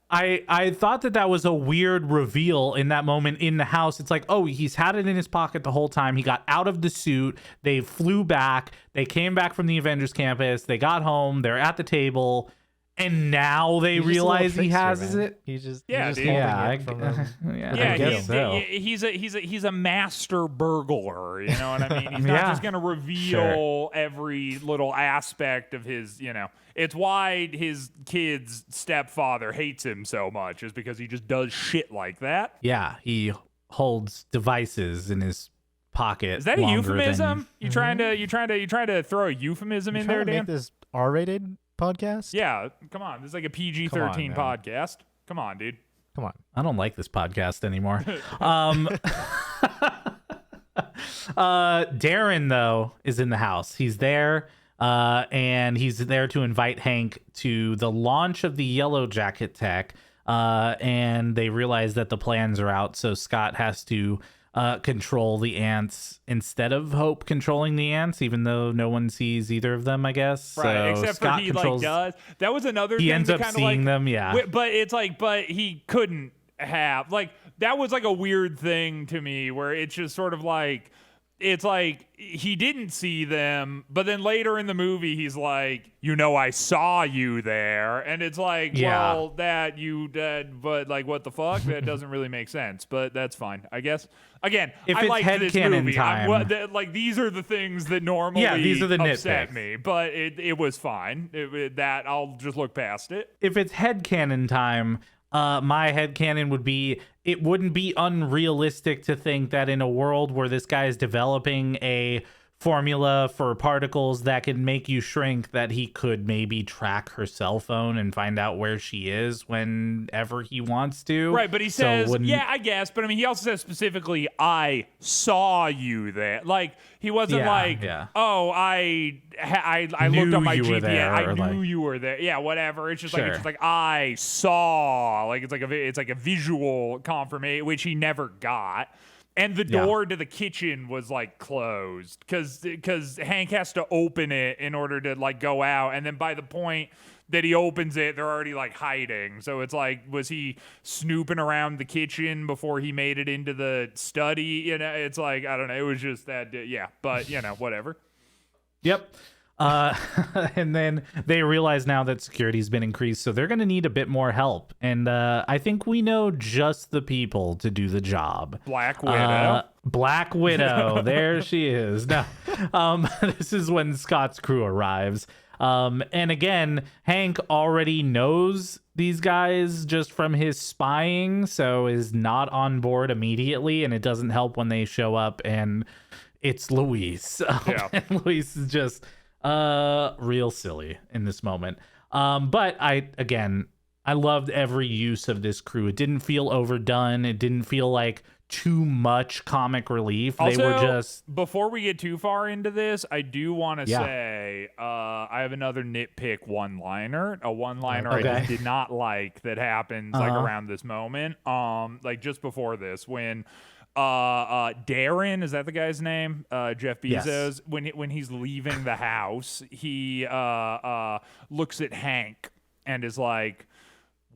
I thought that was a weird reveal in that moment in the house. It's like, oh, he's had it in his pocket the whole time. He got out of the suit. They flew back. They came back from the Avengers campus. They got home. They're at the table. And now they realize he has it. He's just I guess so. He's a master burglar. You know what I mean? He's not just gonna reveal every little aspect of his. You know, it's why his kid's stepfather hates him so much, is because he just does shit like that. Yeah, he holds devices in his pocket. Is that a euphemism? You trying to throw a euphemism in there, Dan? Make this R-rated podcast? Yeah, come on. This is like a PG-13 podcast. Come on, dude. Come on. I don't like this podcast anymore. Darren, though, is in the house. He's there, and he's there to invite Hank to the launch of the Yellow Jacket tech, and they realize that the plans are out, so Scott has to control the ants instead of Hope controlling the ants, even though no one sees either of them, I guess. Right, so except Scott for he controls, does. That was another he thing. ends up seeing them, But it's like, but he couldn't have. Like, that was like a weird thing to me, where it's just sort of like, it's like he didn't see them, but then later in the movie he's like, you know, I saw you there, and it's like, well, that you did, but like, what the fuck? That doesn't really make sense, but that's fine, I guess. Again, if I it's like this movie. time, like, these are the things that normally these are the upset nitpicks. me, but it was fine. That I'll just look past it. If it's headcanon time, my headcanon would be, it wouldn't be unrealistic to think that in a world where this guy is developing a formula for particles that can make you shrink, that he could maybe track her cell phone and find out where she is whenever he wants to. Right, but he says, I guess, but I mean, he also says specifically, I saw you there. Like, he wasn't oh, I looked on my GPS, there, I knew you were there. Yeah, whatever. It's just like I saw. Like, it's like a visual confirmation, which he never got. And the door to the kitchen was like closed because Hank has to open it in order to like go out. And then by the point that he opens it, they're already like hiding. So it's like, was he snooping around the kitchen before he made it into the study? You know, it's like, I don't know. It was just that, but you know, whatever. Yep. And then they realize now that security's been increased, so they're going to need a bit more help. And I think we know just the people to do the job. Black Widow. Black Widow. There she is. No, this is when Scott's crew arrives. And again, Hank already knows these guys just from his spying, so is not on board immediately. And it doesn't help when they show up and it's Luis. Yeah. And Luis is just real silly in this moment. But I loved every use of this crew. It didn't feel overdone. It didn't feel like too much comic relief. Also, they were just... before we get too far into this, I do want to say I have another nitpick one-liner. A one-liner I just did not like that happens like around this moment. Like just before this, when Darren, is that the guy's name? Jeff Bezos. Yes. When he's leaving the house, he looks at Hank and is like,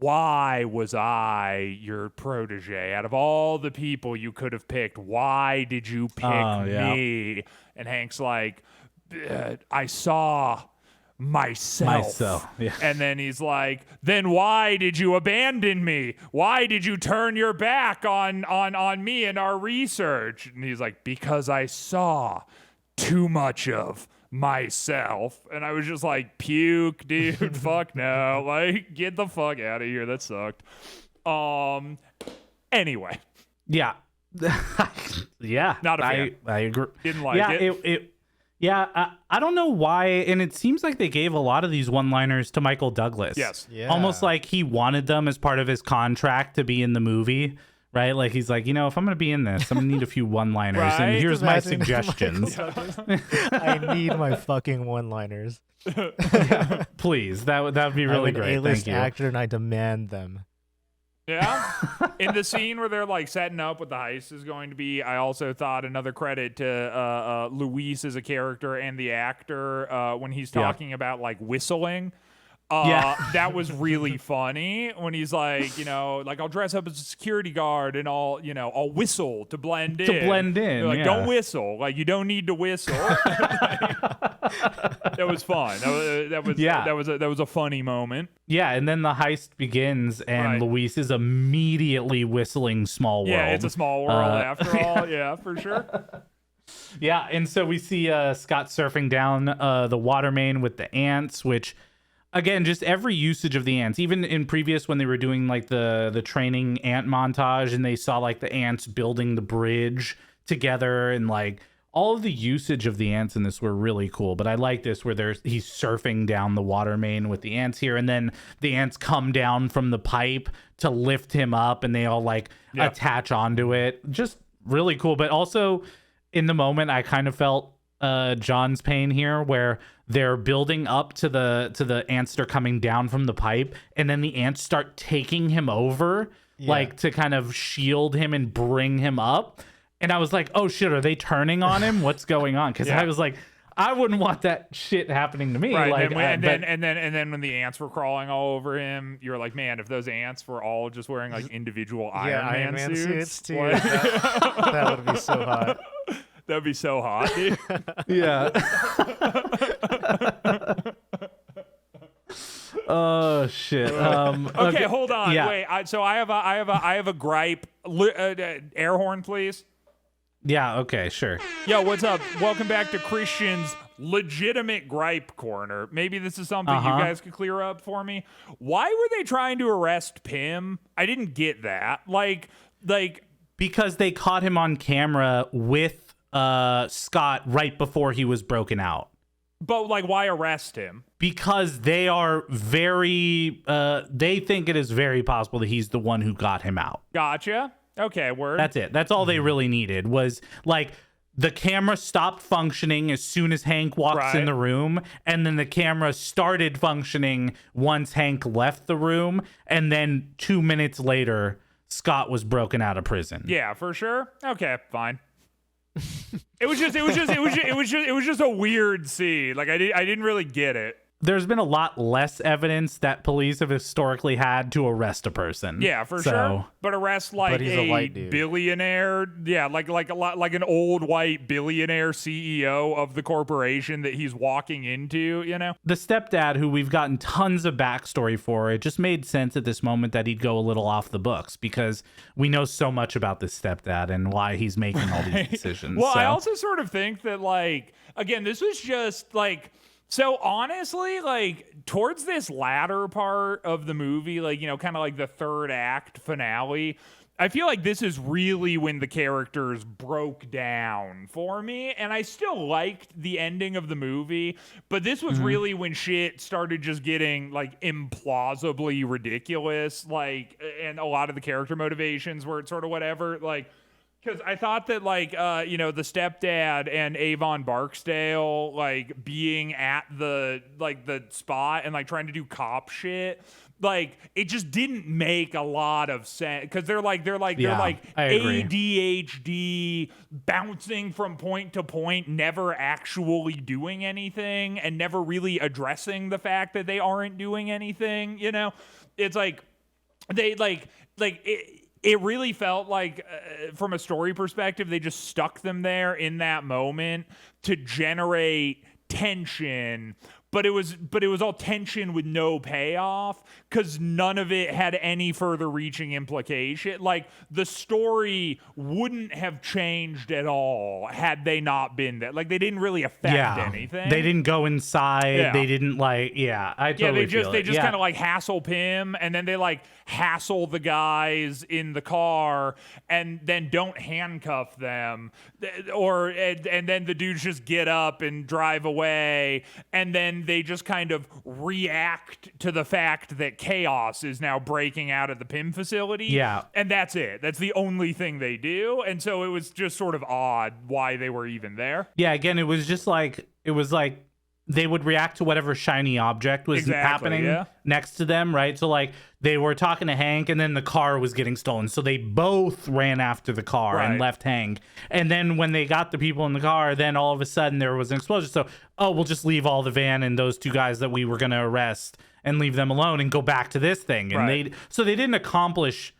why was I your protege? Out of all the people you could have picked, why did you pick me? And Hank's like, I saw myself. Yeah. And then he's like, then why did you abandon me? Why did you turn your back on me and our research? And he's like, because I saw too much of myself. And I was just like, puke, dude. Fuck no. Like, get the fuck out of here. That sucked. Anyway. Yeah. Yeah. Not a fan. I agree. Didn't like it. I don't know why, and it seems like they gave a lot of these one-liners to Michael Douglas. Yes. Yeah. Almost like he wanted them as part of his contract to be in the movie, right? Like he's like, if I'm going to be in this, I'm going to need a few one-liners, Right. and here's my Imagine suggestions. I need my fucking one-liners. Please, that would be really I'm an great. A-list Thank you. actor, and I demand them. Yeah. In the scene where they're like setting up what the heist is going to be, I also thought another credit to Luis as a character and the actor when he's talking about like whistling. That was really funny when he's like, like I'll dress up as a security guard and I'll whistle to blend in. They're like, don't whistle. Like you don't need to whistle. That was fun. That was a funny moment. Yeah, and then the heist begins, and Luis is immediately whistling "Small World." Yeah, it's a small world after all. Yeah, for sure. Yeah, and so we see Scott surfing down the water main with the ants, which, again, just every usage of the ants. Even in previous, when they were doing like the training ant montage, and they saw like the ants building the bridge together, and like all of the usage of the ants in this were really cool. But I like this where he's surfing down the water main with the ants here, and then the ants come down from the pipe to lift him up, and they all like attach onto it. Just really cool. But also in the moment, I kind of felt John's pain here, where they're building up to the ants that are coming down from the pipe, and then the ants start taking him over, like to kind of shield him and bring him up. And I was like, oh shit, are they turning on him? What's going on? Because I was like, I wouldn't want that shit happening to me. Right, Like, and then when the ants were crawling all over him, you were like, man, if those ants were all just wearing like individual Iron Man suits too. like, That would be so hot. That'd be so hot, dude. Yeah. Oh shit. Okay, hold on. Yeah. Wait. So I have a gripe. Air horn, please. Yeah. Okay. Sure. Yo, what's up? Welcome back to Christian's legitimate gripe corner. Maybe this is something you guys could clear up for me. Why were they trying to arrest Pym? I didn't get that. Like Because they caught him on camera with Scott right before he was broken out. But like, why arrest him? Because they are they think it is very possible that he's the one who got him out. Gotcha. Okay, word. That's it. That's all they really needed, was like the camera stopped functioning as soon as Hank walks in the room, and then the camera started functioning once Hank left the room, and then 2 minutes later, Scott was broken out of prison. Yeah, for sure. Okay, fine. It was just a weird scene. Like I didn't really get it. there's been a lot less evidence that police have historically had to arrest a person. Yeah, for sure. But arrest like But he's a white dude. billionaire, like an old white billionaire CEO of the corporation that he's walking into, you know? The stepdad, who we've gotten tons of backstory for, it just made sense at this moment that he'd go a little off the books because we know so much about this stepdad and why he's making all these decisions. Well, so. I also sort of think that, like, again, this was just like, so honestly, like, towards this latter part of the movie, like, you know, kind of like the third act finale, I feel like this is really when the characters broke down for me. And I still liked the ending of the movie, but this was really when shit started just getting, like, implausibly ridiculous. Like, and a lot of the character motivations were sort of whatever. Like, because I thought that, like, you know, the stepdad and Avon Barksdale, like, being at the spot and, like, trying to do cop shit, like, it just didn't make a lot of sense. Because they're like I agree. ADHD, bouncing from point to point, never actually doing anything, and never really addressing the fact that they aren't doing anything, you know? It's like, they, it really felt like, from a story perspective, they just stuck them there in that moment to generate tension. But it was all tension with no payoff because none of it had any further reaching implication. Like, the story wouldn't have changed at all had they not been there. Like, they didn't really affect anything. They didn't go inside. Yeah. They didn't I totally feel they it. just kind of like hassle Pim, and then they like hassle the guys in the car, and then don't handcuff them, and then the dudes just get up and drive away, and then they just kind of react to the fact that chaos is now breaking out at the Pim facility. Yeah. And that's it. That's the only thing they do. And so it was just sort of odd why they were even there. Yeah, again, it was like they would react to whatever shiny object was happening next to them, right? So, like, they were talking to Hank, and then the car was getting stolen. So they both ran after the car and left Hank. And then when they got the people in the car, then all of a sudden there was an explosion. So, we'll just leave all the van and those two guys that we were going to arrest and leave them alone and go back to this thing. And they didn't accomplish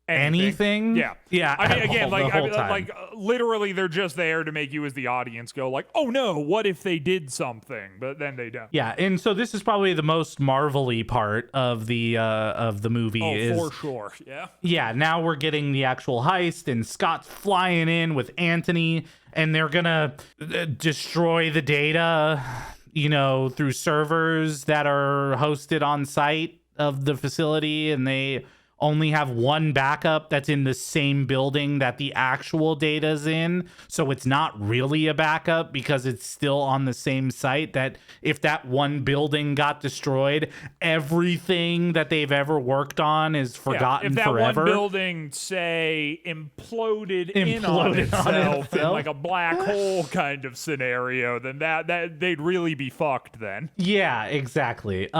anything. Yeah. I mean, again, like literally, they're just there to make you as the audience go like, "Oh no, what if they did something?" But then they don't. Yeah, and so this is probably the most Marvel-y part of the movie. For sure. Yeah. Yeah. Now we're getting the actual heist, and Scott's flying in with Anthony, and they're gonna destroy the data, you know, through servers that are hosted on site of the facility, and they only have one backup that's in the same building that the actual data's in. So it's not really a backup because it's still on the same site. That if that one building got destroyed, everything that they've ever worked on is forgotten forever. If that one building, say, imploded in on itself in like a black hole kind of scenario, then that they'd really be fucked then. Yeah, exactly.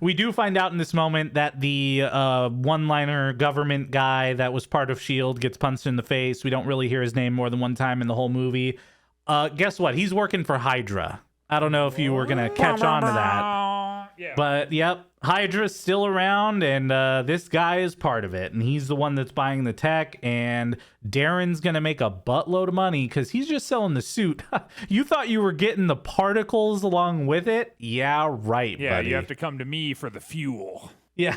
We do find out in this moment that the one-liner government guy that was part of S.H.I.E.L.D. gets punched in the face. We don't really hear his name more than one time in the whole movie. Guess what? He's working for Hydra. I don't know if you were going to catch on to that. Yeah. But, yep, Hydra's still around, and this guy is part of it. And he's the one that's buying the tech, and Darren's going to make a buttload of money because he's just selling the suit. You thought you were getting the particles along with it? Yeah, right, yeah, buddy. You have to come to me for the fuel. Yeah.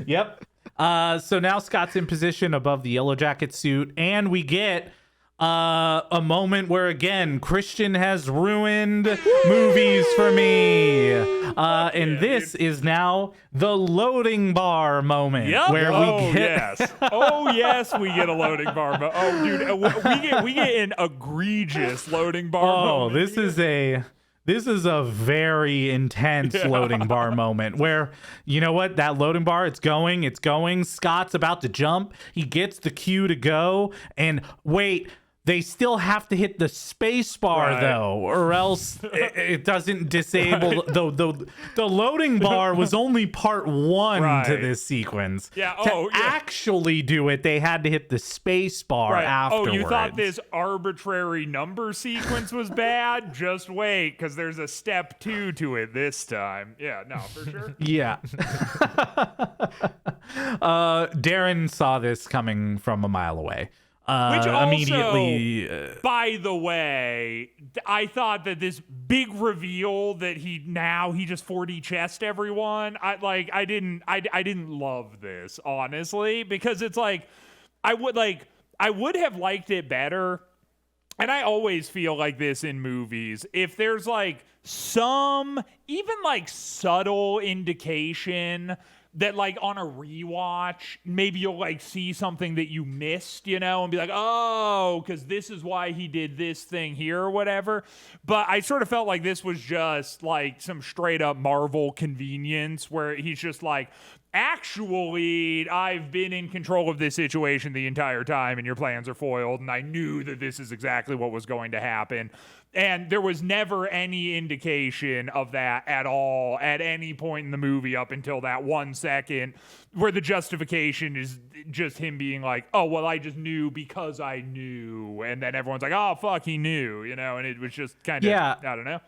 Yep. So now Scott's in position above the Yellow Jacket suit, and we get a moment where, again, Christian has ruined movies for me. And this is now the loading bar moment. Yep. Where we get... yes. Oh, yes, we get a loading bar moment. Oh, dude, we get an egregious loading bar moment. This is a very intense loading bar moment where, you know what, that loading bar, it's going. Scott's about to jump. He gets the cue to go. And wait, They still have to hit the space bar though, or else it doesn't disable. The loading bar was only part one to this sequence. Yeah. To actually do it, they had to hit the space bar afterwards. Oh, you thought this arbitrary number sequence was bad? Just wait, because there's a step 2 to it this time. Yeah. No, for sure. Yeah. Darren saw this coming from a mile away. Which also, immediately, by the way, I thought that this big reveal that he just 4D chessed everyone. I didn't love this, honestly, because it's like I would have liked it better. And I always feel like this in movies. If there's like some even like subtle indication that like on a rewatch, maybe you'll like see something that you missed, you know, and be like, oh, because this is why he did this thing here or whatever. But I sort of felt like this was just like some straight up Marvel convenience where he's just like, actually, I've been in control of this situation the entire time and your plans are foiled. And I knew that this is exactly what was going to happen. And there was never any indication of that at all at any point in the movie up until that 1 second where the justification is just him being like, oh, well, I just knew because I knew. And then everyone's like, oh, fuck, he knew, you know, and it was just kind of, I don't know.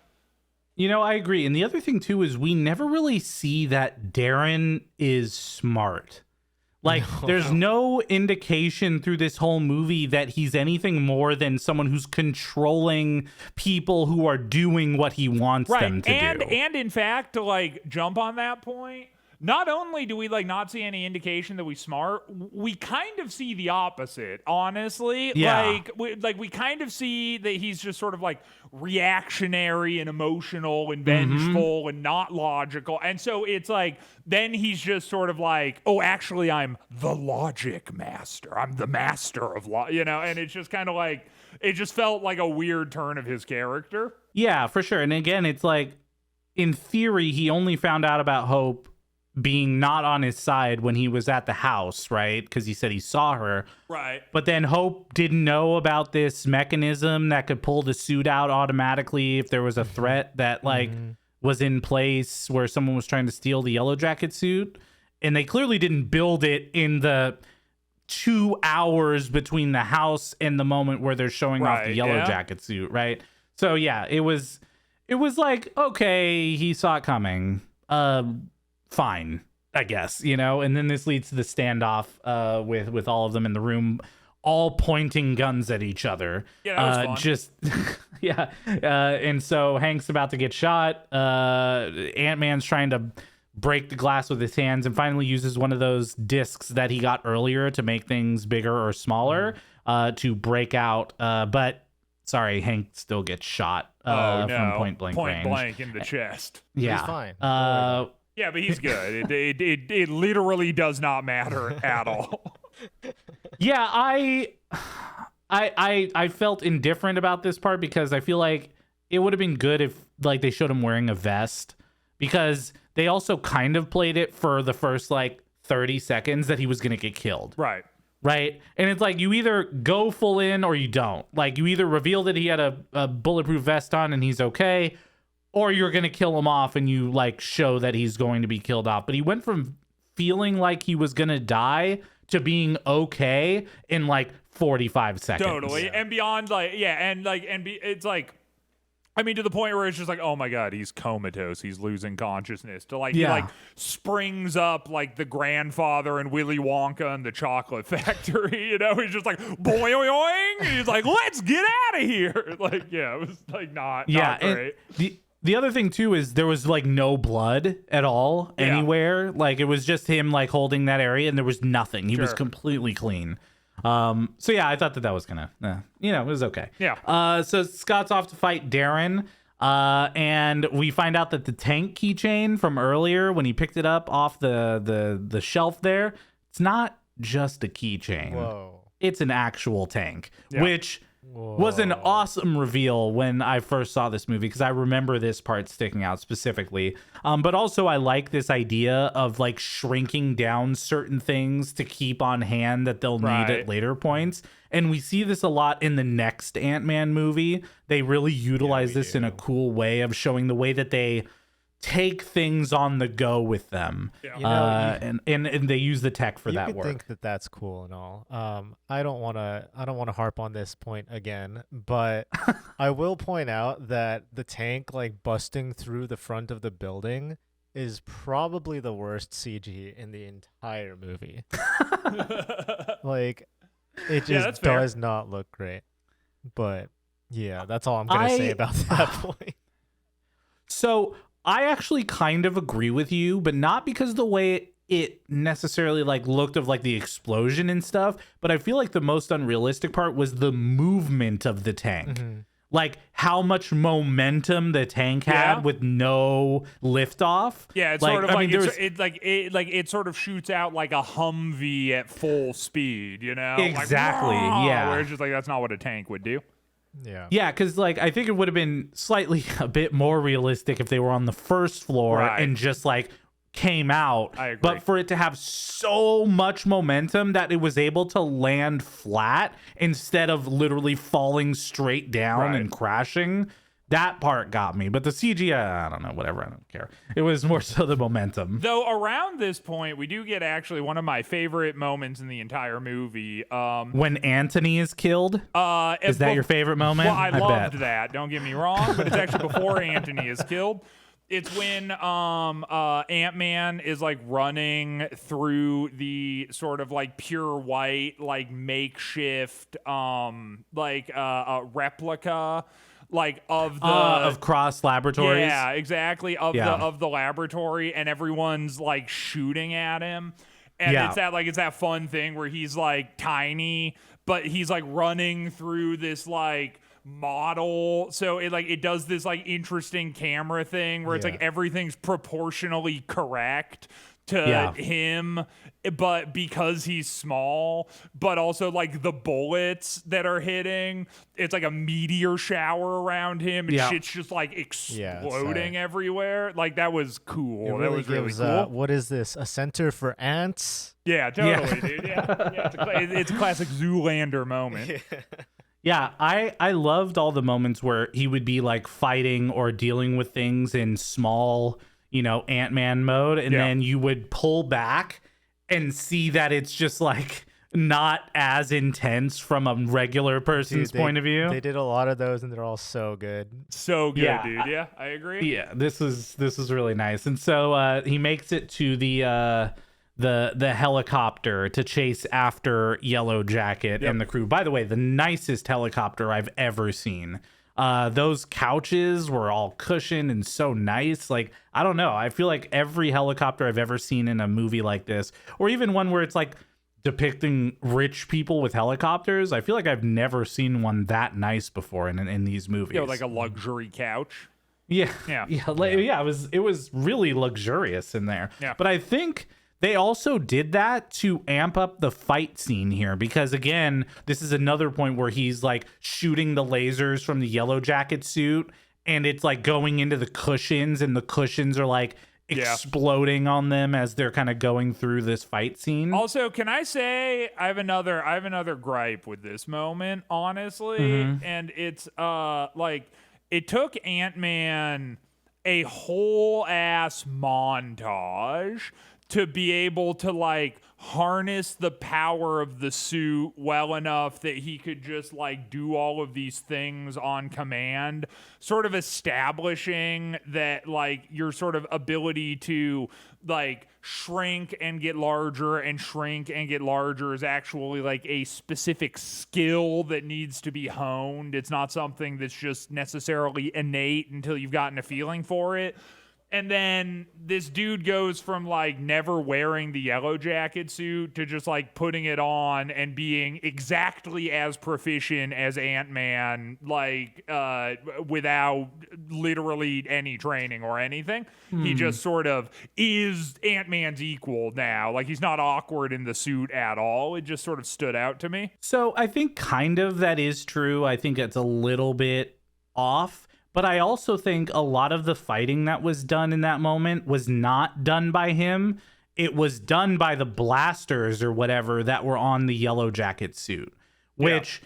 You know, I agree. And the other thing, too, is we never really see that Darren is smart. Like, there's no indication through this whole movie that he's anything more than someone who's controlling people who are doing what he wants them to do. And in fact, to like jump on that point, not only do we like not see any indication that he's smart, we kind of see the opposite, honestly. Yeah. We kind of see that he's just sort of like reactionary and emotional and vengeful and not logical. And so it's like, then he's just sort of like, oh, actually, I'm the logic master. I'm the master of you know, and it's just kind of like, it just felt like a weird turn of his character. Yeah, for sure. And again, it's like, in theory, he only found out about Hope being not on his side when he was at the house, right? Because he said he saw her. Right. But then Hope didn't know about this mechanism that could pull the suit out automatically if there was a threat that like was in place where someone was trying to steal the Yellow Jacket suit. And they clearly didn't build it in the 2 hours between the house and the moment where they're showing off the Yellow Jacket suit, right? So yeah, it was like, okay, he saw it coming. Fine, I guess, you know. And then this leads to the standoff with all of them in the room, all pointing guns at each other. Yeah, that was fun. And so Hank's about to get shot. Ant-Man's trying to break the glass with his hands and finally uses one of those discs that he got earlier to make things bigger or smaller to break out. But sorry, Hank still gets shot from point blank range. Point blank in the chest. Yeah. He's fine. Yeah, but he's good. It literally does not matter at all. Yeah, I felt indifferent about this part because I feel like it would have been good if like they showed him wearing a vest, because they also kind of played it for the first like 30 seconds that he was going to get killed. Right. Right. And it's like you either go full in or you don't. Like you either reveal that he had a bulletproof vest on and he's okay, or you're going to kill him off and you like show that he's going to be killed off. But he went from feeling like he was going to die to being okay in like 45 seconds. Totally. Yeah. And beyond it's like, I mean, to the point where it's just like, oh my God, he's comatose. He's losing consciousness. To like, he like springs up like the grandfather and Willy Wonka and the Chocolate Factory. You know, he's just like boing boing. He's like, let's get out of here. Like, yeah, it was like not great. The other thing too is there was like no blood at all anywhere. Like it was just him like holding that area and there was nothing. He was completely clean. So yeah, I thought that was gonna, it was okay. Yeah. So Scott's off to fight Darren. And we find out that the tank keychain from earlier when he picked it up off the shelf there, it's not just a keychain. Whoa. It's an actual tank, which was an awesome reveal when I first saw this movie, because I remember this part sticking out specifically. But also I like this idea of like shrinking down certain things to keep on hand that they'll need at later points. And we see this a lot in the next Ant-Man movie. They really utilize this in a cool way of showing the way that they take things on the go with them. And they use the tech for that work. You could think that that's cool and all. I don't want to harp on this point again, but I will point out that the tank like busting through the front of the building is probably the worst CG in the entire movie. Like, it just does not look great. But yeah, that's all I'm gonna say about that point. So I actually kind of agree with you, but not because of the way it necessarily like looked of like the explosion and stuff, but I feel like the most unrealistic part was the movement of the tank. Like how much momentum the tank had with no liftoff. Yeah, it's sort of it sort of shoots out like a Humvee at full speed, you know? Exactly. Like, yeah. Where it's just like that's not what a tank would do. Yeah, because like I think it would have been slightly a bit more realistic if they were on the first floor and just like came out. I agree. But for it to have so much momentum that it was able to land flat instead of literally falling straight down and crashing, that part got me. But the CGI, I don't know, whatever, I don't care. It was more so the momentum. Though around this point, we do get actually one of my favorite moments in the entire movie. When Anthony is killed? Is that your favorite moment? Well, I loved that, don't get me wrong, but it's actually before Anthony is killed. It's when Ant-Man is like running through the sort of like pure white, like makeshift, replica, like of Cross Laboratories. Yeah, exactly. Of the laboratory, and everyone's like shooting at him. And it's that fun thing where he's like tiny, but he's like running through this like model, so it does this like interesting camera thing where it's like everything's proportionally correct to him, but because he's small, but also like the bullets that are hitting, it's like a meteor shower around him, and shit's just like exploding everywhere. Like that was cool. Really, that was really cool. What is this? A center for ants? Yeah, totally, dude. Yeah, it's a classic Zoolander moment. Yeah, I loved all the moments where he would be like fighting or dealing with things in small, Ant-Man mode, and then you would pull back and see that it's just like not as intense from a regular person's point of view. They did a lot of those, and they're all so good. So good, dude. Yeah, I agree. Yeah, this is really nice. And so he makes it to the helicopter to chase after Yellow Jacket and the crew. By the way, the nicest helicopter I've ever seen. Those couches were all cushioned and so nice. Like, I don't know. I feel like every helicopter I've ever seen in a movie like this, or even one where it's like depicting rich people with helicopters, I feel like I've never seen one that nice before in these movies. Yeah, like a luxury couch. Yeah. It was really luxurious in there. Yeah. But I think they also did that to amp up the fight scene here, because again, this is another point where he's like shooting the lasers from the Yellow Jacket suit, and it's like going into the cushions, and the cushions are like exploding on them as they're kind of going through this fight scene. Also, can I say I have another gripe with this moment, honestly, and it's like it took Ant-Man a whole ass montage to be able to like harness the power of the suit well enough that he could just like do all of these things on command, sort of establishing that like your sort of ability to like shrink and get larger and shrink and get larger is actually like a specific skill that needs to be honed. It's not something that's just necessarily innate until you've gotten a feeling for it. And then this dude goes from like never wearing the yellow jacket suit to just like putting it on and being exactly as proficient as Ant-Man, like without literally any training or anything. He just sort of is Ant-Man's equal now. Like he's not awkward in the suit at all. It just sort of stood out to me. So I think kind of that is true. I think it's a little bit off. But I also think a lot of the fighting that was done in that moment was not done by him. It was done by the blasters or whatever that were on the yellow jacket suit, which,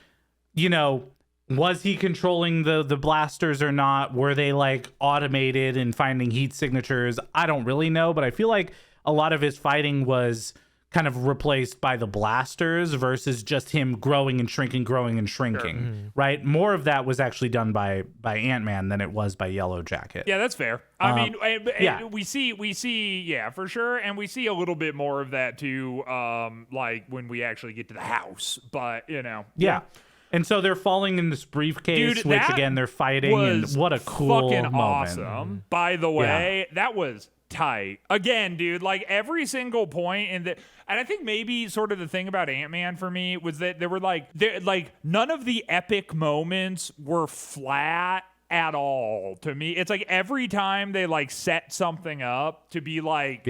you know, was he controlling the blasters or not? Were they like automated and finding heat signatures? I don't really know, but I feel like a lot of his fighting was kind of replaced by the blasters versus just him growing and shrinking, Sure. right? More of that was actually done by Ant-Man than it was by Yellow Jacket. Yeah, that's fair. I mean, yeah. we see, yeah, for sure, and we see a little bit more of that too, like when we actually get to the house. But you know, Yeah. And so they're falling in this briefcase, Dude, which that again they're fighting, and was what a cool fucking moment. awesome. By the way, that was tight. Again, dude, like every single point in the, and I think maybe sort of the thing about Ant-Man for me was that there were like none of the epic moments were flat at all to me. It's like every time they like set something up to be like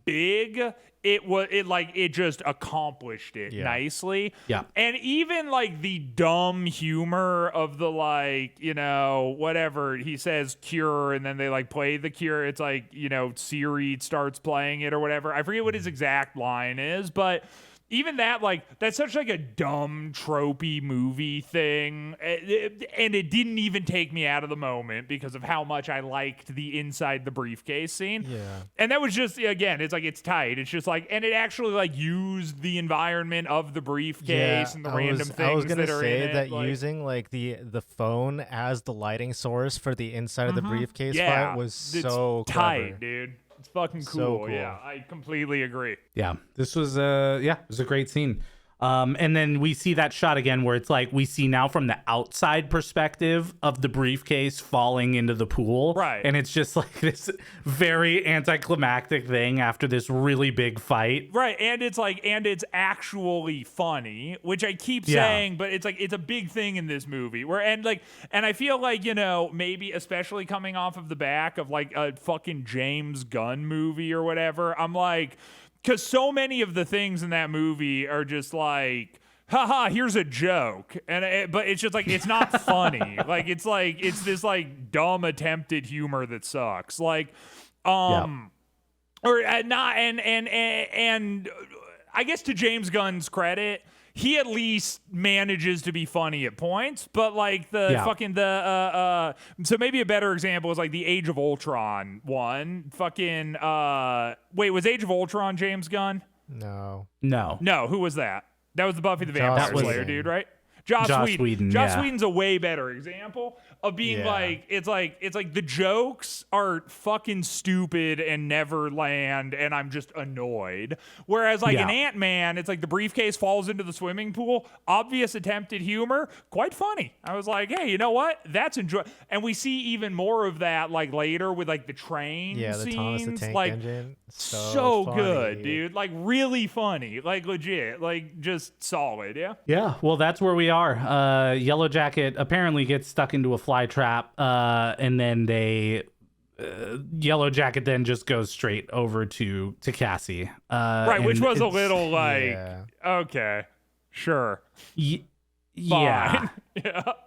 big, it just accomplished it nicely. Yeah. And even like the dumb humor of the like, you know, whatever he says cure and then they like play the cure. It's like, you know, Siri starts playing it or whatever. I forget what his exact line is, but even that, like, that's such like a dumb, tropey movie thing. And it didn't even take me out of the moment because of how much I liked the inside the briefcase scene. Yeah. And that was just, again, it's like, it's tight. It's just like, and it actually like used the environment of the briefcase and the random things I was gonna that are say in that it. Like, using like the phone as the lighting source for the inside of the briefcase yeah, fight was it's so tight, clever. dude. It's fucking So cool. cool. Yeah, I completely agree. Yeah, this was it was a great scene. And then we see that shot again where it's like we see now from the outside perspective of the briefcase falling into the pool. Right. And it's just like this very anticlimactic thing after this really big fight. Right, and it's like, and it's actually funny, which I keep saying, but it's like, it's a big thing in this movie where, and I feel like, you know, maybe especially coming off of the back of like a fucking James Gunn movie or whatever, I'm like, because so many of the things in that movie are just like, haha, here's a joke. But it's just like, it's not funny. Like, it's this like dumb attempted humor that sucks. Like, or not, and I guess to James Gunn's credit, he at least manages to be funny at points, but like so maybe a better example is like the Age of Ultron one. Fucking wait, was Age of Ultron James Gunn? No. No. Who was that? That was the Buffy the Joss Vampire Slayer Whedon. dude, right? Joss Whedon, Joss yeah. Whedon's a way better example of being like, it's like the jokes are fucking stupid and never land, and I'm just annoyed. Whereas like in Ant-Man, it's like the briefcase falls into the swimming pool, obvious attempted humor, quite funny. I was like, hey, you know what? That's enjoy. And we see even more of that like later with like the train Yeah, the Thomas the scenes, Tank like Engine. so funny. good, dude. Like really funny, like legit, like just solid. Yeah. Yeah, well, that's where we are. Yellow Jacket apparently gets stuck into a fly trap, and then Yellow Jacket then just goes straight over to Cassie. Right, which was a little like, Yeah. okay, sure. Yeah. Yeah.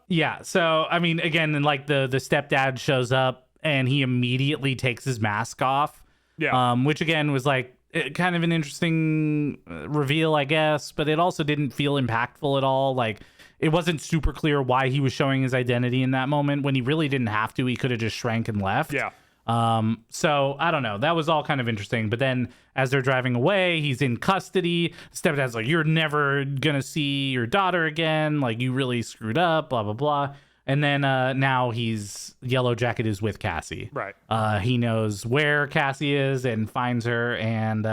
Yeah. So, I mean, again, and like the stepdad shows up and he immediately takes his mask off. Yeah. Which again was like kind of an interesting reveal, I guess, but it also didn't feel impactful at all. Like it wasn't super clear why he was showing his identity in that moment when he really didn't have to. He could have just shrank and left. Yeah. So I don't know. That was all kind of interesting. But then as they're driving away, he's in custody. Stepdad's like, you're never going to see your daughter again. Like you really screwed up, blah, blah, blah. And then now Yellow Jacket is with Cassie. Right. He knows where Cassie is and finds her. And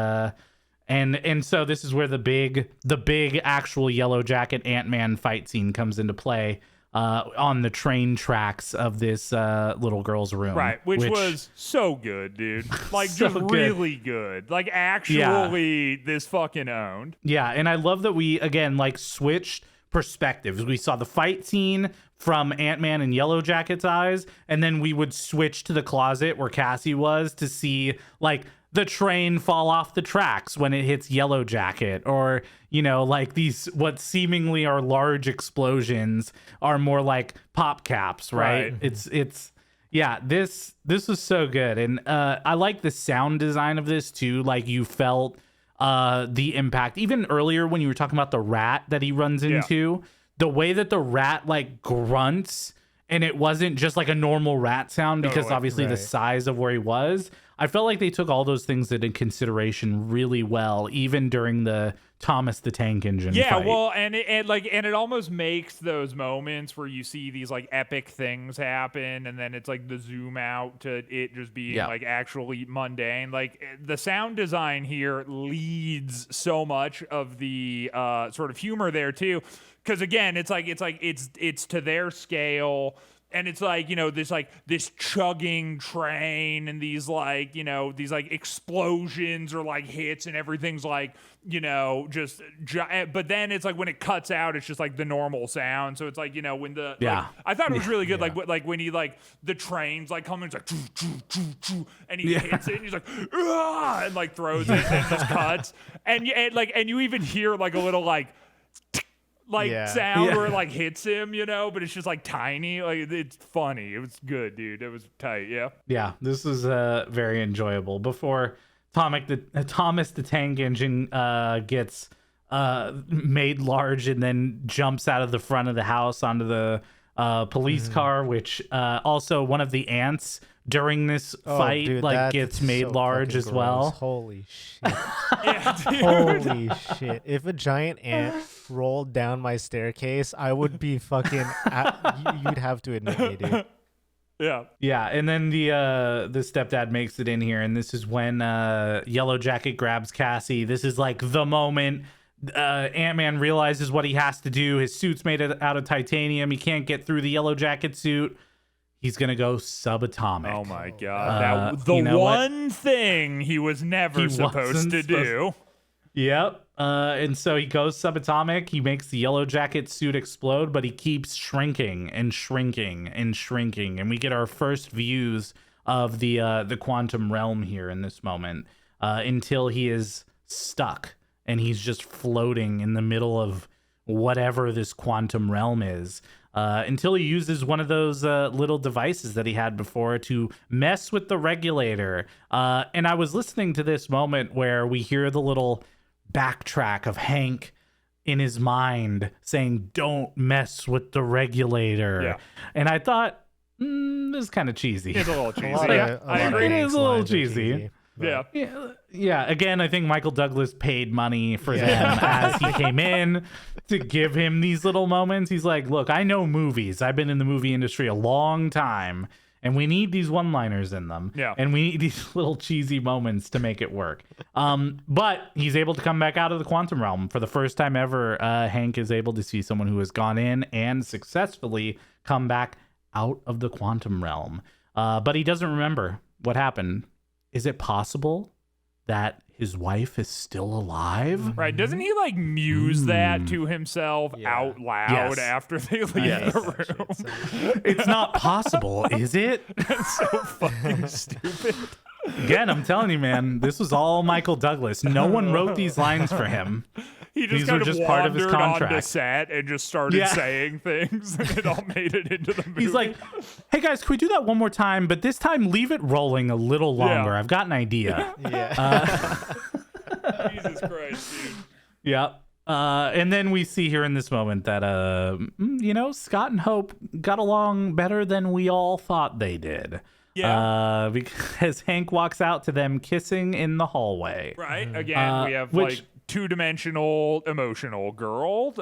so this is where the big actual Yellow Jacket Ant-Man fight scene comes into play. on the train tracks of this little girl's room. Right, which was so good, dude. Like, So just good. really good. Like, actually, this fucking owned. Yeah, and I love that we, again, like, switched perspectives. We saw the fight scene from Ant-Man and Yellow Jacket's eyes, and then we would switch to the closet where Cassie was to see, like, the train fall off the tracks when it hits Yellow Jacket, or, you know, like these what seemingly are large explosions are more like pop caps, right? It's yeah, this was so good. And I like the sound design of this too. Like, you felt the impact even earlier when you were talking about the rat that he runs into, the way that the rat like grunts, and it wasn't just like a normal rat sound because obviously the size of where he was. I felt like they took all those things into consideration really well, even during the Thomas the Tank Engine fight. Well, and it almost makes those moments where you see these like epic things happen, and then it's like the zoom out to it just being like actually mundane. Like, the sound design here leads so much of the sort of humor there too, because again, it's to their scale. And it's like, you know, this chugging train and these like, you know, these like explosions or like hits and everything's like, you know, just, but then it's like when it cuts out, it's just like the normal sound. So it's like, you know, when the, like, I thought it was really good. Like when he like, the train's like coming, it's like, choo, choo, choo, choo, and he hits it and he's like, ah, and like throws it and just cuts. And you even hear like a little like, sound where it like hits him, you know, but it's just like tiny. Like, it's funny. It was good, dude. It was tight. Yeah, this was very enjoyable. Before Thomas the Tank Engine gets made large and then jumps out of the front of the house onto the police car, which also one of the ants during this fight, dude, like, gets made so large as well. Holy shit. dude. Holy shit. If a giant ant rolled down my staircase, I would be fucking you'd have to admit me, dude. Yeah, and then the stepdad makes it in here, and this is when Yellow Jacket grabs Cassie. This is like the moment Ant-Man realizes what he has to do. His suit's made out of titanium. He can't get through the Yellow Jacket suit. He's gonna go subatomic. Oh my god! One thing he was never supposed to do. Yep. And so he goes subatomic. He makes the Yellow Jacket suit explode, but he keeps shrinking and shrinking and shrinking. And we get our first views of the quantum realm here in this moment, until he is stuck and he's just floating in the middle of whatever this quantum realm is. Until he uses one of those little devices that he had before to mess with the regulator. And I was listening to this moment where we hear the little backtrack of Hank in his mind saying, "Don't mess with the regulator." Yeah. And I thought, this is kind of cheesy. It's a little cheesy. I agree. It is a little cheesy. Yeah. Again, I think Michael Douglas paid money for them as he came in to give him these little moments. He's like, "Look, I know movies. I've been in the movie industry a long time, and we need these one-liners in them. Yeah. And we need these little cheesy moments to make it work." But he's able to come back out of the quantum realm for the first time ever. Hank is able to see someone who has gone in and successfully come back out of the quantum realm. But he doesn't remember what happened. Is it possible that his wife is still alive? Right. Doesn't he like muse that to himself out loud after they leave the room? It's not possible, is it? That's so fucking stupid. Again, I'm telling you, man, this was all Michael Douglas. No one wrote these lines for him. He just These kind were of just part of his wandered contract. onto set and just started saying things, and it all made it into the movie. He's like, "Hey guys, can we do that one more time? But this time, leave it rolling a little longer. I've got an idea." Jesus Christ, dude. Yeah. And then we see here in this moment that, Scott and Hope got along better than we all thought they did. Yeah. Because Hank walks out to them kissing in the hallway. Right. Again, we have which, two-dimensional emotional girl.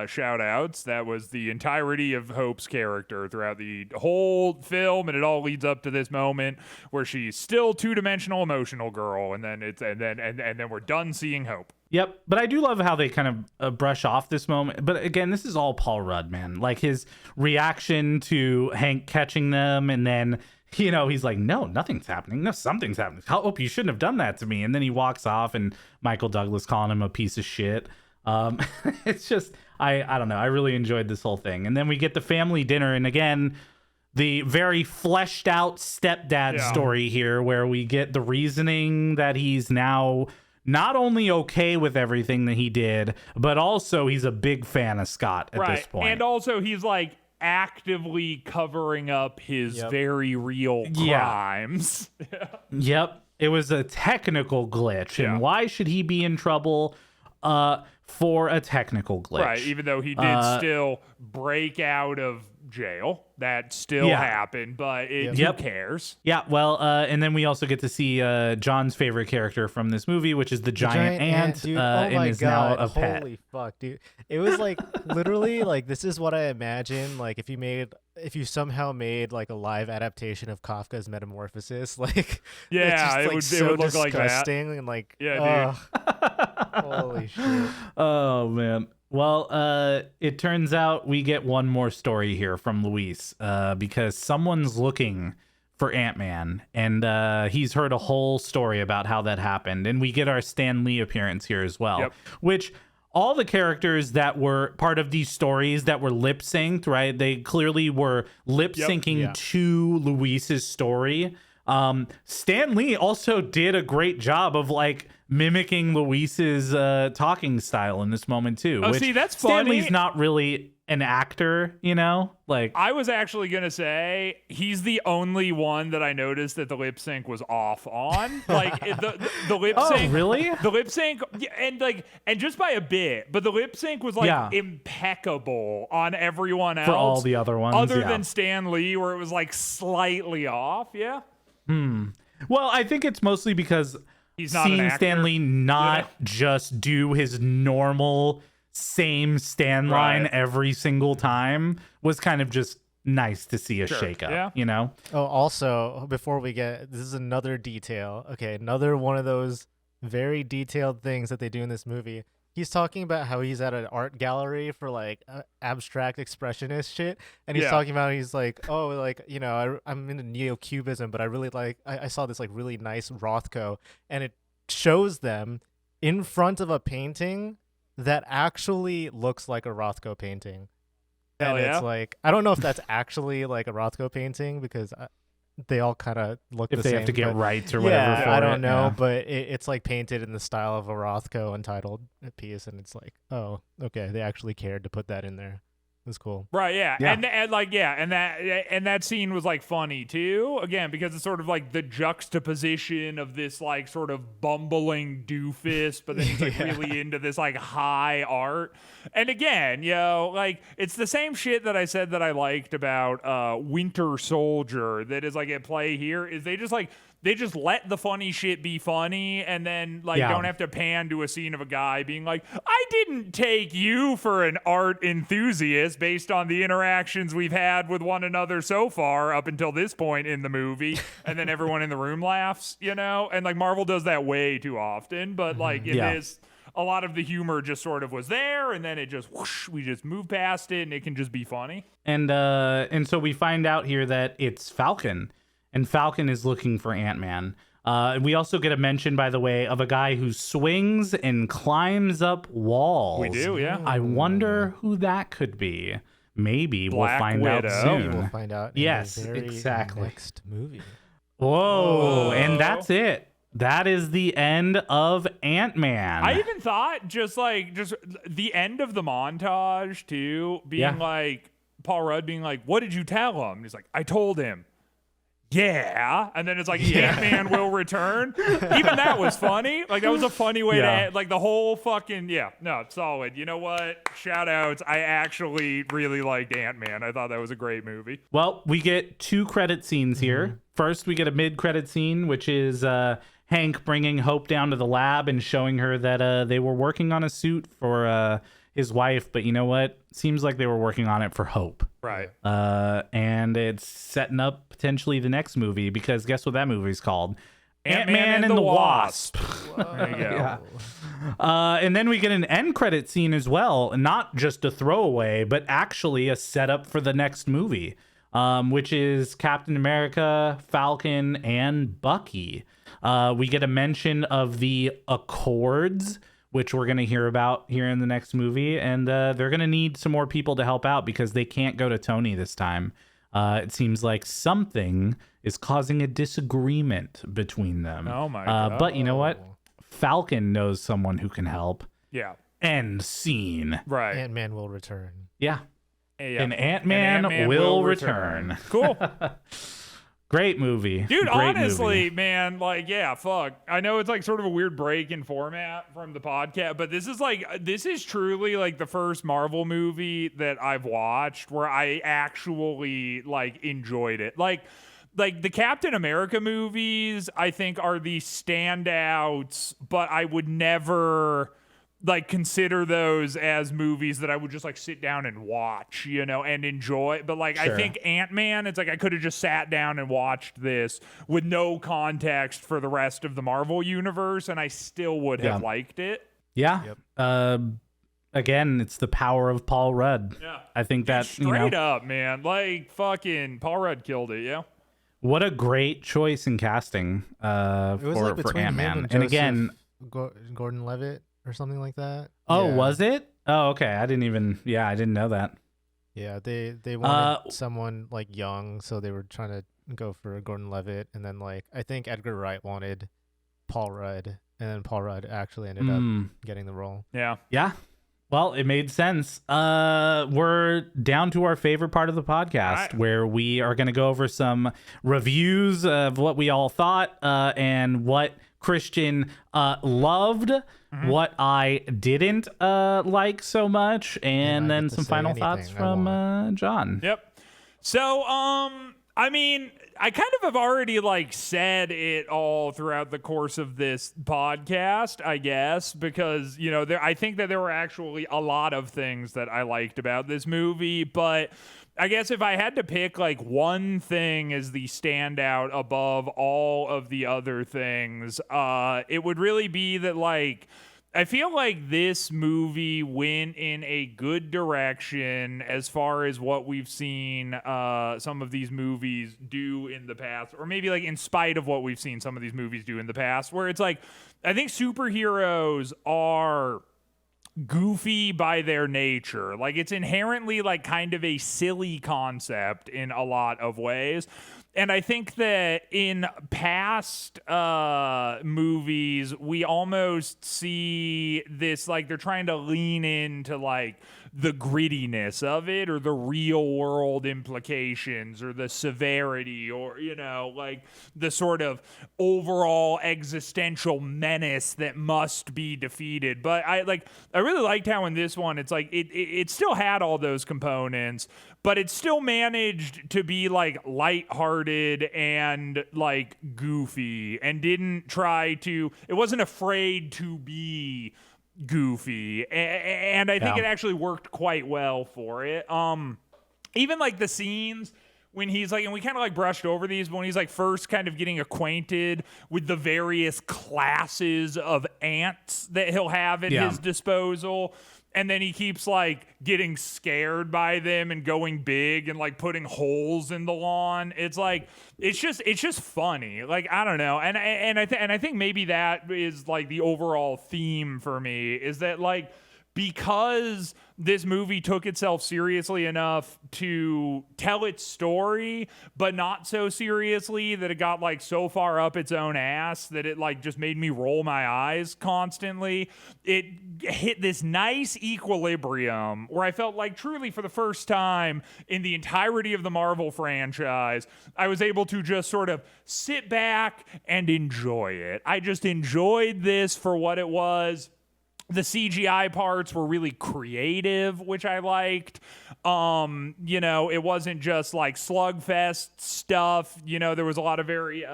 Shout outs. That was the entirety of Hope's character throughout the whole film, and it all leads up to this moment where she's still two-dimensional emotional girl, and then we're done seeing Hope. Yep, but I do love how they kind of brush off this moment. But again, this is all Paul Rudd, man. Like his reaction to Hank catching them, and then he's like, "No, nothing's happening. No, something's happening. Hope you shouldn't have done that to me." And then he walks off, and Michael Douglas calling him a piece of shit. It's just, I don't know. I really enjoyed this whole thing. And then we get the family dinner, and again, the very fleshed out stepdad story here, where we get the reasoning that he's now not only okay with everything that he did, but also he's a big fan of Scott at this point. And also he's like actively covering up his very real crimes. Yep. It was a technical glitch. And why should he be in trouble for a technical glitch? Right. Even though he did still break out of jail. That still happened, but who cares? Yeah, well, and then we also get to see John's favorite character from this movie, which is the giant ant, dude. and is now a pet. Holy fuck, dude. It was like literally like this is what I imagine like if you somehow made like a live adaptation of Kafka's Metamorphosis, like it would look like that. Disgusting and like dude. Holy shit. Oh man. Well, it turns out we get one more story here from Luis, because someone's looking for Antman, and he's heard a whole story about how that happened, and we get our Stan Lee appearance here as well, which all the characters that were part of these stories that were lip synced, right? They clearly were lip syncing to Luis's story. Stan Lee also did a great job of like mimicking Luis's talking style in this moment too. Oh, see, that's funny. Stan Lee's not really an actor, like I was actually gonna say he's the only one that I noticed that the lip sync was off on. Like the lip sync. Oh, really? The lip sync, and just by a bit, but the lip sync was like impeccable on everyone else. For all the other ones, other than Stan Lee, where it was like slightly off. Yeah. Well, I think it's mostly because he's not seeing an actor. Stan Lee not just do his normal same Stan line every single time was kind of just nice to see a shakeup, Oh, also, before we get, this is another detail. Okay, another one of those very detailed things that they do in this movie. He's talking about how he's at an art gallery for like abstract expressionist shit, and he's talking about he's like, oh, like I'm into neo-cubism, but I really like I saw this like really nice Rothko, and it shows them in front of a painting that actually looks like a Rothko painting. And it's like, I don't know if that's actually like a Rothko painting because they all kind of look the same. If they have to get rights or whatever for I don't know, yeah. but it's like painted in the style of a Rothko Untitled piece, and it's like, oh, okay, they actually cared to put that in there. It was cool. Right, yeah. And that scene was like funny too, again, because it's sort of like the juxtaposition of this like sort of bumbling doofus, but then he's like really into this like high art. And again, like it's the same shit that I said that I liked about Winter Soldier that is like at play here, is they just let the funny shit be funny, and then like don't have to pan to a scene of a guy being like, I didn't take you for an art enthusiast based on the interactions we've had with one another so far up until this point in the movie, and then everyone in the room laughs, and like Marvel does that way too often, but like in this, a lot of the humor just sort of was there, and then it just whoosh, we just move past it, and it can just be funny. And so we find out here that it's Falcon. And Falcon is looking for Ant-Man. We also get a mention, by the way, of a guy who swings and climbs up walls. We do, yeah. I wonder who that could be. Maybe Black we'll find Widow. out soon. We'll find out in Yes, the very exactly. next movie. Whoa, and that's it. That is the end of Ant-Man. I even thought just the end of the montage too, being like Paul Rudd being like, what did you tell him? And he's like, I told him. Yeah, and then it's like Ant-Man will return. Even that was funny. Like that was a funny way to end, like the whole fucking solid. You know what? Shout outs. I actually really liked Ant-Man. I thought that was a great movie. Well, we get two credit scenes here. First, we get a mid-credit scene, which is Hank bringing Hope down to the lab and showing her that they were working on a suit for his wife, but you know what? Seems like they were working on it for Hope. Right. And it's setting up potentially the next movie, because guess what that movie's called? Ant-Man and the Wasp. There you go. Yeah. And then we get an end credit scene as well, not just a throwaway, but actually a setup for the next movie, which is Captain America, Falcon, and Bucky. We get a mention of the Accords, which we're going to hear about here in the next movie, and they're going to need some more people to help out because they can't go to Tony this time. It seems like something is causing a disagreement between them. Oh my God. But you know what? Falcon knows someone who can help. Yeah. End scene. Right. Ant-Man will return. Yeah. Yeah. And Ant-Man will return. Cool. Great movie. Dude, Great honestly, movie. man, like, yeah, fuck. I know it's like sort of a weird break in format from the podcast, but this is truly like the first Marvel movie that I've watched where I actually like enjoyed it. Like the Captain America movies, I think, are the standouts, but I would never like consider those as movies that I would just like sit down and watch, and enjoy. But like, Sure. I think Ant-Man, it's like I could have just sat down and watched this with no context for the rest of the Marvel universe, and I still would have liked it. Yeah. Yep. Again, it's the power of Paul Rudd. Yeah. I think that, Straight up, man. Like fucking Paul Rudd killed it, yeah. what a great choice in casting It was for like between him Ant-Man. and And again, Gordon-Levitt or something like that. oh, Yeah. was it? Oh, okay. I didn't know that. Yeah, they wanted someone like young, so they were trying to go for Gordon-Levitt, and then like I think Edgar Wright wanted Paul Rudd, and then Paul Rudd actually ended up getting the role. Yeah. Yeah. Well, it made sense. We're down to our favorite part of the podcast, Right. where we are going to go over some reviews of what we all thought and what Christian loved, what I didn't like so much, and I then get to some say final anything thoughts I from John. Yep. So, I mean, I kind of have already like said it all throughout the course of this podcast, I guess, because, I think that there were actually a lot of things that I liked about this movie, but I guess if I had to pick like one thing as the standout above all of the other things, it would really be that like I feel like this movie went in a good direction as far as what we've seen some of these movies do in the past, or maybe like in spite of what we've seen some of these movies do in the past, where it's like I think superheroes are goofy by their nature. Like it's inherently like kind of a silly concept in a lot of ways. And I think that in past movies, we almost see this like they're trying to lean into like the grittiness of it, or the real world implications, or the severity, or like the sort of overall existential menace that must be defeated. But I really liked how in this one it's like it still had all those components, but it still managed to be like lighthearted and like goofy, and it wasn't afraid to be goofy, and I think it actually worked quite well for it. Even like the scenes when he's like, and we kind of like brushed over these, but when he's like first kind of getting acquainted with the various classes of ants that he'll have at his disposal, and then he keeps like getting scared by them and going big and like putting holes in the lawn. It's like it's just funny. Like I don't know, and I think maybe that is like the overall theme for me, is that like because this movie took itself seriously enough to tell its story, but not so seriously that it got like so far up its own ass that it like just made me roll my eyes constantly. It hit this nice equilibrium where I felt like truly for the first time in the entirety of the Marvel franchise, I was able to just sort of sit back and enjoy it. I just enjoyed this for what it was. The CGI parts were really creative, which I liked. It wasn't just like slugfest stuff. There was a lot of very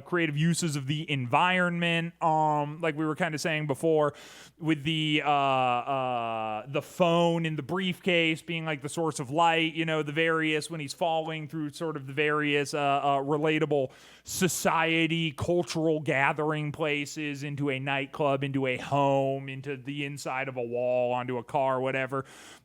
creative uses of the environment. Like we were kind of saying before, with the phone in the briefcase being like the source of light. The various when he's falling through sort of the various relatable society, cultural gathering places, into a nightclub, into a home, into the inside of a wall, onto a car, whatever.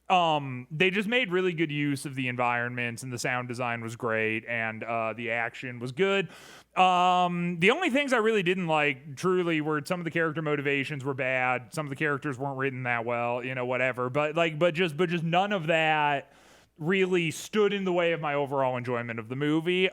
They just made really good use of the environments, and the sound design was great, and the action was good. The only things I really didn't like, truly, were some of the character motivations were bad. Some of the characters weren't written that well, whatever. But just none of that really stood in the way of my overall enjoyment of the movie.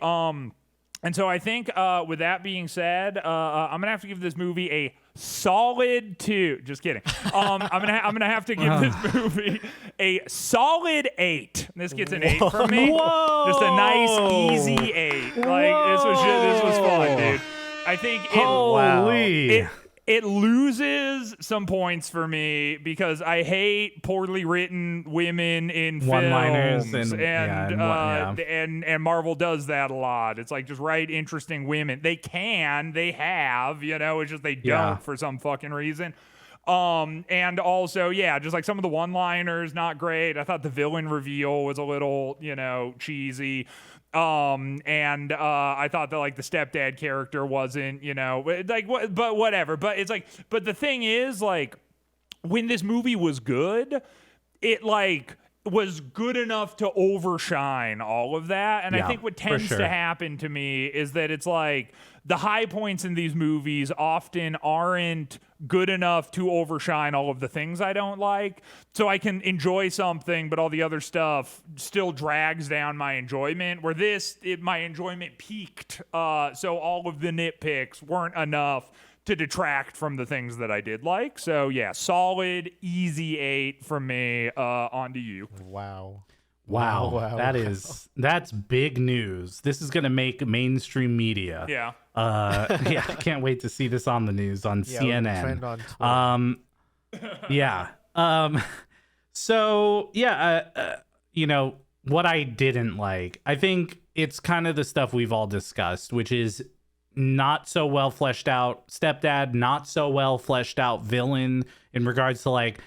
And so I think, with that being said, I'm gonna have to give this movie a solid 2. Just kidding. I'm gonna have to give this movie a solid 8. This gets an 8 from me. Whoa. Just a nice, easy 8. Like this was fun, dude. I think it loses some points for me because I hate poorly written women in one-liners films, and Marvel does that a lot. It's like just write interesting women. They have, it's just they don't for some fucking reason. And also, just like some of the one-liners, not great. I thought the villain reveal was a little, cheesy. And I thought that like the stepdad character wasn't, but whatever. But it's like, but the thing is, like, when this movie was good, it like was good enough to overshine all of that. And I think what tends to happen to me is that it's like the high points in these movies often aren't good enough to overshine all of the things I don't like. So I can enjoy something, but all the other stuff still drags down my enjoyment. Where my enjoyment peaked. So all of the nitpicks weren't enough to detract from the things that I did like. So solid, easy 8 from me. On to you. Wow. That's big news. This is gonna make mainstream media. I can't wait to see this on the news on CNN. What I didn't like, I think it's kind of the stuff we've all discussed, which is not so well fleshed out stepdad, not so well fleshed out villain, in regards to like,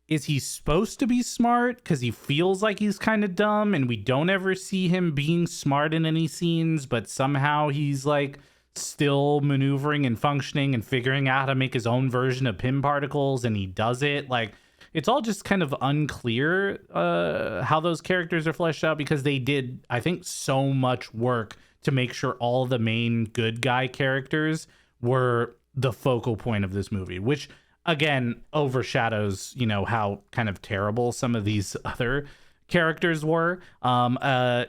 is he supposed to be smart because he feels like he's kind of dumb, and we don't ever see him being smart in any scenes, but somehow he's like still maneuvering and functioning and figuring out how to make his own version of Pym particles, and he does it. Like, it's all just kind of unclear how those characters are fleshed out, because they did, I think, so much work to make sure all the main good guy characters were the focal point of this movie, which again overshadows, how kind of terrible some of these other characters were. Some of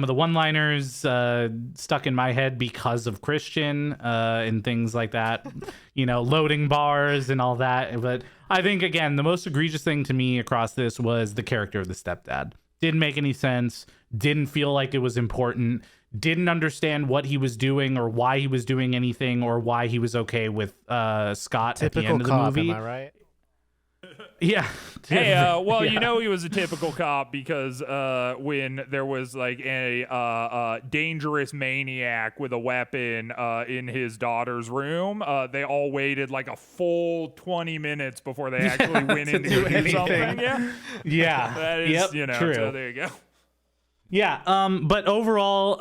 the one-liners stuck in my head because of Christian and things like that, loading bars and all that. But I think, again, the most egregious thing to me across this was the character of the stepdad. Didn't make any sense. Didn't feel like it was important. Didn't understand what he was doing or why he was doing anything or why he was okay with Scott Typical at the end of the cop, movie. am I right? Yeah. Hey, he was a typical cop because when there was like a dangerous maniac with a weapon in his daughter's room, they all waited like a full 20 minutes before they actually went in to do something. Yeah. That is, true. So there you go. Yeah, but overall,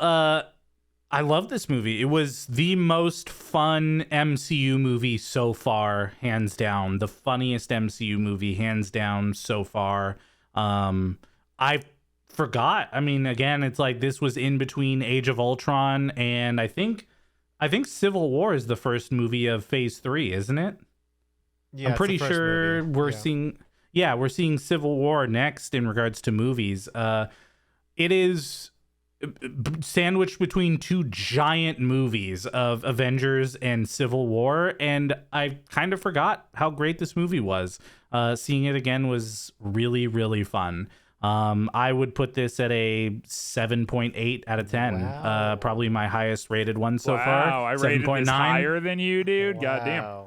I love this movie. It was the most fun MCU movie so far, hands down. The funniest MCU movie, hands down, so far. I forgot. I mean, again, it's like this was in between Age of Ultron and I think Civil War is the first movie of Phase 3, isn't it? Yeah, I'm pretty sure we're seeing Civil War next in regards to movies. It is sandwiched between two giant movies of Avengers and Civil War, and I kind of forgot how great this movie was. Seeing it again was really, really fun. I would put this at a 7.8 out of 10. Wow. Probably my highest rated one so far. Wow, I rated this higher than you, dude. Wow. Goddamn.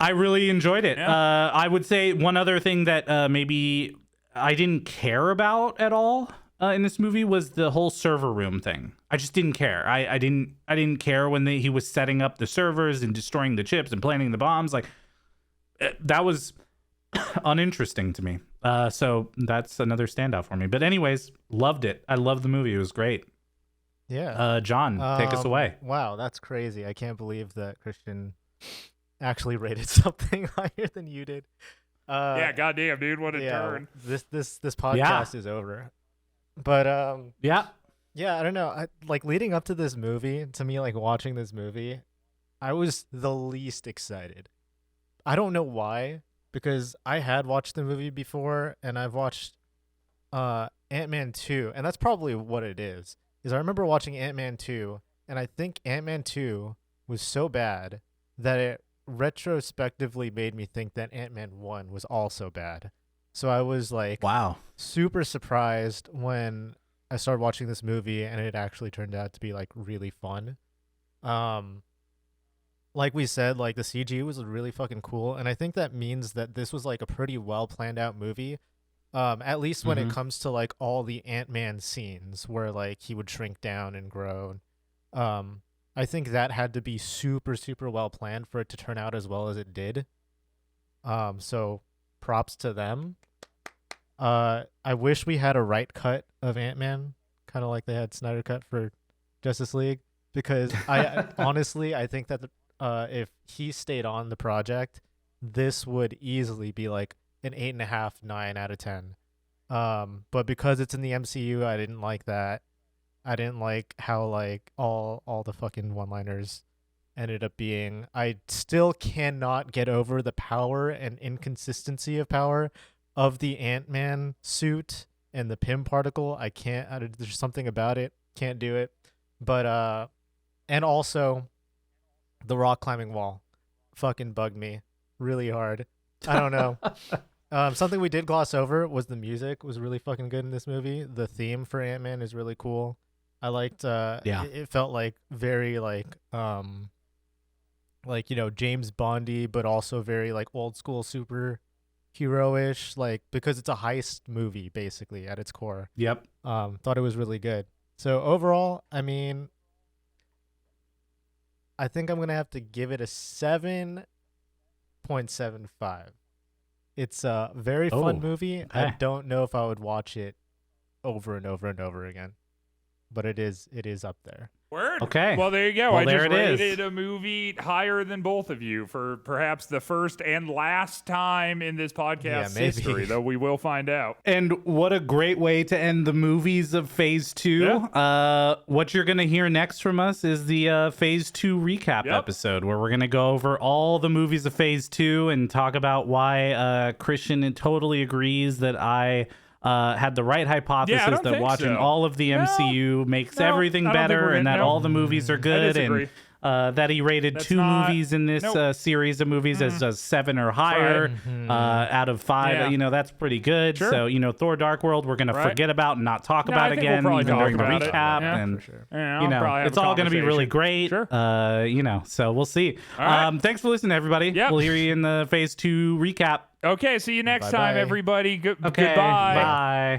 I really enjoyed it. Yeah. I would say one other thing that maybe I didn't care about at all in this movie was the whole server room thing. I just didn't care. I didn't care when he was setting up the servers and destroying the chips and planting the bombs. Like that was uninteresting to me. So that's another standout for me. But anyways, loved it. I loved the movie. It was great. Yeah. John, take us away. Wow, that's crazy. I can't believe that Christian actually rated something higher than you did. Yeah, goddamn, dude, what a turn. This podcast is over. But yeah, I don't know. Like leading up to this movie, to me, like watching this movie, I was the least excited. I don't know why, because I had watched the movie before, and I've watched Ant-Man 2, and that's probably what it is. I remember watching Ant-Man 2, and I think Ant-Man 2 was so bad that it retrospectively made me think that Ant-Man 1 was also bad. So I was like, wow, super surprised when I started watching this movie and it actually turned out to be like really fun. Like we said, like the CG was really fucking cool, and I think that means that this was like a pretty well planned out movie. At least when it comes to like all the Ant-Man scenes where like he would shrink down and grow. I think that had to be super, super well planned for it to turn out as well as it did. So props to them. I wish we had a right cut of Ant-Man, kind of like they had Snyder cut for Justice League, because I honestly, I think that if he stayed on the project, this would easily be like an 8.5, 9 out of 10. But because it's in the MCU, I didn't like that. I didn't like how like all the fucking one-liners ended up being. I still cannot get over the power and inconsistency of power of the Ant-Man suit and the Pym particle. I can't. There's something about it. Can't do it. But and also the rock climbing wall fucking bugged me really hard. I don't know. Something we did gloss over was the music was really fucking good in this movie. The theme for Ant-Man is really cool. I liked it felt like very like James Bondy, but also very like old school superhero-ish, like because it's a heist movie basically at its core. Yep. Thought it was really good. So overall, I mean, I think I'm going to have to give it a 7.75. It's a very fun movie. Okay. I don't know if I would watch it over and over and over again, but it is up there. Word. Okay. Well, there you go. Well, I there just it is. rated a movie higher than both of you for perhaps the first and last time in this podcast history, though we will find out. And what a great way to end the movies of Phase 2. Yeah. What you're going to hear next from us is the Phase 2 recap episode, where we're going to go over all the movies of Phase 2 and talk about why Christian totally agrees that I had the right hypothesis that watching all of the MCU makes everything better, and that all the movies are good, and that he rated two movies in this series of movies as a 7 or higher out of 5. Yeah. You know, that's pretty good. Sure. So, you know, Thor Dark World, we're going to forget about and not talk about I think again, we'll even during the talk about recap. it. Yeah, and, for sure. Yeah, you know, it's all going to be really great. Sure. You know, so we'll see. All right. Thanks for listening, everybody. Yep. We'll hear you in the Phase 2 recap. Okay, see you next Bye-bye. time, everybody. Okay, Goodbye. Bye.